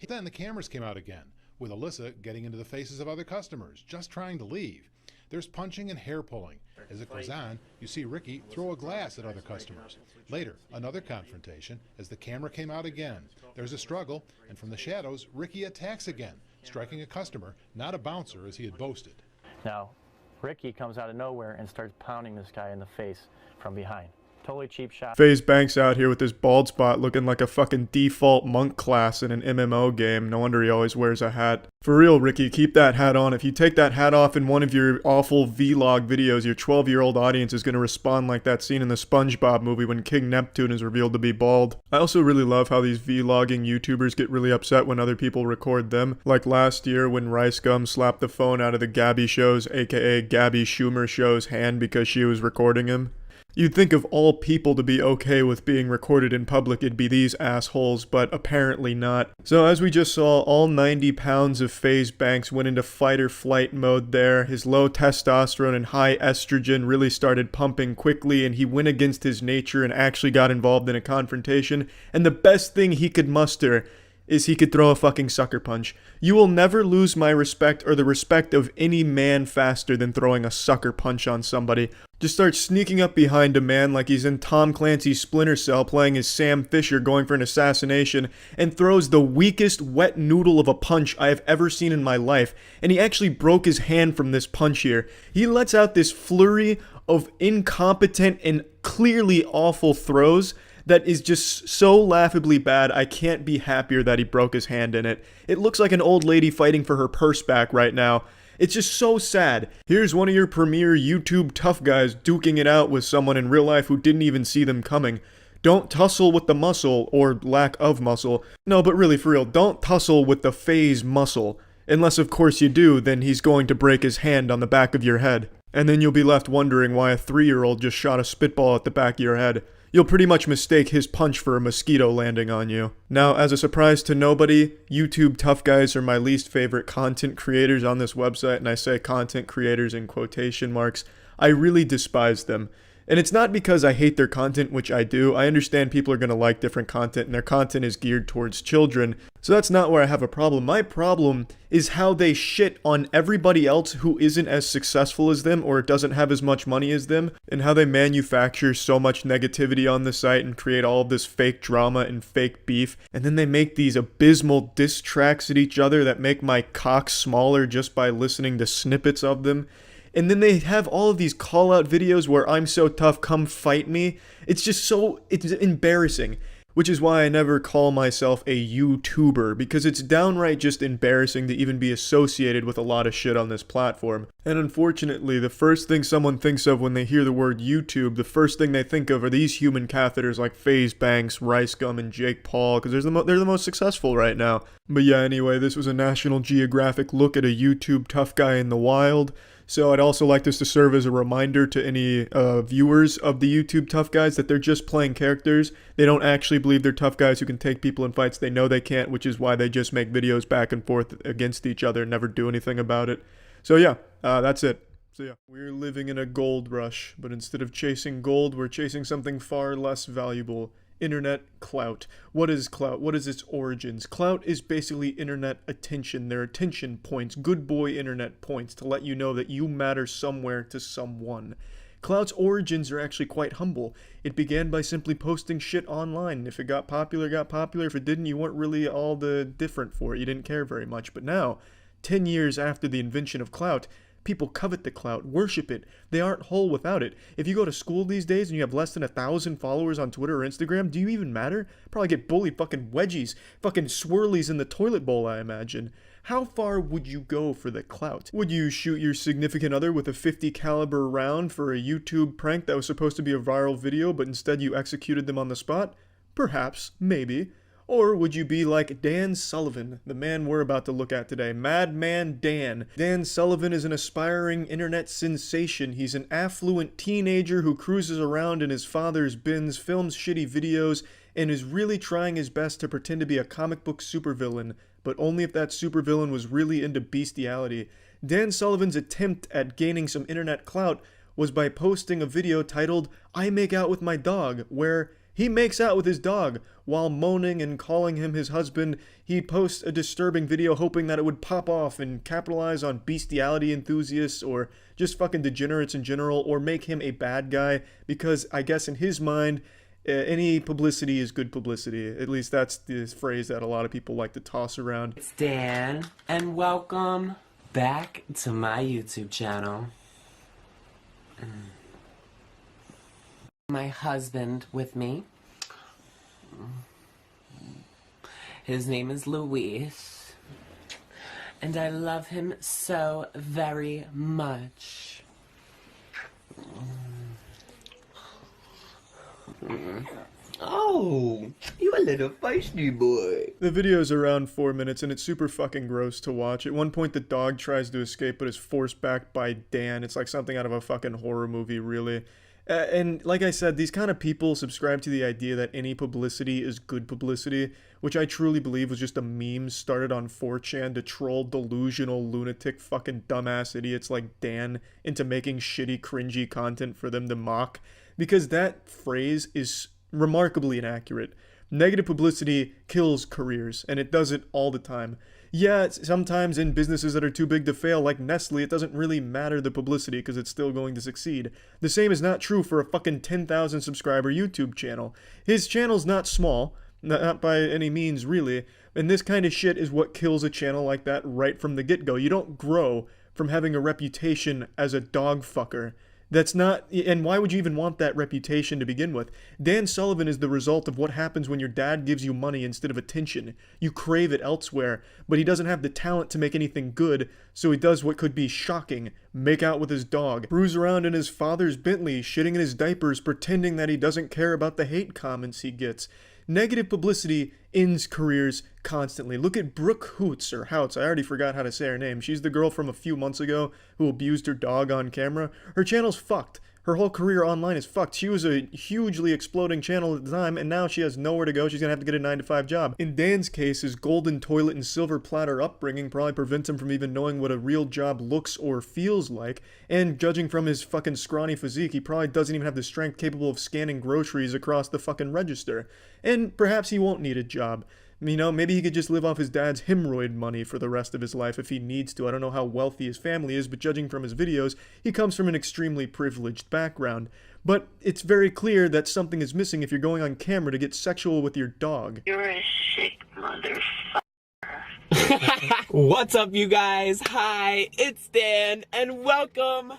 Then the cameras came out again, with Alyssa getting into the faces of other customers, just trying to leave. There's punching and hair pulling. As it goes on, you see Ricky throw a glass at other customers. Later, another confrontation as the camera came out again. There's a struggle, and from the shadows, Ricky attacks again, striking a customer, not a bouncer as he had boasted. Now, Ricky comes out of nowhere and starts pounding this guy in the face from behind. Totally cheap shot. FaZe Banks out here with his bald spot looking like a fucking default monk class in an MMO game. No wonder he always wears a hat. For real, Ricky, keep that hat on. If you take that hat off in one of your awful vlog videos, your 12-year-old audience is going to respond like that scene in the SpongeBob movie when King Neptune is revealed to be bald. I also really love how these vlogging YouTubers get really upset when other people record them. Like last year when Rice Gum slapped the phone out of the Gabby Show's, aka Gabby Schumer Show's hand because she was recording him. You'd think of all people to be okay with being recorded in public, it'd be these assholes, but apparently not. So as we just saw, all 90 pounds of FaZe Banks went into fight or flight mode there. His low testosterone and high estrogen really started pumping quickly, and he went against his nature and actually got involved in a confrontation. And the best thing he could muster is he could throw a fucking sucker punch. You will never lose my respect or the respect of any man faster than throwing a sucker punch on somebody. Just starts sneaking up behind a man like he's in Tom Clancy's Splinter Cell playing as Sam Fisher going for an assassination, and throws the weakest wet noodle of a punch I have ever seen in my life. And he actually broke his hand from this punch here. He lets out this flurry of incompetent and clearly awful throws that is just so laughably bad. I can't be happier that he broke his hand in it. It looks like an old lady fighting for her purse back right now. It's just so sad. Here's one of your premier YouTube tough guys duking it out with someone in real life who didn't even see them coming. Don't tussle with the muscle, or lack of muscle. No, but really, for real, don't tussle with the FaZe muscle. Unless, of course, you do, then he's going to break his hand on the back of your head. And then you'll be left wondering why a 3-year-old just shot a spitball at the back of your head. You'll pretty much mistake his punch for a mosquito landing on you. Now, as a surprise to nobody, YouTube tough guys are my least favorite content creators on this website, and I say content creators in quotation marks. I really despise them. And it's not because I hate their content, which I do. I understand people are going to like different content, and their content is geared towards children. So that's not where I have a problem. My problem is how they shit on everybody else who isn't as successful as them or doesn't have as much money as them, and how they manufacture so much negativity on the site and create all of this fake drama and fake beef. And then they make these abysmal diss tracks at each other that make my cock smaller just by listening to snippets of them. And then they have all of these call-out videos where I'm so tough, come fight me. It's just it's embarrassing. Which is why I never call myself a YouTuber, because it's downright just embarrassing to even be associated with a lot of shit on this platform. And unfortunately, the first thing someone thinks of when they hear the word YouTube, the first thing they think of are these human catheters like FaZe Banks, Rice Gum, and Jake Paul, because they're the most successful right now. But yeah, anyway, this was a National Geographic look at a YouTube tough guy in the wild. So I'd also like this to serve as a reminder to any viewers of the YouTube tough guys that they're just playing characters. They don't actually believe they're tough guys who can take people in fights. They know they can't, which is why they just make videos back and forth against each other and never do anything about it. So yeah, that's it. So yeah, we're living in a gold rush, but instead of chasing gold, we're chasing something far less valuable. Internet clout. What is clout? What is its origins? Clout is basically internet attention. They're attention points, good boy internet points, to let you know that you matter somewhere to someone. Clout's origins are actually quite humble. It began by simply posting shit online. If it got popular, it got popular. If it didn't, you weren't really all the different for it. You didn't care very much. But now, 10 years after the invention of clout, people covet the clout, worship it. They aren't whole without it. If you go to school these days and you have less than 1,000 followers on Twitter or Instagram, do you even matter? Probably get bullied fucking wedgies, fucking swirlies in the toilet bowl, I imagine. How far would you go for the clout? Would you shoot your significant other with a .50 caliber round for a YouTube prank that was supposed to be a viral video, but instead you executed them on the spot? Perhaps, maybe. Or would you be like Dan Sullivan, the man we're about to look at today? Madman Dan. Dan Sullivan is an aspiring internet sensation. He's an affluent teenager who cruises around in his father's Benz, films shitty videos, and is really trying his best to pretend to be a comic book supervillain, but only if that supervillain was really into bestiality. Dan Sullivan's attempt at gaining some internet clout was by posting a video titled, "I Make Out With My Dog," where he makes out with his dog while moaning and calling him his husband. He posts a disturbing video hoping that it would pop off and capitalize on bestiality enthusiasts or just fucking degenerates in general, or make him a bad guy, because I guess in his mind, any publicity is good publicity. At least that's the phrase that a lot of people like to toss around. It's Dan, and welcome back to my YouTube channel. My husband with me. His name is Luis, and I love him so very much. Oh, you a little feisty boy. The video's around 4 minutes and it's super fucking gross to watch. At one point the dog tries to escape but is forced back by Dan. It's like something out of a fucking horror movie, really. And like I said, these kind of people subscribe to the idea that any publicity is good publicity, which I truly believe was just a meme started on 4chan to troll delusional, lunatic, fucking dumbass idiots like Dan into making shitty, cringy content for them to mock, because that phrase is remarkably inaccurate. Negative publicity kills careers, and it does it all the time. Yeah, sometimes in businesses that are too big to fail, like Nestle, it doesn't really matter the publicity because it's still going to succeed. The same is not true for a fucking 10,000 subscriber YouTube channel. His channel's not small, not by any means really, and this kind of shit is what kills a channel like that right from the get-go. You don't grow from having a reputation as a dog fucker. That's not, and why would you even want that reputation to begin with? Dan Sullivan is the result of what happens when your dad gives you money instead of attention. You crave it elsewhere, but he doesn't have the talent to make anything good, so he does what could be shocking: make out with his dog, cruise around in his father's Bentley, shitting in his diapers, pretending that he doesn't care about the hate comments he gets. Negative publicity ends careers constantly. Look at Brooke Hoots, or Houts, I already forgot how to say her name. She's the girl from a few months ago who abused her dog on camera. Her channel's fucked. Her whole career online is fucked. She was a hugely exploding channel at the time, and now she has nowhere to go. She's gonna have to get a 9-to-5 job. In Dan's case, his golden toilet and silver platter upbringing probably prevents him from even knowing what a real job looks or feels like, and judging from his fucking scrawny physique, he probably doesn't even have the strength capable of scanning groceries across the fucking register. And perhaps he won't need a job. You know, maybe he could just live off his dad's hemorrhoid money for the rest of his life if he needs to. I don't know how wealthy his family is, but judging from his videos, he comes from an extremely privileged background. But it's very clear that something is missing if you're going on camera to get sexual with your dog. You're a sick motherfucker. What's up, you guys? Hi, it's Dan, and welcome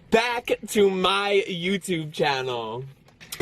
back to my YouTube channel.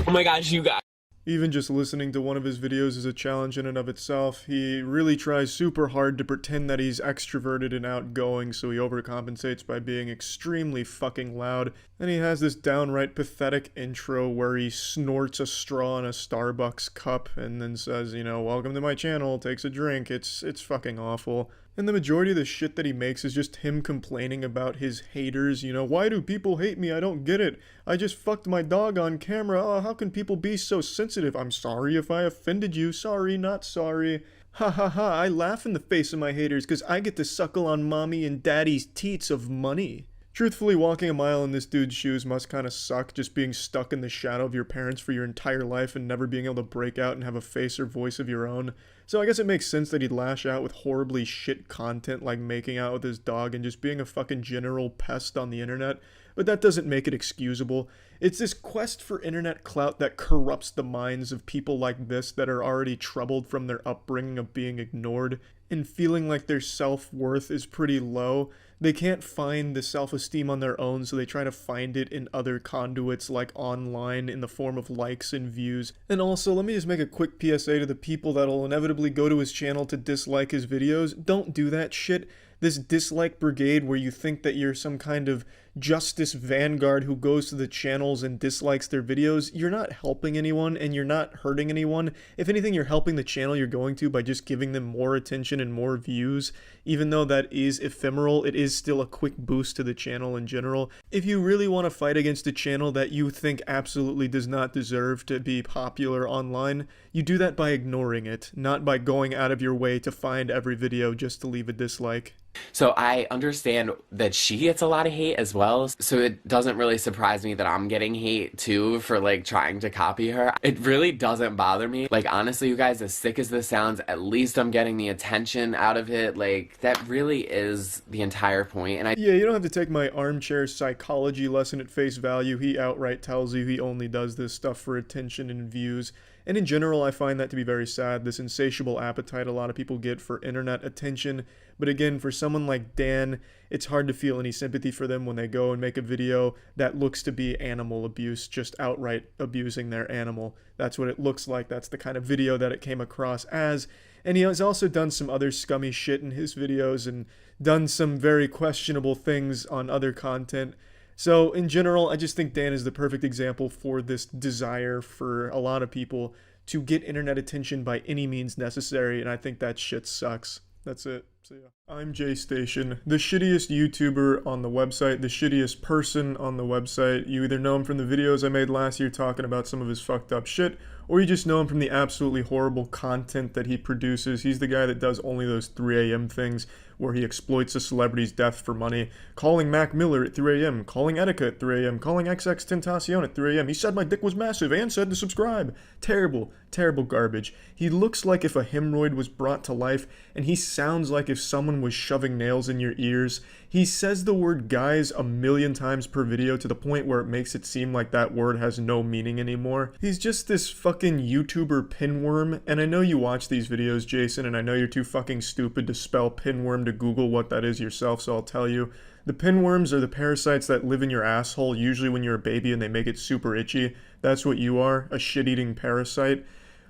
Oh my gosh, you guys. Even just listening to one of his videos is a challenge in and of itself. He really tries super hard to pretend that he's extroverted and outgoing, so he overcompensates by being extremely fucking loud. And he has this downright pathetic intro where he snorts a straw in a Starbucks cup and then says, you know, welcome to my channel, takes a drink. It's fucking awful. And the majority of the shit that he makes is just him complaining about his haters. You know, why do people hate me? I don't get it. I just fucked my dog on camera. Oh, how can people be so sensitive? I'm sorry if I offended you. Sorry, not sorry. Ha ha ha, I laugh in the face of my haters because I get to suckle on mommy and daddy's teats of money. Truthfully, walking a mile in this dude's shoes must kind of suck, just being stuck in the shadow of your parents for your entire life and never being able to break out and have a face or voice of your own. So I guess it makes sense that he'd lash out with horribly shit content like making out with his dog and just being a fucking general pest on the internet, but that doesn't make it excusable. It's this quest for internet clout that corrupts the minds of people like this that are already troubled from their upbringing of being ignored and feeling like their self-worth is pretty low. They can't find the self-esteem on their own, so they try to find it in other conduits like online in the form of likes and views. And also, let me just make a quick PSA to the people that'll inevitably go to his channel to dislike his videos. Don't do that shit. This dislike brigade where you think that you're some kind of justice vanguard who goes to the channels and dislikes their videos, you're not helping anyone and you're not hurting anyone. If anything, you're helping the channel you're going to by just giving them more attention and more views. Even though that is ephemeral, it is still a quick boost to the channel in general. If you really want to fight against a channel that you think absolutely does not deserve to be popular online, you do that by ignoring it, not by going out of your way to find every video just to leave a dislike. So I understand that she gets a lot of hate as well, so it doesn't really surprise me that I'm getting hate too for like trying to copy her. It really doesn't bother me. Like honestly, you guys, as sick as this sounds, at least I'm getting the attention out of it. Like that really is the entire point. And yeah, you don't have to take my armchair psychology lesson at face value. He outright tells you he only does this stuff for attention and views. And in general, I find that to be very sad, this insatiable appetite a lot of people get for internet attention. But again, for someone like Dan, it's hard to feel any sympathy for them when they go and make a video that looks to be animal abuse, just outright abusing their animal. That's what it looks like. That's the kind of video that it came across as. And he has also done some other scummy shit in his videos and done some very questionable things on other content. So in general, I just think Dan is the perfect example for this desire for a lot of people to get internet attention by any means necessary, and I think that shit sucks. That's it. So yeah. I'm Jaystation, the shittiest YouTuber on the website, the shittiest person on the website. You either know him from the videos I made last year talking about some of his fucked up shit, or you just know him from the absolutely horrible content that he produces. He's the guy that does only those 3 a.m. things where he exploits a celebrity's death for money, calling Mac Miller at 3 a.m., calling Etika at 3 a.m., calling XX Tentacion at 3 a.m. He said my dick was massive and said to subscribe. Terrible, terrible garbage. He looks like if a hemorrhoid was brought to life, and he sounds like if someone was shoving nails in your ears. He says the word guys 1,000,000 times per video to the point where it makes it seem like that word has no meaning anymore. He's just this fucking YouTuber pinworm, and I know you watch these videos, Jason, and I know you're too fucking stupid to spell pinworm to Google what that is yourself, so I'll tell you. The pinworms are the parasites that live in your asshole, usually when you're a baby and they make it super itchy. That's what you are, a shit-eating parasite.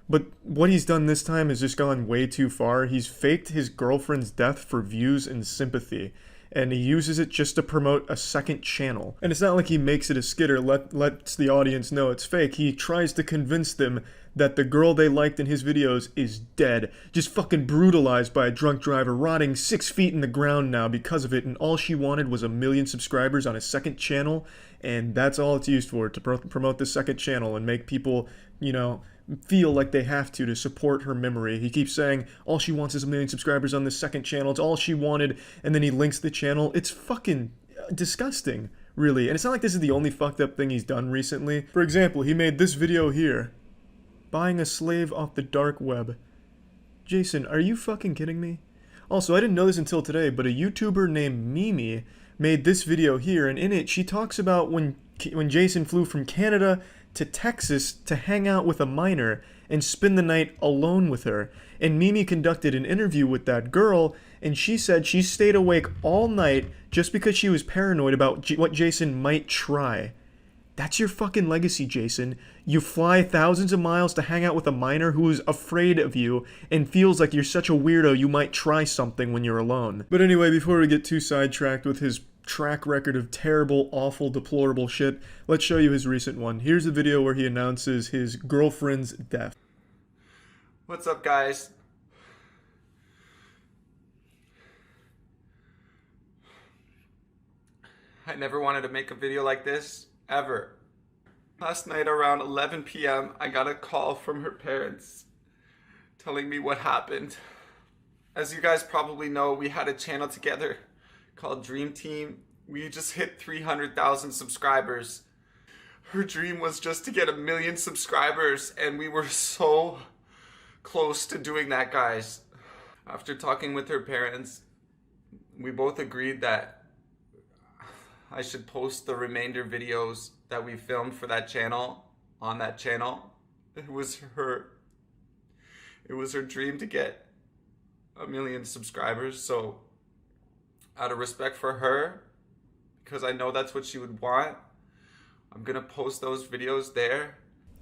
But what he's done this time has just gone way too far. He's faked his girlfriend's death for views and sympathy, and he uses it just to promote a second channel. And it's not like he makes it a skit or lets the audience know it's fake. He tries to convince them that the girl they liked in his videos is dead, just fucking brutalized by a drunk driver, rotting 6 feet in the ground now because of it, and all she wanted was 1,000,000 subscribers on a second channel, and that's all it's used for, to promote the second channel and make people, you know, feel like they have to support her memory. He keeps saying all she wants is 1,000,000 subscribers on this second channel. It's all she wanted, and then he links the channel. It's fucking disgusting, really. And it's not like this is the only fucked up thing he's done recently. For example, he made this video here, buying a slave off the dark web. Jason, are you fucking kidding me? Also, I didn't know this until today, but a YouTuber named Mimi made this video here, and in it she talks about when Jason flew from Canada to Texas to hang out with a minor and spend the night alone with her. And Mimi conducted an interview with that girl, and she said she stayed awake all night just because she was paranoid about what Jason might try. That's your fucking legacy, Jason. You fly thousands of miles to hang out with a minor who is afraid of you and feels like you're such a weirdo you might try something when you're alone. But anyway, before we get too sidetracked with his track record of terrible, awful, deplorable shit, let's show you his recent one. Here's a video where he announces his girlfriend's death. What's up, guys? I never wanted to make a video like this, ever. Last night around 11 p.m., I got a call from her parents telling me what happened. As you guys probably know, we had a channel together called Dream Team. We just hit 300,000 subscribers. Her dream was just to get 1,000,000 subscribers, and we were so close to doing that, guys. After talking with her parents, we both agreed that I should post the remainder videos that we filmed for that channel on that channel. It was her dream to get 1,000,000 subscribers, so out of respect for her, because I know that's what she would want, I'm gonna post those videos there.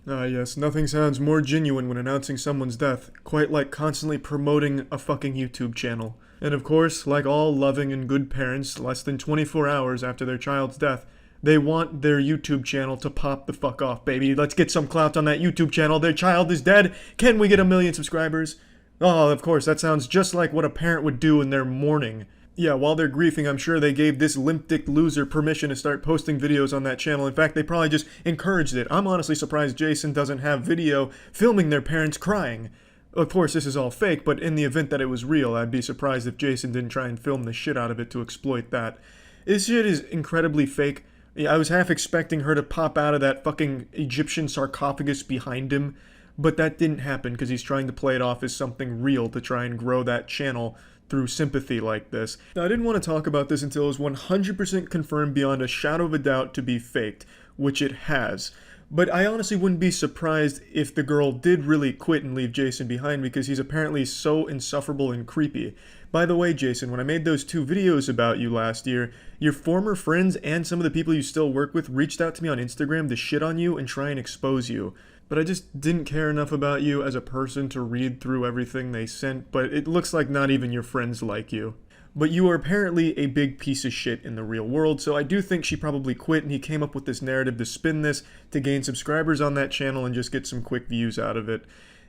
Ah yes, nothing sounds more genuine when announcing someone's death, quite like constantly promoting a fucking YouTube channel. And of course, like all loving and good parents, less than 24 hours after their child's death, they want their YouTube channel to pop the fuck off, baby. Let's get some clout on that YouTube channel. Their child is dead. Can we get 1,000,000 subscribers? Oh, of course, that sounds just like what a parent would do in their mourning. Yeah, while they're grieving, I'm sure they gave this limp-dick loser permission to start posting videos on that channel. In fact, they probably just encouraged it. I'm honestly surprised Jason doesn't have video filming their parents crying. Of course, this is all fake, but in the event that it was real, I'd be surprised if Jason didn't try and film the shit out of it to exploit that. This shit is incredibly fake. I was half expecting her to pop out of that fucking Egyptian sarcophagus behind him, but that didn't happen because he's trying to play it off as something real to try and grow that channel through sympathy like this. Now, I didn't want to talk about this until it was 100% confirmed beyond a shadow of a doubt to be faked, which it has. But I honestly wouldn't be surprised if the girl did really quit and leave Jason behind because he's apparently so insufferable and creepy. By the way, Jason, when I made those 2 videos about you last year, your former friends and some of the people you still work with reached out to me on Instagram to shit on you and try and expose you. But I just didn't care enough about you as a person to read through everything they sent, but it looks like not even your friends like you. But you are apparently a big piece of shit in the real world, so I do think she probably quit and he came up with this narrative to spin this to gain subscribers on that channel and just get some quick views out of it.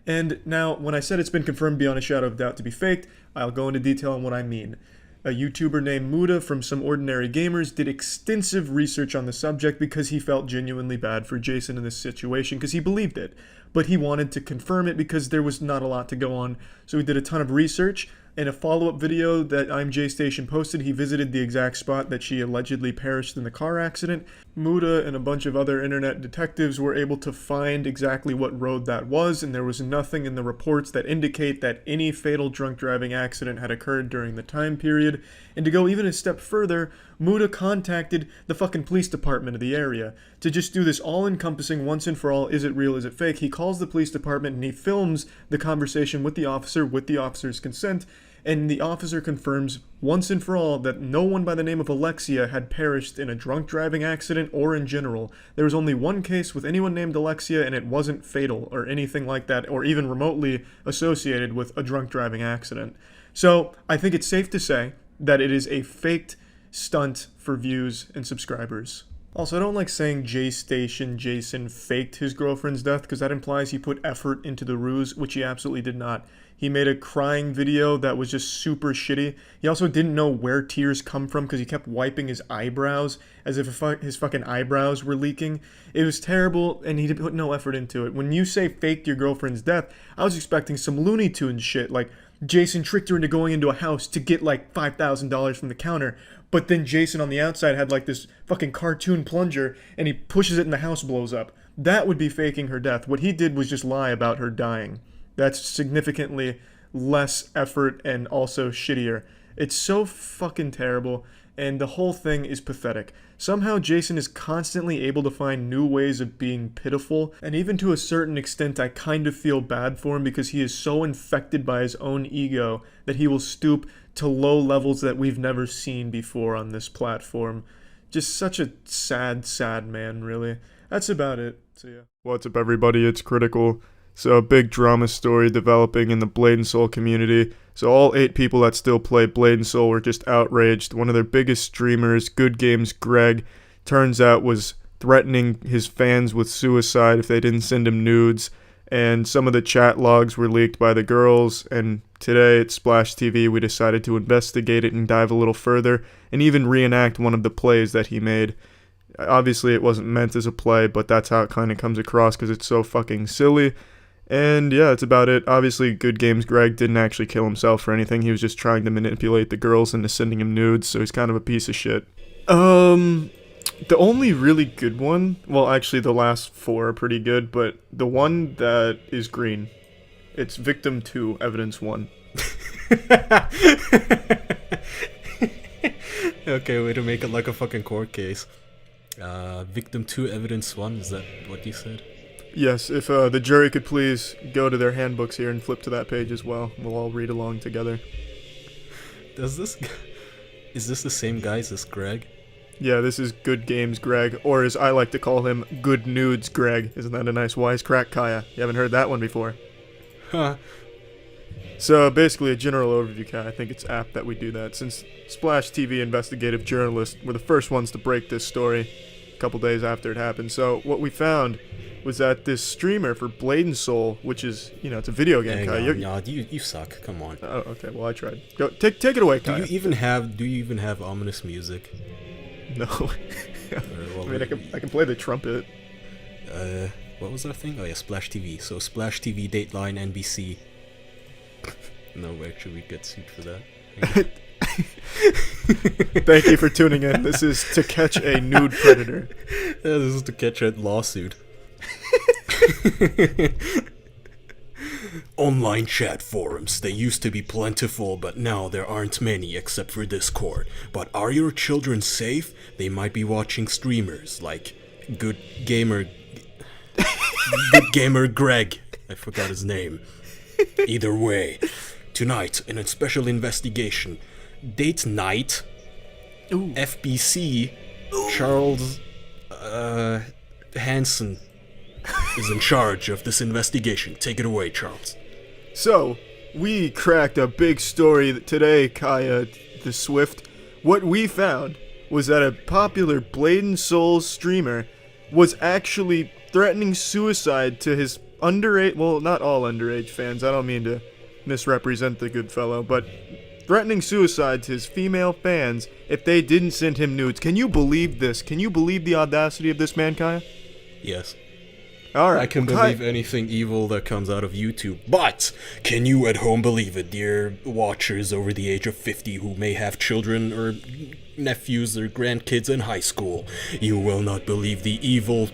And now, when I said it's been confirmed beyond a shadow of doubt to be faked, I'll go into detail on what I mean. A YouTuber named Muda from Some Ordinary Gamers did extensive research on the subject because he felt genuinely bad for Jason in this situation because he believed it. But he wanted to confirm it because there was not a lot to go on. So he did a ton of research. In a follow-up video that I'm Jaystation posted, he visited the exact spot that she allegedly perished in the car accident. Muda and a bunch of other internet detectives were able to find exactly what road that was, and there was nothing in the reports that indicate that any fatal drunk driving accident had occurred during the time period. And to go even a step further, Muda contacted the fucking police department of the area to just do this all-encompassing, once and for all, is it real, is it fake? He calls the police department and he films the conversation with the officer with the officer's consent, and the officer confirms once and for all that no one by the name of Alexia had perished in a drunk driving accident or in general. There was only one case with anyone named Alexia, and it wasn't fatal or anything like that, or even remotely associated with a drunk driving accident. So I think it's safe to say that it is a faked stunt for views and subscribers. Also, I don't like saying Jaystation Jason faked his girlfriend's death because that implies he put effort into the ruse, which he absolutely did not. He made a crying video that was just super shitty. He also didn't know where tears come from because he kept wiping his eyebrows as if his fucking eyebrows were leaking. It was terrible, and he put no effort into it. When you say faked your girlfriend's death, I was expecting some Looney Tunes shit, like Jason tricked her into going into a house to get like $5,000 from the counter, but then Jason on the outside had like this fucking cartoon plunger, and he pushes it and the house blows up. That would be faking her death. What he did was just lie about her dying. That's significantly less effort and also shittier. It's so fucking terrible, and the whole thing is pathetic. Somehow Jason is constantly able to find new ways of being pitiful, and even to a certain extent I kind of feel bad for him because he is so infected by his own ego that he will stoop to low levels that we've never seen before on this platform. Just such a sad, sad man, really. That's about it. See ya. What's up, everybody? It's Critikal. So a big drama story developing in the Blade & Soul community. So all 8 people that still play Blade & Soul were just outraged. One of their biggest streamers, Good Games Greg, turns out was threatening his fans with suicide if they didn't send him nudes. And some of the chat logs were leaked by the girls. And today at Splash TV we decided to investigate it and dive a little further and even reenact one of the plays that he made. Obviously it wasn't meant as a play, but that's how it kind of comes across because it's so fucking silly. And yeah, that's about it. Obviously, Good Games Greg didn't actually kill himself or anything. He was just trying to manipulate the girls into sending him nudes, so he's kind of a piece of shit. The only really good one, well, actually the last 4 are pretty good, but the one that is green, it's Victim 2, Evidence 1. Okay, way to make it like a fucking court case. Victim 2, Evidence 1, is that what you said? Yes, if the jury could please go to their handbooks here and flip to that page as well. We'll all read along together. Is this the same guy as this Greg? Yeah, this is Good Games Greg, or as I like to call him, Good Nudes Greg. Isn't that a nice wisecrack, Kaya? You haven't heard that one before. Huh. So basically a general overview, Kaya. I think it's apt that we do that, since Splash TV investigative journalists were the first ones to break this story a couple days after it happened. So what we found was that this streamer for Blade & Soul, which is, you know, it's a video game, Kai. You suck. Come on. Oh, okay. Well, I tried. Go, take it away, Kai. Do you even have ominous music? No. Well, I mean, I can play the trumpet. What was that thing? Oh yeah, Splash TV. So Splash TV, Dateline, NBC. No, actually, we get sued for that. Thank you for tuning in. This is To Catch a Nude Predator. Yeah, this is To Catch a Lawsuit. Online chat forums. They used to be plentiful, but now there aren't many except for Discord. But are your children safe? They might be watching streamers like Good Gamer Greg. I forgot his name. Either way, tonight in a special investigation, Date Night, FBC, Charles Hansen is in charge of this investigation. Take it away, Charles. So, we cracked a big story today, Kaya the Swift. What we found was that a popular Blade & Soul streamer was actually threatening suicide to his underage, well, not all underage fans, I don't mean to misrepresent the good fellow, but threatening suicide to his female fans if they didn't send him nudes. Can you believe this? Can you believe the audacity of this man, Kaya? Yes. Alright. I can believe anything evil that comes out of YouTube, but can you at home believe it, dear watchers over the age of 50 who may have children or nephews or grandkids in high school? You will not believe the evil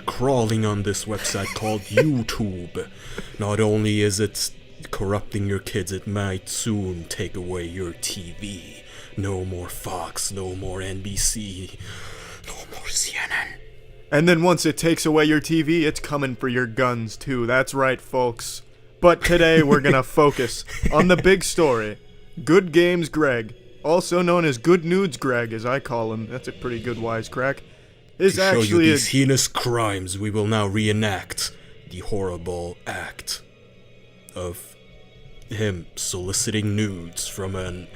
crawling on this website called YouTube. Not only is it corrupting your kids, it might soon take away your TV. No more Fox, no more NBC, no more CNN. And then once it takes away your TV, it's coming for your guns too. That's right, folks. But today we're gonna focus on the big story. Good Games Greg, also known as Good Nudes Greg, as I call him. That's a pretty good wisecrack. Is to show actually you these heinous crimes, we will now reenact the horrible act of him soliciting nudes from an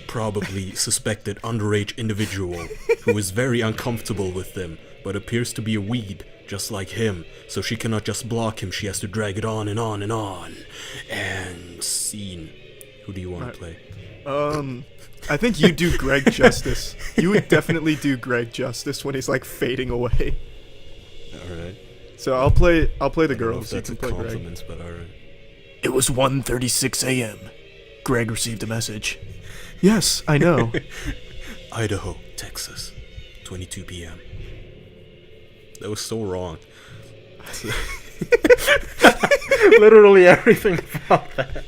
probably suspected underage individual who is very uncomfortable with them, but appears to be a weeb, just like him, so she cannot just block him, she has to drag it on and on and on. And scene. Who do you want to play? I think you do Greg justice. You would definitely do Greg justice when he's like fading away. Alright. So I'll play the I don't know girls. if You that's can a play Greg. compliment, but alright. It was 1:36 a.m. Greg received a message. Yes, I know. Idaho, Texas, 22 p.m. That was so wrong. Literally everything about that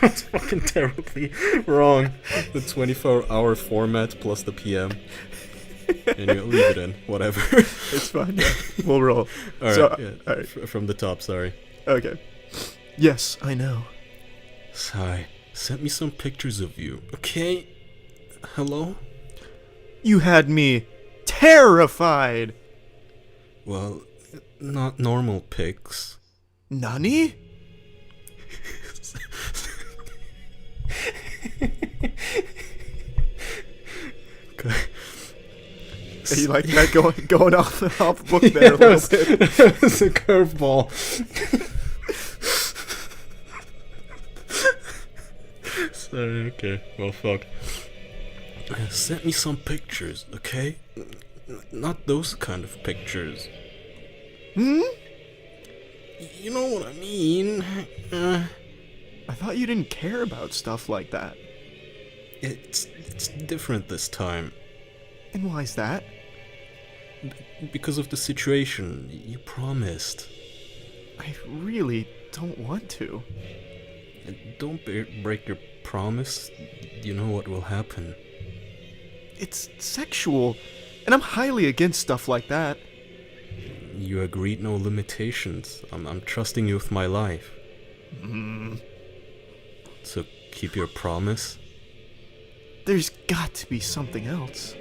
was fucking terribly wrong. The 24-hour format plus the PM. And you leave it in, whatever. It's fine, yeah. We'll roll. Alright, So, yeah, alright. from the top, sorry. Okay. Yes, I know. Sai, send me some pictures of you, okay? Hello? You had me terrified. Well, not normal pics. Nani? You like that going off book there a little bit? That was a curveball. Sorry, okay. Well, fuck. Send me some pictures, okay? Not those kind of pictures. Hmm? You know what I mean? I thought you didn't care about stuff like that. It's different this time. And why's that? Because of the situation. You promised. I really don't want to. Don't break your promise. You know what will happen. It's sexual, and I'm highly against stuff like that. You agreed no limitations. I'm trusting you with my life. So keep your promise? There's got to be something else.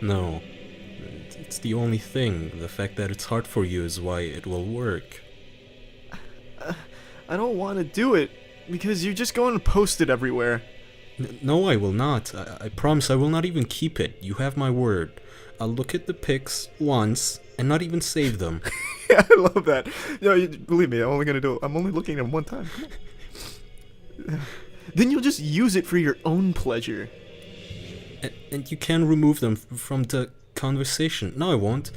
No. It's the only thing. The fact that it's hard for you is why it will work. I don't want to do it, because you're just going to post it everywhere. No, I will not. I promise I will not even keep it. You have my word. I'll look at the pics once and not even save them. Yeah, I love that. No, believe me, I'm only looking at them one time. Then you'll just use it for your own pleasure. And you can remove them from the conversation. No, I won't.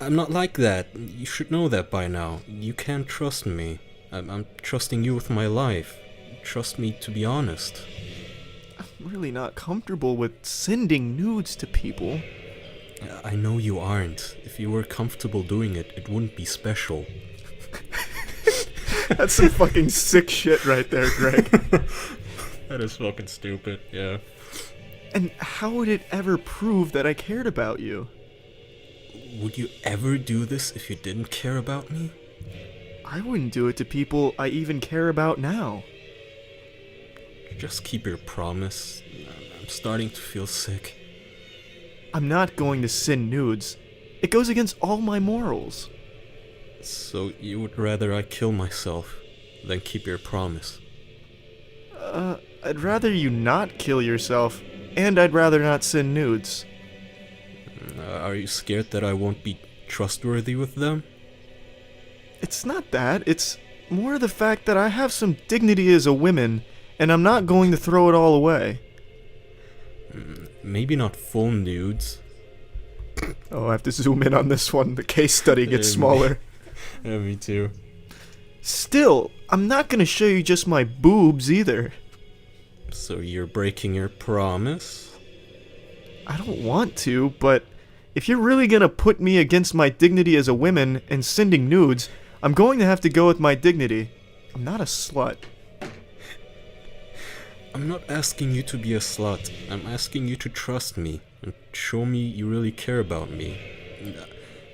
I'm not like that. You should know that by now. You can't trust me. I'm trusting you with my life. Trust me to be honest. I'm really not comfortable with sending nudes to people. I know you aren't. If you were comfortable doing it, it wouldn't be special. That's some fucking sick shit right there, Greg. That is fucking stupid, yeah. And how would it ever prove that I cared about you? Would you ever do this if you didn't care about me? I wouldn't do it to people I even care about now. Just keep your promise. I'm starting to feel sick. I'm not going to send nudes. It goes against all my morals. So you would rather I kill myself than keep your promise? I'd rather you not kill yourself, and I'd rather not send nudes. Are you scared that I won't be trustworthy with them? It's not that. It's more the fact that I have some dignity as a woman, and I'm not going to throw it all away. Maybe not full nudes. Oh, I have to zoom in on this one. The case study gets smaller. Yeah, me too. Still, I'm not gonna show you just my boobs either. So you're breaking your promise? I don't want to, but if you're really gonna put me against my dignity as a woman and sending nudes, I'm going to have to go with my dignity. I'm not a slut. I'm not asking you to be a slut. I'm asking you to trust me and show me you really care about me.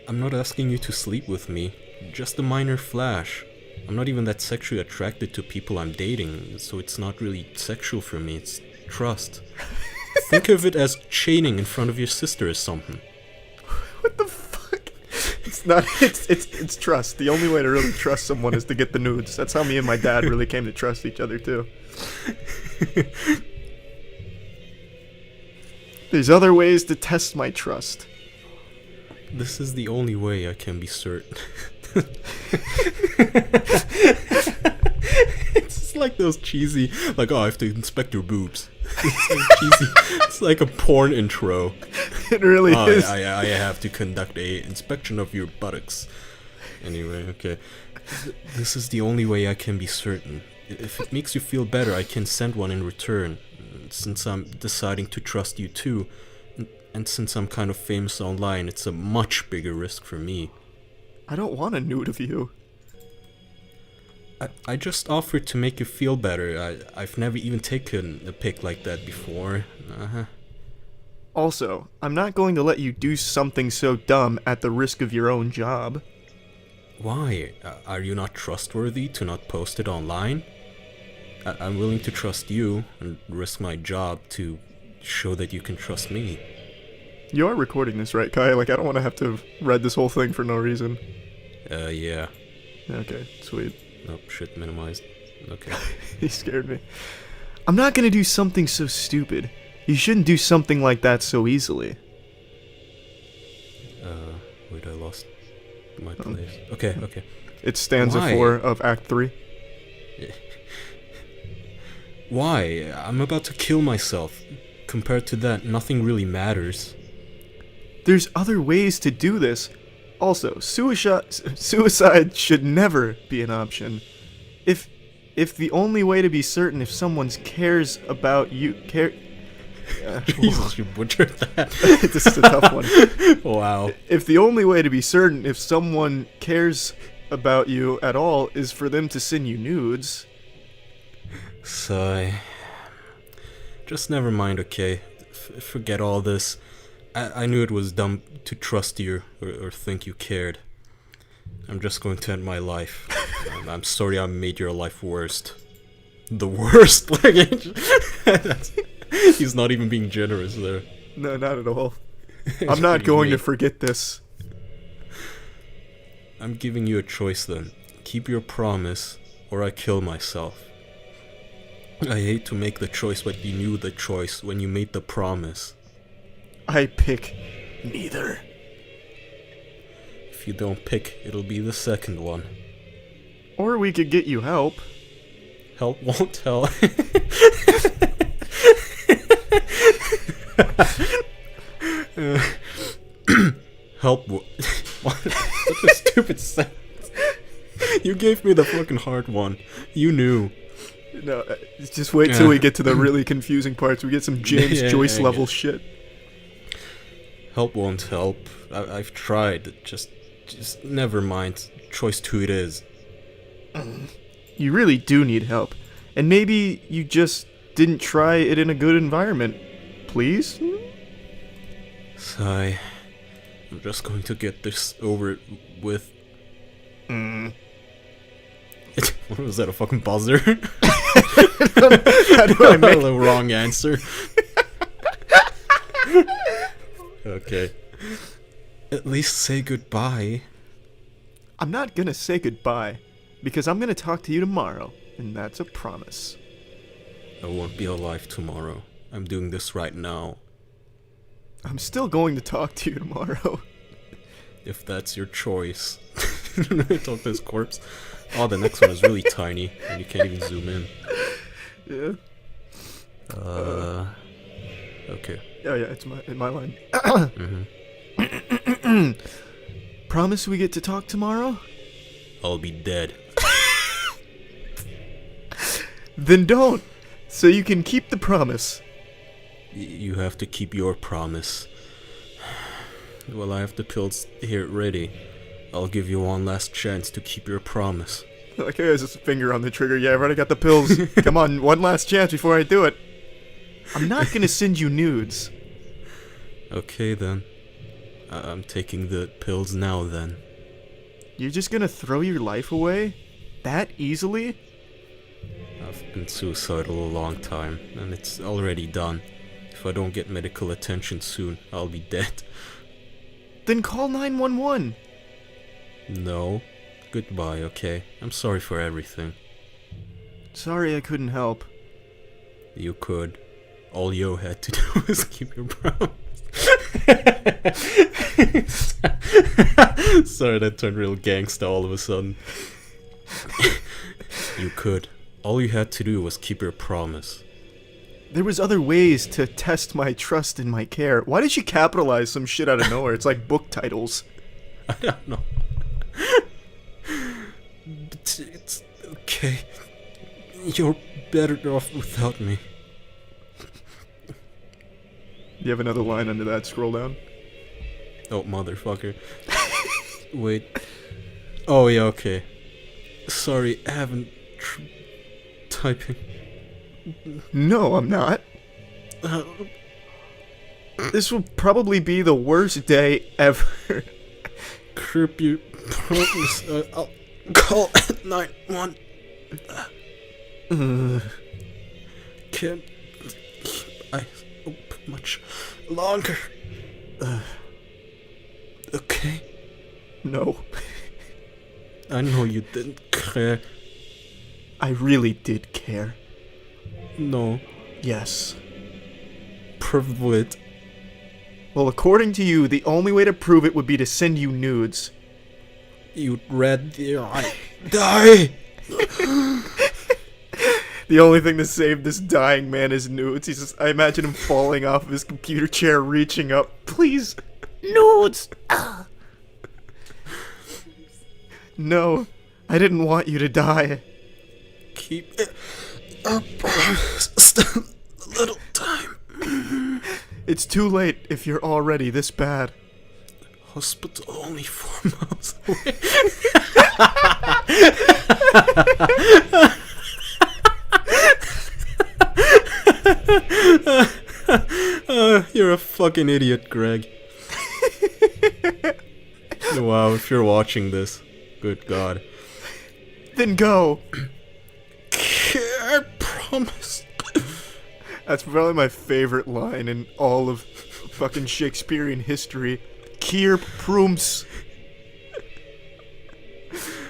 I'm not asking you to sleep with me. Just a minor flash. I'm not even that sexually attracted to people I'm dating, so it's not really sexual for me. It's trust. Think of it as chaining in front of your sister or something. What the fuck? It's not. It's trust. The only way to really trust someone is to get the nudes. That's how me and my dad really came to trust each other too. There's other ways to test my trust. This is the only way I can be certain. It's like those cheesy, like, oh, I have to inspect your boobs. It's like cheesy. It's like a porn intro. It really is. I have to conduct a inspection of your buttocks. Anyway, okay. This is the only way I can be certain. If it makes you feel better, I can send one in return. Since I'm deciding to trust you too, and since I'm kind of famous online, it's a much bigger risk for me. I don't want a nude of you. I just offered to make you feel better. I've never even taken a pic like that before. Also, I'm not going to let you do something so dumb at the risk of your own job. Why? Are you not trustworthy to not post it online? I'm willing to trust you and risk my job to show that you can trust me. You are recording this, right, Kai? Like, I don't want to have to have read this whole thing for no reason. Yeah. Okay, sweet. Nope, shit minimized. Okay. He scared me. I'm not gonna do something so stupid. You shouldn't do something like that so easily. Wait, I lost my place. Okay. It's stanza Why? 4 of Act 3. Why? I'm about to kill myself. Compared to that, nothing really matters. There's other ways to do this. Also, suicide should never be an option. If the only way to be certain if someone cares about you Jesus, you butchered that. This is a tough one. Wow. If the only way to be certain if someone cares about you at all is for them to send you nudes. Sigh. Just never mind, okay? Forget all this. I knew it was dumb to trust you or think you cared. I'm just going to end my life. I'm sorry I made your life worst. The worst? He's not even being generous there. No, not at all. I'm not going to forget this. I'm giving you a choice then. Keep your promise or I kill myself. I hate to make the choice, but you knew the choice when you made the promise. I pick neither. If you don't pick, it'll be the second one. Or we could get you help. Help won't help. Help what a stupid sentence. You gave me the fucking hard one. You knew. No, just wait till we get to the really confusing parts. We get some James Joyce level shit. Help won't help. I've tried. Just never mind. Choice 2 it is. You really do need help. And maybe you just didn't try it in a good environment. Please? Sigh. I'm just going to get this over with. What was that, a fucking buzzer? How do I make the wrong answer? Okay. At least say goodbye. I'm not gonna say goodbye, because I'm gonna talk to you tomorrow, and that's a promise. I won't be alive tomorrow. I'm doing this right now. I'm still going to talk to you tomorrow. If that's your choice. Talk to his corpse. Oh, the next one is really tiny, and you can't even zoom in. Yeah. Okay. Oh yeah, it's my line. Mm-hmm. Promise we get to talk tomorrow? I'll be dead. Then don't, so you can keep the promise. You have to keep your promise. Well, I have the pills here ready. I'll give you one last chance to keep your promise. Like, hey, there's a finger on the trigger. Yeah, I've already got the pills. Come on, one last chance before I do it. I'm not gonna send you nudes. Okay, then. I'm taking the pills now, then. You're just gonna throw your life away? That easily? I've been suicidal a long time, and it's already done. If I don't get medical attention soon, I'll be dead. Then call 911. No. Goodbye, okay? I'm sorry for everything. Sorry I couldn't help. You could. All you had to do was keep your promise. Sorry, that turned real gangsta all of a sudden. You could. All you had to do was keep your promise. There was other ways to test my trust and my care. Why did you capitalize some shit out of nowhere? It's like book titles. I don't know. It's okay. You're better off without me. You have another line under that? Scroll down. Oh, motherfucker. Wait. Oh, yeah, okay. Sorry, I haven't typing. No, I'm not. This will probably be the worst day ever. Keep your promise. I'll call at 911. Can't keep eyes open much longer. Okay. No. I know you didn't care. I really did care. No. Yes. Prove it. Well, according to you, the only way to prove it would be to send you nudes. You'd rather I die. The only thing to save this dying man is nudes. He's just, I imagine him falling off of his computer chair, reaching up. Please, nudes. No, I didn't want you to die. Keep it up. Still a little time. It's too late if you're already this bad. Hospital only 4 miles away. You're a fucking idiot, Greg. Wow, if you're watching this, good God. Then go. I promise. That's probably my favorite line in all of fucking Shakespearean history. Kier prums.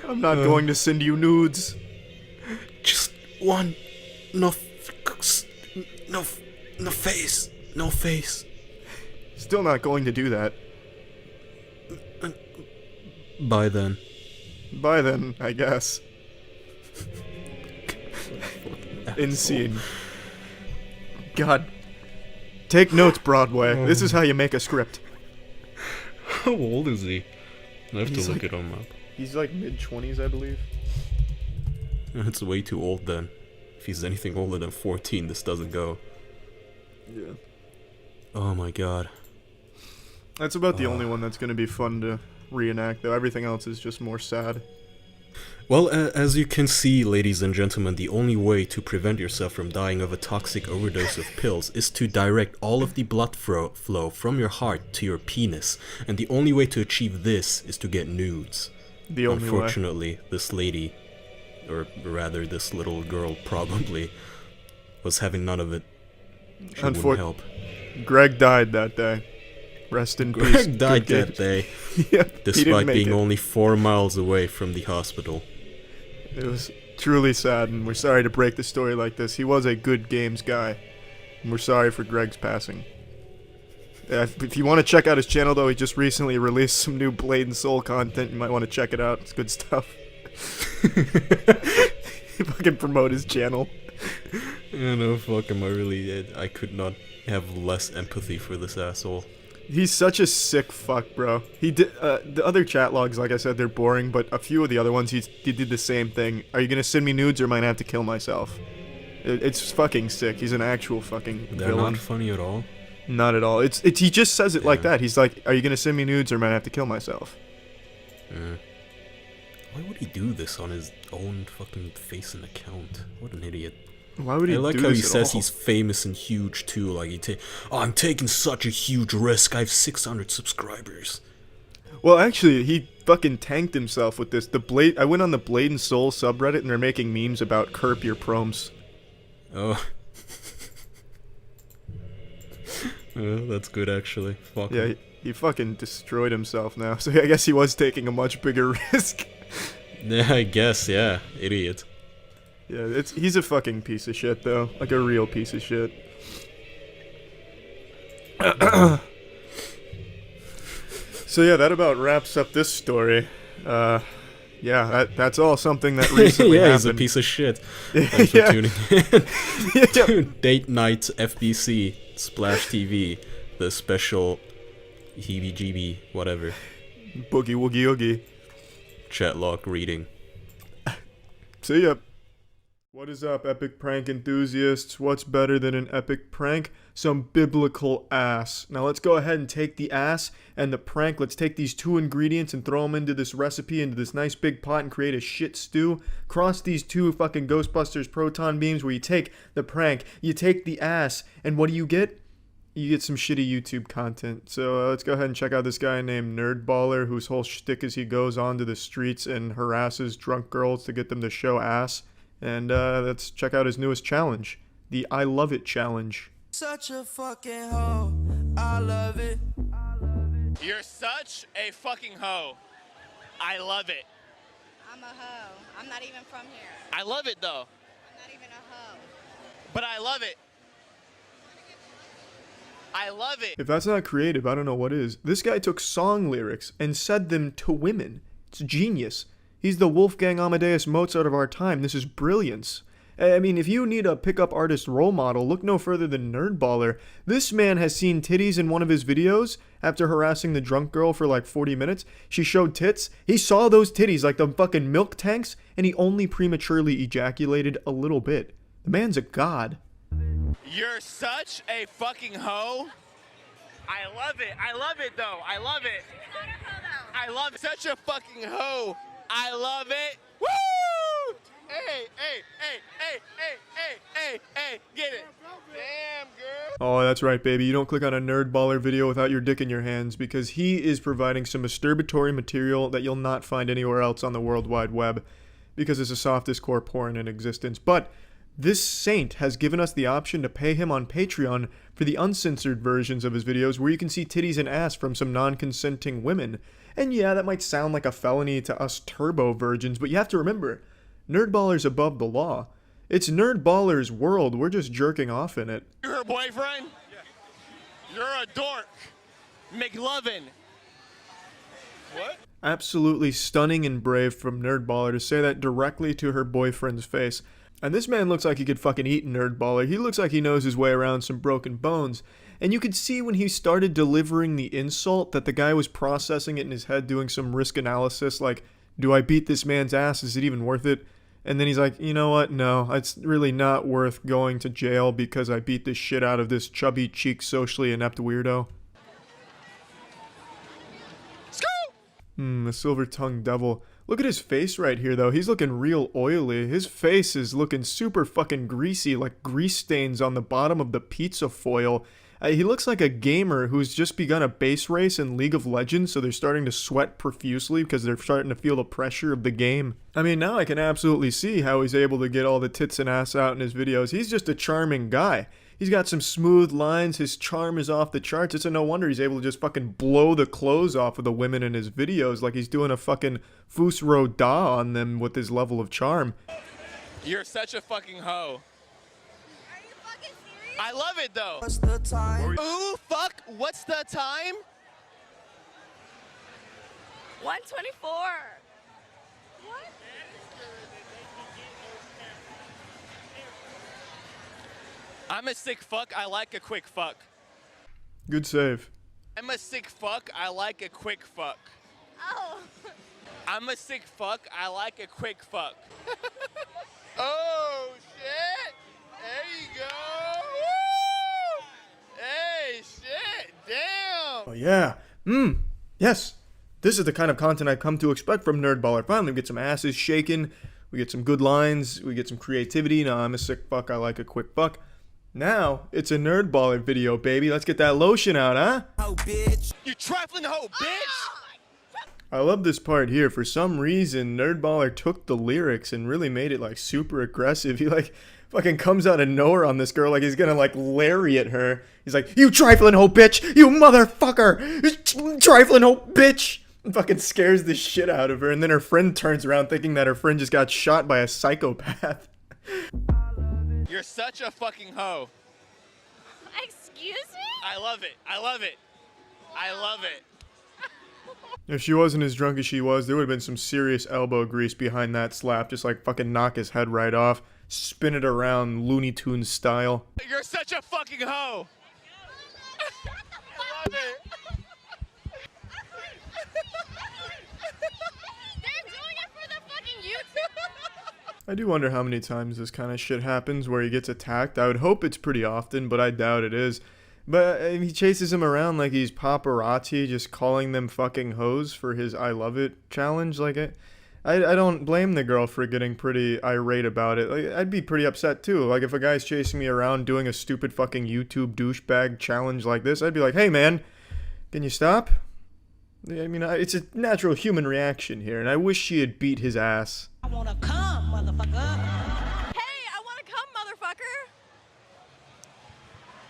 I'm not going to send you nudes. Just one. No face. No face. Still not going to do that. Bye then. Bye then, I guess. Insane. God. Take notes, Broadway. This is how you make a script. How old is he? I have He's to look like- it on map. He's like mid-20s, I believe. It's way too old then. If he's anything older than 14, this doesn't go. Yeah. Oh my God. That's about the only one that's going to be fun to reenact, though. Everything else is just more sad. Well, as you can see, ladies and gentlemen, the only way to prevent yourself from dying of a toxic overdose of pills is to direct all of the blood flow from your heart to your penis. And the only way to achieve this is to get nudes. The only way. Unfortunately, this lady, or rather this little girl probably, was having none of it. She wouldn't help. Greg died that day. Rest in peace. Greg died that day, Yeah, despite being it. only 4 miles away from the hospital. It was truly sad, and we're sorry to break the story like this. He was a good games guy, and we're sorry for Greg's passing. If you want to check out his channel, though, he just recently released some new Blade and Soul content. You might want to check it out. It's good stuff. Fucking promote his channel. Yeah, no, fuck him. I could not have less empathy for this asshole. He's such a sick fuck, bro. He did the other chat logs, like I said, they're boring, but a few of the other ones, he did the same thing. Are you gonna send me nudes or am I gonna have to kill myself? It's fucking sick. He's an actual fucking They're villain. not funny at all. Not at all. It's he just says it like that. He's like, "Are you gonna send me nudes or am I gonna have to kill myself?" Yeah. Why would he do this on his own fucking face and account? What an idiot. Why would he I like do how he this at says all? he's famous and huge too. Like I'm taking such a huge risk. I have 600 subscribers. Well, actually, he fucking tanked himself with this. I went on the Blade and Soul subreddit and they're making memes about curb your prompts. Oh. That's good actually. Fuck Yeah, him. he fucking destroyed himself now. So I guess he was taking a much bigger risk. Yeah, I guess, yeah. Idiot. Yeah, he's a fucking piece of shit, though. Like a real piece of shit. So yeah, that about wraps up this story. Yeah, that's all something that recently yeah, happened. he's a piece of shit. Thanks for tuning in. Dude, Date Night FBC Splash TV, the special heebie-jeebie whatever. Boogie woogie oogie. Chatlock reading. See ya. What is up, epic prank enthusiasts? What's better than an epic prank? Some biblical ass. Now let's go ahead and take the ass and the prank. Let's take these two ingredients and throw them into this recipe, into this nice big pot, and create a shit stew. Cross these two fucking Ghostbusters proton beams where you take the prank, you take the ass, and what do you get? You get some shitty YouTube content. So let's go ahead and check out this guy named Nerdballer, whose whole shtick is he goes onto the streets and harasses drunk girls to get them to show ass. And let's check out his newest challenge, the I Love It Challenge. Such a fucking hoe, I love it. You're such a fucking hoe. I love it. I'm a hoe. I'm not even from here. I love it though. I'm not even a hoe. But I love it. I love it. If that's not creative, I don't know what is. This guy took song lyrics and said them to women. It's genius. He's the Wolfgang Amadeus Mozart of our time. This is brilliance. I mean, if you need a pickup artist role model, look no further than Nerdballer. This man has seen titties in one of his videos after harassing the drunk girl for like 40 minutes. She showed tits. He saw those titties like the fucking milk tanks, and he only prematurely ejaculated a little bit. The man's a god. You're such a fucking hoe. I love it. I love it though. I love it. I love it. Such a fucking hoe. I love it. Woo! Hey, hey, hey, hey, hey, hey, hey, hey, get it. Damn, girl. Oh, that's right, baby. You don't click on a Nerdballer video without your dick in your hands, because he is providing some masturbatory material that you'll not find anywhere else on the World Wide Web, because it's the softest core porn in existence. But this saint has given us the option to pay him on Patreon for the uncensored versions of his videos where you can see titties and ass from some non-consenting women. And yeah, that might sound like a felony to us turbo virgins, but you have to remember, Nerdballer's above the law. It's Nerdballer's world, we're just jerking off in it. You're her boyfriend? Yeah. You're a dork. McLovin. What? Absolutely stunning and brave from Nerdballer to say that directly to her boyfriend's face. And this man looks like he could fucking eat Nerdballer. He looks like he knows his way around some broken bones. And you could see when he started delivering the insult that the guy was processing it in his head, doing some risk analysis, like, do I beat this man's ass? Is it even worth it? And then he's like, you know what? No, it's really not worth going to jail because I beat the shit out of this chubby cheek socially inept weirdo. A silver-tongued devil. Look at his face right here, though. He's looking real oily. His face is looking super fucking greasy, like grease stains on the bottom of the pizza foil. He looks like a gamer who's just begun a base race in League of Legends, so they're starting to sweat profusely because they're starting to feel the pressure of the game. I mean, now I can absolutely see how he's able to get all the tits and ass out in his videos. He's just a charming guy. He's got some smooth lines, his charm is off the charts. It's a no wonder he's able to just fucking blow the clothes off of the women in his videos like he's doing a fucking Fusro Da on them with his level of charm. You're such a fucking hoe. Are you fucking serious? I love it though. What's the time? Who fuck what's the time? 124. What? I'm a sick fuck, I like a quick fuck. Good save. I'm a sick fuck, I like a quick fuck. Oh. I'm a sick fuck, I like a quick fuck. Oh, shit! There you go! Woo! Hey, shit! Damn! Oh yeah. Yes. This is the kind of content I've come to expect from Nerdballer. Finally, we get some asses shaken, we get some good lines, we get some creativity. Now, I'm a sick fuck, I like a quick fuck. Now, it's a Nerdballer video, baby. Let's get that lotion out, huh? Oh, bitch! You trifling hoe, bitch! I love this part here. For some reason, Nerdballer took the lyrics and really made it, like, super aggressive. He, like, fucking comes out of nowhere on this girl like he's gonna, like, lariat her. He's like, you trifling hoe, bitch! You motherfucker! Trifling hoe, bitch! And fucking scares the shit out of her, and then her friend turns around thinking that her friend just got shot by a psychopath. You're such a fucking hoe. Excuse me? I love it. I love it. I love it. If she wasn't as drunk as she was, there would have been some serious elbow grease behind that slap. Just like fucking knock his head right off. Spin it around Looney Tunes style. You're such a fucking hoe. I love it. They're doing it for the fucking YouTube. I do wonder how many times this kind of shit happens where he gets attacked. I would hope it's pretty often, but I doubt it is. But he chases him around like he's paparazzi, just calling them fucking hoes for his I love it challenge. Like, I don't blame the girl for getting pretty irate about it. Like, I'd be pretty upset too. Like, if a guy's chasing me around doing a stupid fucking YouTube douchebag challenge like this, I'd be like, hey man, can you stop? I mean, it's a natural human reaction here, and I wish she had beat his ass. I wanna come, motherfucker. Hey, I want to come, motherfucker.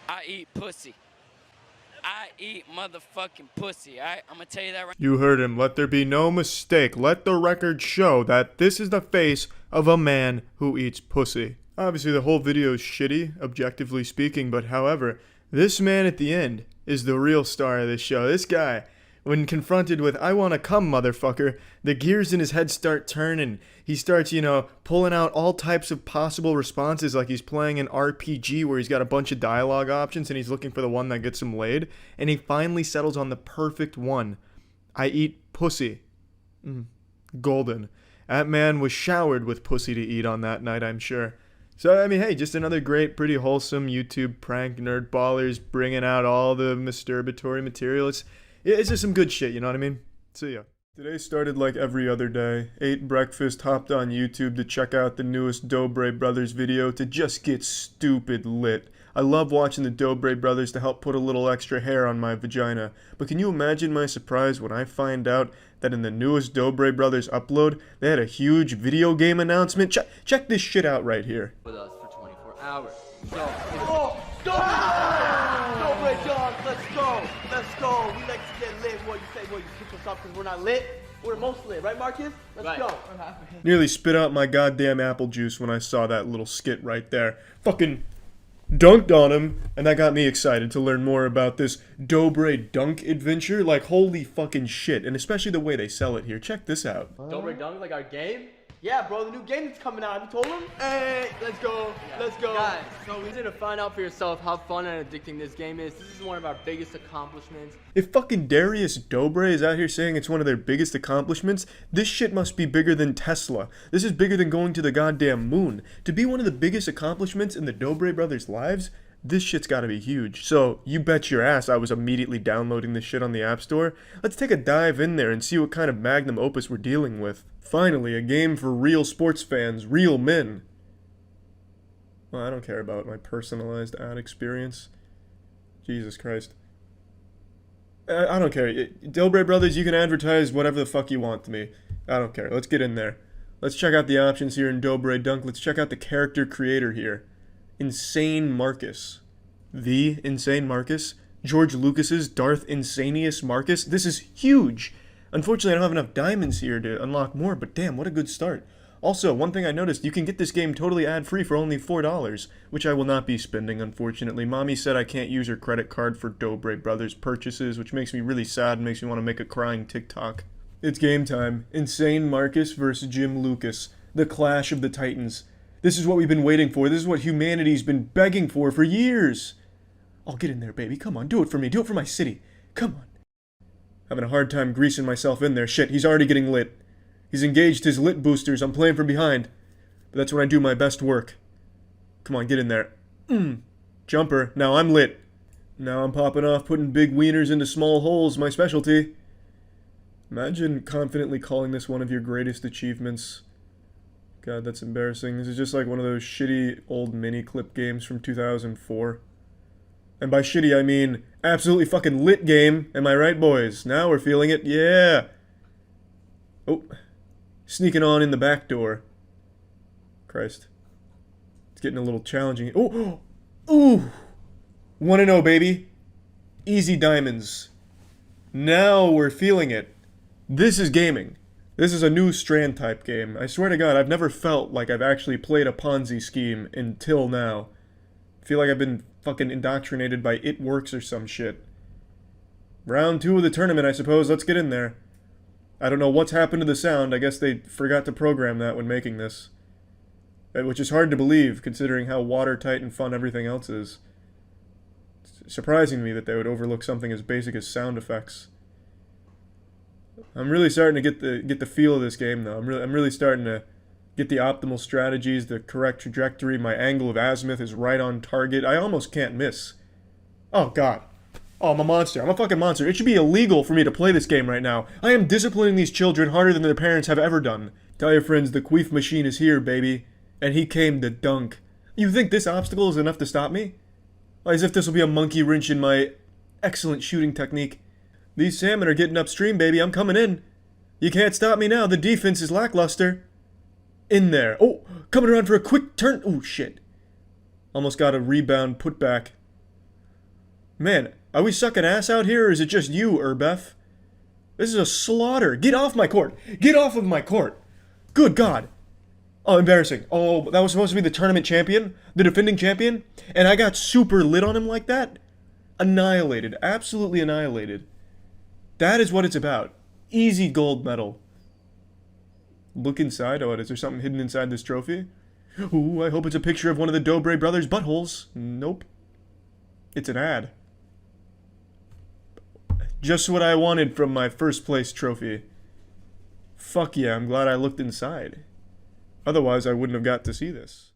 I eat pussy. I eat motherfucking pussy, alright? I'm gonna tell you that right. You heard him. Let there be no mistake. Let the record show that this is the face of a man who eats pussy. Obviously, the whole video is shitty, objectively speaking, but however, this man at the end is the real star of this show. This guy, when confronted with, I wanna come, motherfucker, the gears in his head start turning. He starts, pulling out all types of possible responses like he's playing an RPG where he's got a bunch of dialogue options and he's looking for the one that gets him laid. And he finally settles on the perfect one. I eat pussy. Golden. That man was showered with pussy to eat on that night, I'm sure. So, I mean, hey, just another great, pretty wholesome YouTube prank. Nerdballers bringing out all the masturbatory material. It's just some good shit, you know what I mean? See ya. Today started like every other day. Ate breakfast, hopped on YouTube to check out the newest Dobre Brothers video to just get stupid lit. I love watching the Dobre Brothers to help put a little extra hair on my vagina. But can you imagine my surprise when I find out that in the newest Dobre Brothers upload, they had a huge video game announcement? Check this shit out right here. With us for 24 hours. So, Dobre dog, let's go. Let's go. We like to get lit. What you say? What you kick us off because we're not lit? We're the most lit, right, Marcus? Let's go. Nearly spit out my goddamn apple juice when I saw that little skit right there. Fucking dunked on him, and that got me excited to learn more about this Dobre dunk adventure. Like, holy fucking shit, and especially the way they sell it here. Check this out. Dobre dunk, like our game? Yeah, bro, the new game that's coming out. Have you told him? Hey, let's go. Let's go. Guys, so we need to find out for yourself how fun and addicting this game is. This is one of our biggest accomplishments. If fucking Darius Dobre is out here saying it's one of their biggest accomplishments, this shit must be bigger than Tesla. This is bigger than going to the goddamn moon. To be one of the biggest accomplishments in the Dobre brothers' lives, this shit's gotta be huge. So, you bet your ass I was immediately downloading this shit on the App Store. Let's take a dive in there and see what kind of magnum opus we're dealing with. Finally, a game for real sports fans, real men. Well, I don't care about my personalized ad experience. Jesus Christ. I don't care. Dobre Brothers, you can advertise whatever the fuck you want to me. I don't care. Let's get in there. Let's check out the options here in Dobre Dunk. Let's check out the character creator here. Insane Marcus. The Insane Marcus? George Lucas's Darth Insanius Marcus? This is huge! Unfortunately, I don't have enough diamonds here to unlock more, but damn, what a good start. Also, one thing I noticed, you can get this game totally ad-free for only $4, which I will not be spending, unfortunately. Mommy said I can't use her credit card for Dobre Brothers purchases, which makes me really sad and makes me want to make a crying TikTok. It's game time. Insane Marcus versus Jim Lucas. The clash of the titans. This is what we've been waiting for. This is what humanity's been begging for years. Oh, get in there, baby. Come on, do it for me. Do it for my city. Come on. Having a hard time greasing myself in there. Shit, he's already getting lit. He's engaged his lit boosters. I'm playing from behind. But that's when I do my best work. Come on, get in there. Jumper. Now I'm lit. Now I'm popping off, putting big wieners into small holes. My specialty. Imagine confidently calling this one of your greatest achievements. God, that's embarrassing. This is just like one of those shitty old mini-clip games from 2004. And by shitty, I mean absolutely fucking lit game. Am I right, boys? Now we're feeling it. Yeah. Oh. Sneaking on in the back door. Christ. It's getting a little challenging. Oh! Ooh! 1-0, baby. Easy diamonds. Now we're feeling it. This is gaming. This is a new strand type game. I swear to God, I've never felt like I've actually played a Ponzi scheme until now. I feel like I've been fucking indoctrinated by It Works or some shit. Round 2 of the tournament, I suppose. Let's get in there. I don't know what's happened to the sound. I guess they forgot to program that when making this. Which is hard to believe, considering how watertight and fun everything else is. It's surprising to me that they would overlook something as basic as sound effects. I'm really starting to get the feel of this game, though. I'm really starting to get the optimal strategies, the correct trajectory. My angle of azimuth is right on target. I almost can't miss. Oh, God. Oh, I'm a monster. I'm a fucking monster. It should be illegal for me to play this game right now. I am disciplining these children harder than their parents have ever done. Tell your friends the queef machine is here, baby. And he came to dunk. You think this obstacle is enough to stop me? As if this will be a monkey wrench in my excellent shooting technique. These salmon are getting upstream, baby. I'm coming in. You can't stop me now. The defense is lackluster. In there. Oh, coming around for a quick turn. Oh, shit. Almost got a rebound put back. Man, are we sucking ass out here, or is it just you, Urbef? This is a slaughter. Get off my court. Get off of my court. Good God. Oh, embarrassing. Oh, that was supposed to be the tournament champion? The defending champion? And I got super lit on him like that? Annihilated. Absolutely annihilated. That is what it's about. Easy gold medal. Look inside. Oh, is there something hidden inside this trophy? Ooh, I hope it's a picture of one of the Dobre brothers' buttholes. Nope. It's an ad. Just what I wanted from my first place trophy. Fuck yeah, I'm glad I looked inside. Otherwise, I wouldn't have got to see this.